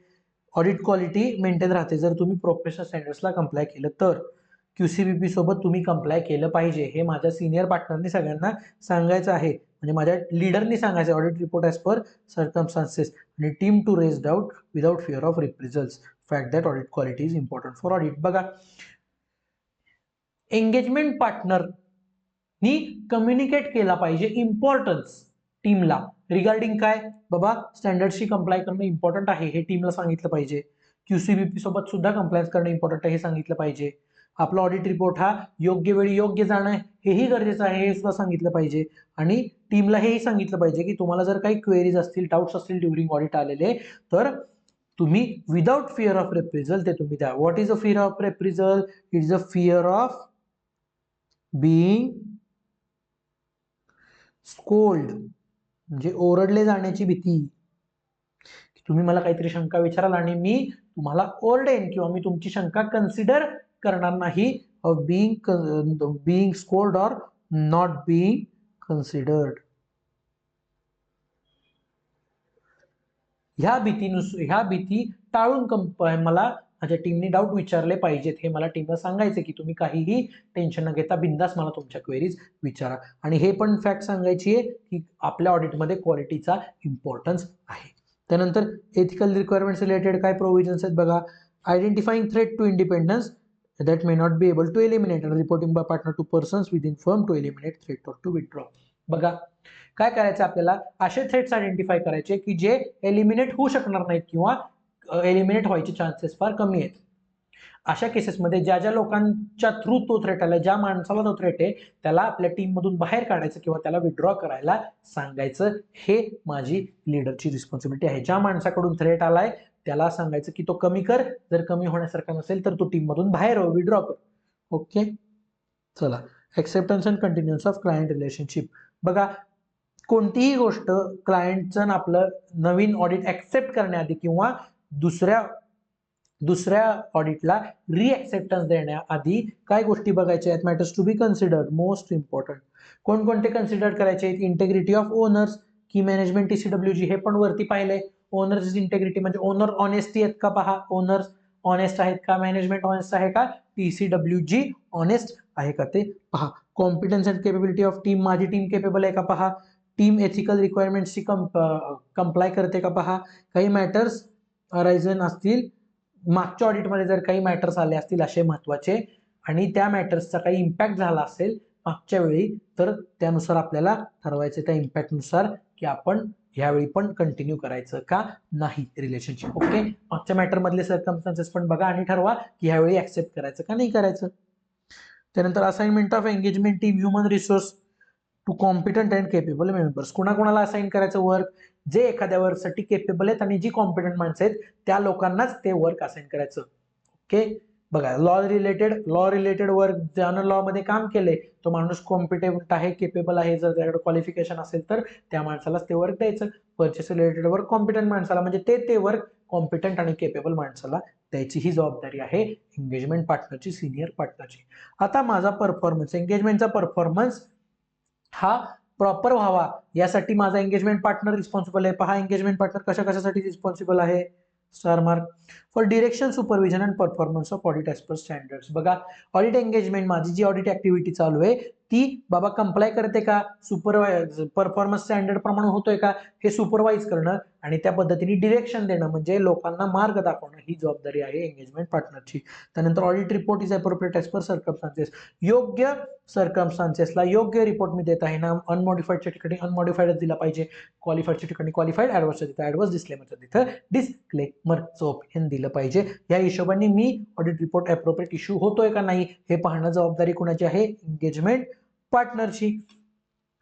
Speaker 1: ऑडिट क्वालिटी मेंटेन राहते जर तुम्ही प्रोफेशनल स्टँडर्ड्सला कंप्लाय केलं तर. QCBP सोबत तुम्ही कंप्लाय केलं पाहिजे हे माझ्या सिनियर पार्टनरनी सगळ्यांना सांगायचं आहे, म्हणजे माझ्या लीडरनी सांगायचं audit report as per circumstances आणि team to raise doubt without fear of reprisals fact that audit quality is important for audit. बघा एंगेजमेंट पार्टनरनी कम्युनिकेट केला पाहिजे इम्पॉर्टन्स टीमला रिगार्डिंग काय बाबा स्टँडर्डशी कंप्लाय करणं इम्पॉर्टंट आहे हे टीमला सांगितलं पाहिजे. QCBP सोबत सुद्धा कंप्लायन्स करणं इम्पॉर्टंट आहे हे सांगितलं पाहिजे. आपला ऑडिट रिपोर्ट हा योग्य वेळी योग्य जाणं हेही गरजेचं आहे हे सुद्धा सांगितलं पाहिजे. आणि टीमला हेही सांगितलं पाहिजे की तुम्हाला जर काही क्वेरीज असतील डाऊट्स असतील ड्युरिंग ऑडिट आलेले तर तुम्ही विदाउट फिअर ऑफ रेप्रिझल ते तुम्ही द्या. What is a fear of reprisal, it is a fear of being scold म्हणजे ओरडले जाण्याची भीती. तुम्ही मला काहीतरी शंका विचाराल आणि मी तुम्हाला ओरडेन किंवा मी तुमची शंका कन्सिडर करणार नाही. Of being scold or not being considered. ह्या भीती टाळून मला माझ्या टीमने डाऊट विचारले पाहिजेत हे मला टीमला सांगायचे की तुम्ही काहीही टेन्शन न घेता बिंदास मला तुमच्या क्वेरीज विचारा. आणि हे पण फॅक्ट सांगायची आहे की आपल्या ऑडिटमध्ये क्वालिटीचा इम्पॉर्टन्स आहे. त्यानंतर एथिकल रिक्वायरमेंट्स रिलेटेड काय प्रोव्हिजन्स आहेत बघा. Identifying threat to independence that may not be able to eliminate and reporting by partner to persons within firm to eliminate threat or to withdraw. बघा काय करायचं आपल्याला असे थ्रेट्स आयडेंटिफाय करायचे की जे एलिमिनेट होऊ शकणार नाहीत किंवा एलिमिनेट व्हायचे चान्सेस फार कमी आहेत. अशा केसेसमध्ये ज्या ज्या लोकांच्या थ्रू तो थ्रेट आला ज्या माणसाला तो थ्रेट आहे त्याला आपल्या टीम मधून बाहेर काढायचं किंवा त्याला विड्रॉ करायला सांगायचं हे माझी लीडरची रिस्पॉन्सिबिलिटी आहे. ज्या माणसाकडून थ्रेट आलाय त्याला सांगायचं की तो कमी कर, जर कमी होण्यासारखा नसेल तर तो टीम मधून बाहेर विड्रॉ कर. ओके चला acceptance and continuance of client relationship. बघा कोणतीही गोष्ट क्लायंटचं आपलं नवीन ऑडिट ऍक्सेप्ट करण्याआधी किंवा दुसऱ्या ऑडिटला रिऍक्सेप्टन्स देण्याआधी काय गोष्टी बघायच्या आहेत. Matters to be considered most important. कोणकोणते कन्सिडर करायचे आहेत. इंटेग्रिटी ऑफ ओनर्स की मॅनेजमेंट TCWG हे पण वरती पाहिलंय. ओनर्स इंटेग्रिटी म्हणजे ओनर ऑनेस्टी आहेत का पहा, ओनर्स ऑनेस्ट आहेत का, मॅनेजमेंट ऑनेस्ट आहे का, TCWG ऑनेस्ट आहे का ते पहा. Competence and capability of team माझी टीम केपेबल आहे का पहा. टीम एथिकल रिक्वायरमेंटशी कंप्लाय करते का पहा. काही मॅटर्स अरायझन असतील मागच्या ऑडिटमध्ये जर काही मॅटर्स आले असतील असे महत्वाचे आणि त्या मॅटर्सचा काही इम्पॅक्ट झाला असेल मागच्या वेळी तर त्यानुसार आपल्याला ठरवायचं त्या इम्पॅक्टनुसार की आपण ह्यावेळी पण कंटिन्यू करायचं का नाही रिलेशनशिप. ओके मागच्या मॅटर मधले सर्कमस्टान्सेस पण बघा आणि ठरवा की ह्यावेळी ऍक्सेप्ट करायचं का नाही करायचं. त्यानंतर assignment of engagement team human resource to competent and capable members. कुणाकुणाला असाइन करायचं वर्क, जे एखाद्या वर्कसाठी केपेबल आहेत आणि जी कॉम्पिटंट माणसं आहेत त्या लोकांनाच ते वर्क असाइन करायचं. ओके बघा लॉ रिलेटेड वर्क ज्यानं लॉ मध्ये काम केलंय तो माणूस कॉम्पिटेबल आहे केपेबल आहे, जर त्याकडे क्वालिफिकेशन असेल तर त्या माणसालाच ते वर्क द्यायचं. परचेस रिलेटेड वर्क कॉम्पिटंट माणसाला म्हणजे ते वर्क कॉम्पिटंट आणि केपेबल माणसाला द्यायची ही जबाबदारी आहे एंगेजमेंट पार्टनरची, सिनियर पार्टनरची. आता माझा परफॉर्मन्स एंगेजमेंटचा परफॉर्मन्स हा प्रॉपर व्हावा यासाठी माझा एंगेजमेंट पार्टनर रिस्पॉन्सिबल आहे. पहा एंगेजमेंट पार्टनर कशासाठी रिस्पॉन्सिबल आहे. Star mark for direction supervision and performance of audit as per standards. बघा ऑडिट एंगेजमेंट माझी जी ऑडिट ऍक्टिव्हिटी चालू आहे ती बाबा कंप्लाय करते का, परफॉर्मन्स स्टँडर्ड प्रमाणे होतोय का हे सुपरवाइज करणं आणि त्या पद्धतीने डिरेक्शन देणं म्हणजे लोकांना मार्ग दाखवणं ही जबाबदारी आहे एंगेजमेंट पार्टनरची. त्यानंतर audit report is appropriate as per circumstances. योग्य सर्कमस्टान्सेसला योग्य रिपोर्ट मी देत आहे ना. अनमॉडिफाईडच्या ठिकाणी अनमॉडिफाईडच दिला पाहिजे, क्वालिफाईडच्या ठिकाणी क्वालिफाईड, ऍडव्हर्सच्या तिथं ऍडव्हर्स, डिस्क्लेमरच्या तिथं डिस्क्लेमरचं ओपिनियन दिलं पाहिजे. या हिशोबाने मी ऑडिट रिपोर्ट अप्रोप्रिएट इश्यू होतोय का नाही हे पाहणं जबाबदारी कुणाची आहे, एंगेजमेंट पार्टनरची.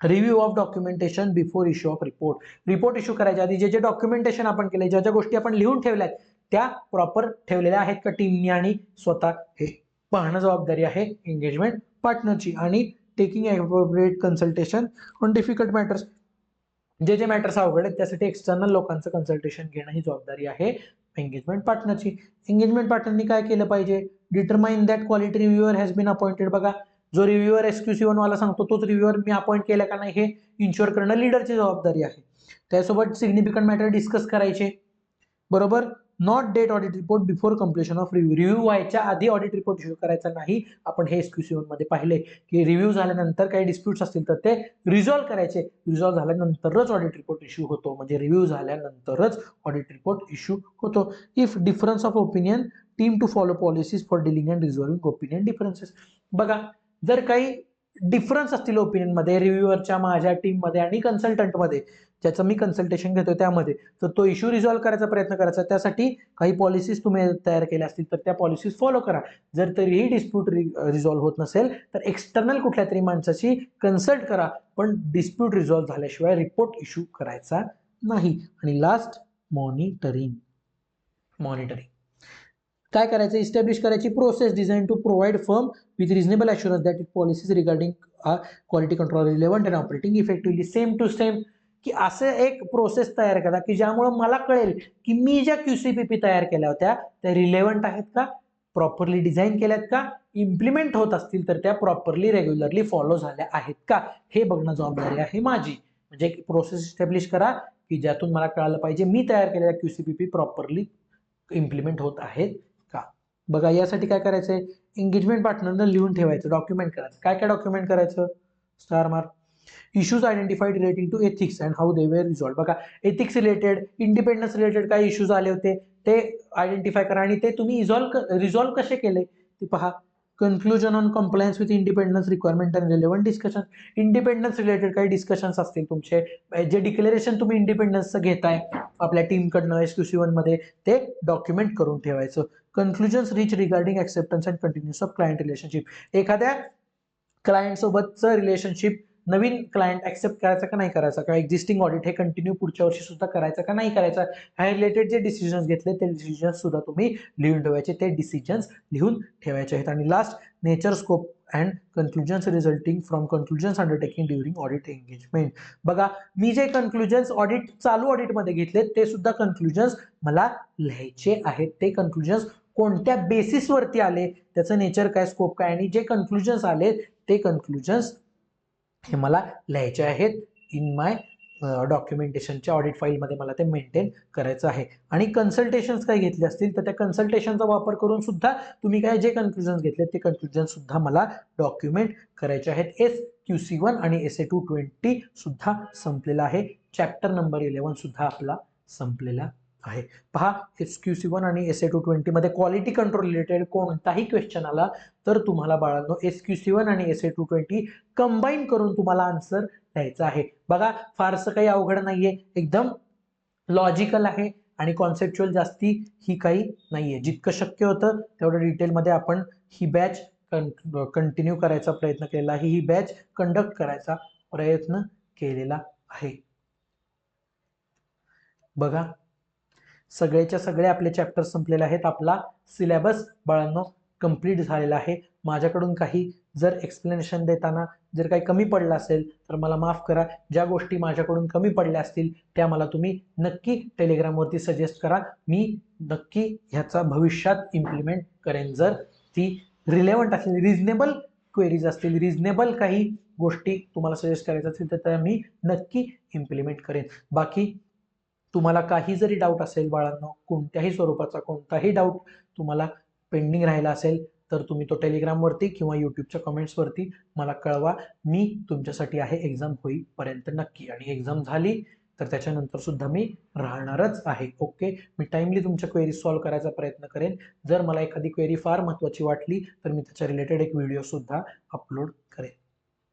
Speaker 1: Review of documentation before issue of report issue करायच्या आधी जे जे डॉक्युमेंटेशन आपण केले, ज्या ज्या गोष्टी आपण लिहून ठेवल्यात त्या प्रॉपर ठेवलेल्या आहेत का टीमनी, आणि स्वतः हे पाहणं जबाबदारी आहे एंगेजमेंट पार्टनरची. आणि taking appropriate consultation on difficult matters, जे जे मॅटर्स अवघड आहेत त्यासाठी एक्सटर्नल लोकांचं कन्सल्टेशन घेणं ही जबाबदारी आहे एंगेजमेंट पार्टनरची. एंगेजमेंट पार्टनरनी काय केलं पाहिजे, determine that quality reviewer has been appointed. बघा, जो रिव्ह्युअर SQC1 वाला सांगतो तोच रिव्ह्युअर मी अपॉइंट केला का नाही हे इन्शुअर करणं लीडरची जबाबदारी आहे. त्यासोबत सिग्निफिकंट मॅटर डिस्कस करायचे, बरोबर. Not date audit report before completion of review व्हायच्या आधी ऑडिट रिपोर्ट इश्यू करायचा नाही. आपण हे SQC1 मध्ये पाहिले की रिव्ह्यू झाल्यानंतर काही डिस्प्यूट्स असतील तर ते रिझॉल्व्ह करायचे, रिझॉल्व्ह झाल्यानंतरच ऑडिट रिपोर्ट इश्यू होतो, म्हणजे रिव्ह्यू झाल्यानंतरच ऑडिट रिपोर्ट इश्यू होतो. If difference of opinion, team to follow policies for dealing and resolving opinion differences. बघा, जर काही डिफरन्स असतील ओपिनियन मध्ये रिव्ह्युअरच्या, माझ्या टीममध्ये आणि कन्सल्टंटमध्ये, ज्याचं मी कन्सल्टेशन घेतो त्यामध्ये, तर तो इश्यू रिझॉल्व्ह करायचा प्रयत्न करायचा. त्यासाठी काही पॉलिसीज तुम्ही तयार केल्या असतील तर त्या पॉलिसीज फॉलो करा. जर तरीही डिस्प्यूट रिझॉल्व्ह होत नसेल तर एक्सटर्नल कुठल्या तरी माणसाची कन्सल्ट करा, पण डिस्प्यूट रिझॉल्व्ह झाल्याशिवाय रिपोर्ट इश्यू करायचा नाही. आणि लास्ट, मॉनिटरिंग. काय करायचं, इस्टॅब्लिश करायची process design to provide firm with reasonable assurance that it policies regarding quality control relevant and operating effectively. Same to same, की असं एक प्रोसेस तयार करा की ज्यामुळे मला कळेल की मी ज्या QCPP तयार केल्या होत्या त्या रिलेव्हंट आहेत का, प्रॉपरली डिझाईन केल्यात का, इम्प्लिमेंट होत असतील तर त्या प्रॉपरली रेग्युलरली फॉलो झाल्या आहेत का, हे बघणं जबाबदारी आहे माझी. म्हणजे एक प्रोसेस इस्टॅब्लिश करा की ज्यातून मला कळालं पाहिजे मी तयार केलेल्या QCPP प्रॉपरली इम्प्लिमेंट होत आहेत का. बघा, यासाठी काय करायचंय, एंगेजमेंट पार्टनरनं लिहून ठेवायचं, डॉक्युमेंट करायचं. काय काय डॉक्युमेंट करायचं, star mark. Issues identified relating to ethics and how they were resolved. बघा, एथिक्स रिलेटेड, इंडिपेंडन्स रिलेटेड काय इश्यूज आले होते ते आयडेंटिफाय करा आणि ते तुम्ही रिझॉल्व्ह कसे केले ते पहा. Conclusion on compliance with independence requirement and relevant discussion. Independence related काही डिस्कशन्स असतील तुमचे, जे डिक्लेरेशन तुम्ही इंडिपेंडन्सचं घेताय आपल्या टीमकडनं SQC1 मध्ये, ते डॉक्युमेंट करून ठेवायचं. Conclusions rich regarding acceptance and continuous of client relationship. एखाद्या क्लायंट सोबतचं रिलेशनशिप, नवीन क्लायंट ऍक्सेप्ट करायचा का नाही करायचा, किंवा एक्झिस्टिंग ऑडिट हे कंटिन्यू पुढच्या वर्षी सुद्धा करायचं का नाही करायचा, ह्या रिलेटेड जे डिसिजन्स घेतले ते डिसिजन्स सुद्धा तुम्ही लिहून ठेवायचे, ते डिसिजन्स लिहून ठेवायचे आहेत. आणि last, nature, scope and conclusions resulting from conclusions undertaking during audit engagement. बघा, मी जे कन्क्लुजन्स चालू ऑडिटमध्ये घेतले ते सुद्धा कन्क्लुजन्स मला लिहायचे आहेत. ते कन्क्लुजन्स कोणत्या बेसिसवरती आले, त्याचं नेचर काय, स्कोप काय, आणि जे कन्क्लुजन्स आले ते कन्क्लुजन्स हे मला लिहायचे आहेत इन माय डॉक्युमेंटेशनच्या ऑडिट फाईलमध्ये. मला ते मेंटेन करायचं आहे. आणि कन्सल्टेशन्स काय घेतले असतील तर त्या कन्सल्टेशनचा वापर करून सुद्धा तुम्ही काय जे कन्क्लुजन्स घेतले ते कन्क्लुजन सुद्धा मला डॉक्युमेंट करायचे आहेत. SQC1 आणि SA220 सुद्धा संपलेला आहे. चॅप्टर नंबर 11 सुद्धा आपला संपलेला आहे. पहा, SQC1 आणि SA220 मध्ये क्वालिटी कंट्रोल रिलेटेड कोणताही क्वेश्चन आला तर तुम्हाला बाळांनो SQC1 आणि SA220 कंबाईन करून तुम्हाला आन्सर द्यायचा आहे. बघा, फारसं काही अवघड नाहीये, एकदम लॉजिकल आहे आणि कॉन्सेप्च्युअल जास्ती ही काही नाहीये. जितकं शक्य होतं तेवढं डिटेलमध्ये आपण ही बॅच कंटिन्यू करायचा प्रयत्न केलेला आहे, ही बॅच कंडक्ट करायचा प्रयत्न केलेला आहे. बघा, सगळेच्या सगळे आपले चॅप्टर संपलेले आहेत. आपला सिलेबस बाळांनो कंप्लीट झालेला आहे. माझ्याकडून काही जर एक्सप्लेनेशन देताना जर काही कमी पडलं असेल तर मला माफ करा. ज्या गोष्टी माझ्याकडून कमी पडल्या असतील त्या मला तुम्ही नक्की टेलिग्रामवरती सजेस्ट करा. मी नक्की ह्याचा भविष्यात इम्प्लिमेंट करेन. जर ती रिलेव्हंट असतील, रिजनेबल क्वेरीज असतील, रिजनेबल काही गोष्टी तुम्हाला सजेस्ट करायच्या असतील तर त्या मी नक्की इम्प्लिमेंट करेन. बाकी तुम्हाला काही जरी डाऊट असेल बाळांनो, कोणत्याही स्वरूपाचा कोणताही डाऊट तुम्हाला पेंडिंग राहिला असेल तर तुम्ही तो टेलिग्रामवरती किंवा यूट्यूबच्या कमेंट्सवरती मला कळवा. मी तुमच्यासाठी आहे एक्झाम होईपर्यंत नक्की. आणि एक्झाम झाली तर त्याच्यानंतर सुद्धा मी राहणारच आहे. ओके, मी टाइमली तुमच्या क्वेरी सॉल्व्ह करायचा प्रयत्न करेन. जर मला एखादी क्वेरी फार महत्त्वाची वाटली तर मी त्याच्या रिलेटेड एक व्हिडिओ सुद्धा अपलोड करेन.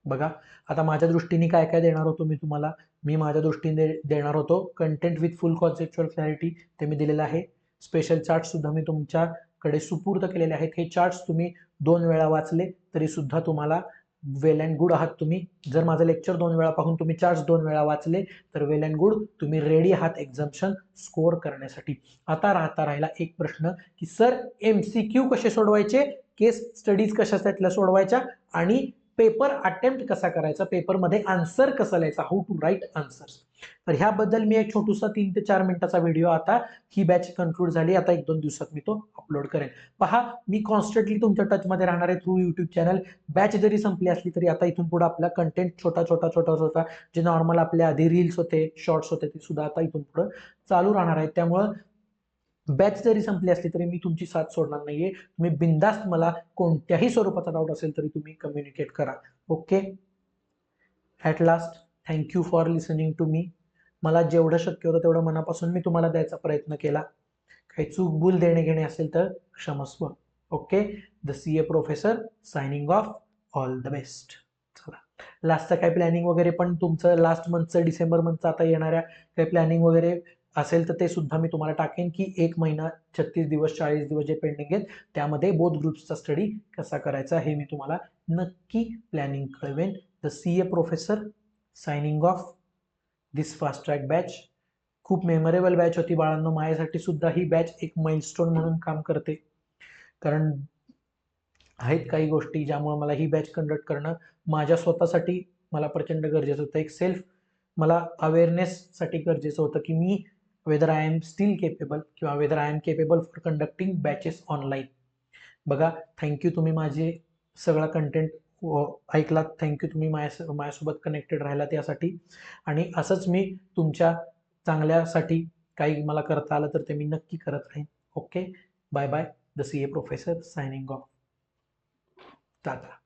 Speaker 1: बघा, आता माझ्या दृष्टीने काय काय देणार होतो मी तुम्हाला, मी माझ्या दृष्टीने देणार होतो content with full conceptual clarity, ते मी दिलेलं आहे. स्पेशल चार्ट सुद्धा मी तुमच्याकडे सुपूर्द केलेले आहेत. हे चार्ट्स तुम्ही 2 वेळा वाचले तरी सुद्धा तुम्हाला वेल अँड गुड आहात तुम्ही. जर माझं लेक्चर 2 वेळा पाहून तुम्ही चार्ज 2 वेळा वाचले तर वेल अँड गुड, तुम्ही रेडी आहात एक्झाम्शन स्कोअर करण्यासाठी. आता राहिला एक प्रश्न की सर MCQ कसे सोडवायचे, केस स्टडीज कशा त्यातल्या सोडवायच्या आणि पेपर अटेम्प्ट कसा करायचा, पेपरमध्ये आन्सर कसं लिहायचा, हाऊ टू राईट आन्सर्स. तर ह्याबद्दल मी एक छोटूसा 3 ते 4 मिनिटाचा व्हिडिओ, आता ही बॅच कन्क्लूड झाली, आता 1-2 दिवसात मी तो अपलोड करेन. पहा, मी कॉन्स्टंटली तुमच्या टचमध्ये राहणार आहे थ्रू युट्यूब चॅनल. बॅच जरी संपली असली तरी आता इथून पुढे आपला कंटेंट छोटा जे नॉर्मल आपल्या आधी रील्स होते, शॉर्ट्स होते, ते सुद्धा आता इथून पुढे चालू राहणार आहेत. त्यामुळं बॅच जरी संपली असली तरी मी तुमची साथ सोडणार नाहीये. तुम्ही बिंदास्त मला कोणत्याही स्वरूपाचा डाऊट असेल तरी तुम्ही कम्युनिकेट करा. Okay, at last thank you for listening to me. मला जेवढं शक्य होतं तेवढं मनापासून मी तुम्हाला द्यायचा प्रयत्न केला. काही चूक भूल देणे घेणे असेल तर क्षमस्व. Okay, the CA professor signing of. All the best. चला, लास्टचं काही प्लॅनिंग वगैरे पण तुमचं लास्ट मंथचं, डिसेंबर मंथचं आता येणाऱ्या काही प्लॅनिंग वगैरे असेल तर ते सुद्धा मी तुम्हाला टाकेन की 1 महिना 36 दिवस 40 दिवस जे पेंडिंग आहेत त्यामध्ये बोथ ग्रुप्सचा स्टडी कसा करायचा हे मी तुम्हाला नक्की प्लॅनिंग कळवेन. The CA professor signing of this fast track batch. खूप मेमोरेबल बॅच होती बाळांनो. माझ्यासाठी सुद्धा ही बॅच एक माइलस्टोन म्हणून काम करते, कारण आहेत काही गोष्टी ज्यामुळे मला ही बॅच कंडक्ट करणं माझ्या स्वतःसाठी मला प्रचंड गरजेचं होतं. एक सेल्फ मला अवेअरनेससाठी गरजेचं होतं की मी whether I am still capable किंवा whether I am capable for conducting batches online. बघा, थँक्यू, तुम्ही माझे सगळा कंटेंट ऐकलात. थँक्यू, तुम्ही माझ्यासोबत कनेक्टेड राहिलात त्यासाठी. आणि असंच मी तुमच्या चांगल्यासाठी काही मला करता आलं तर ते मी नक्की करत राहीन. Okay, bye bye. The CA professor signing off. Tata.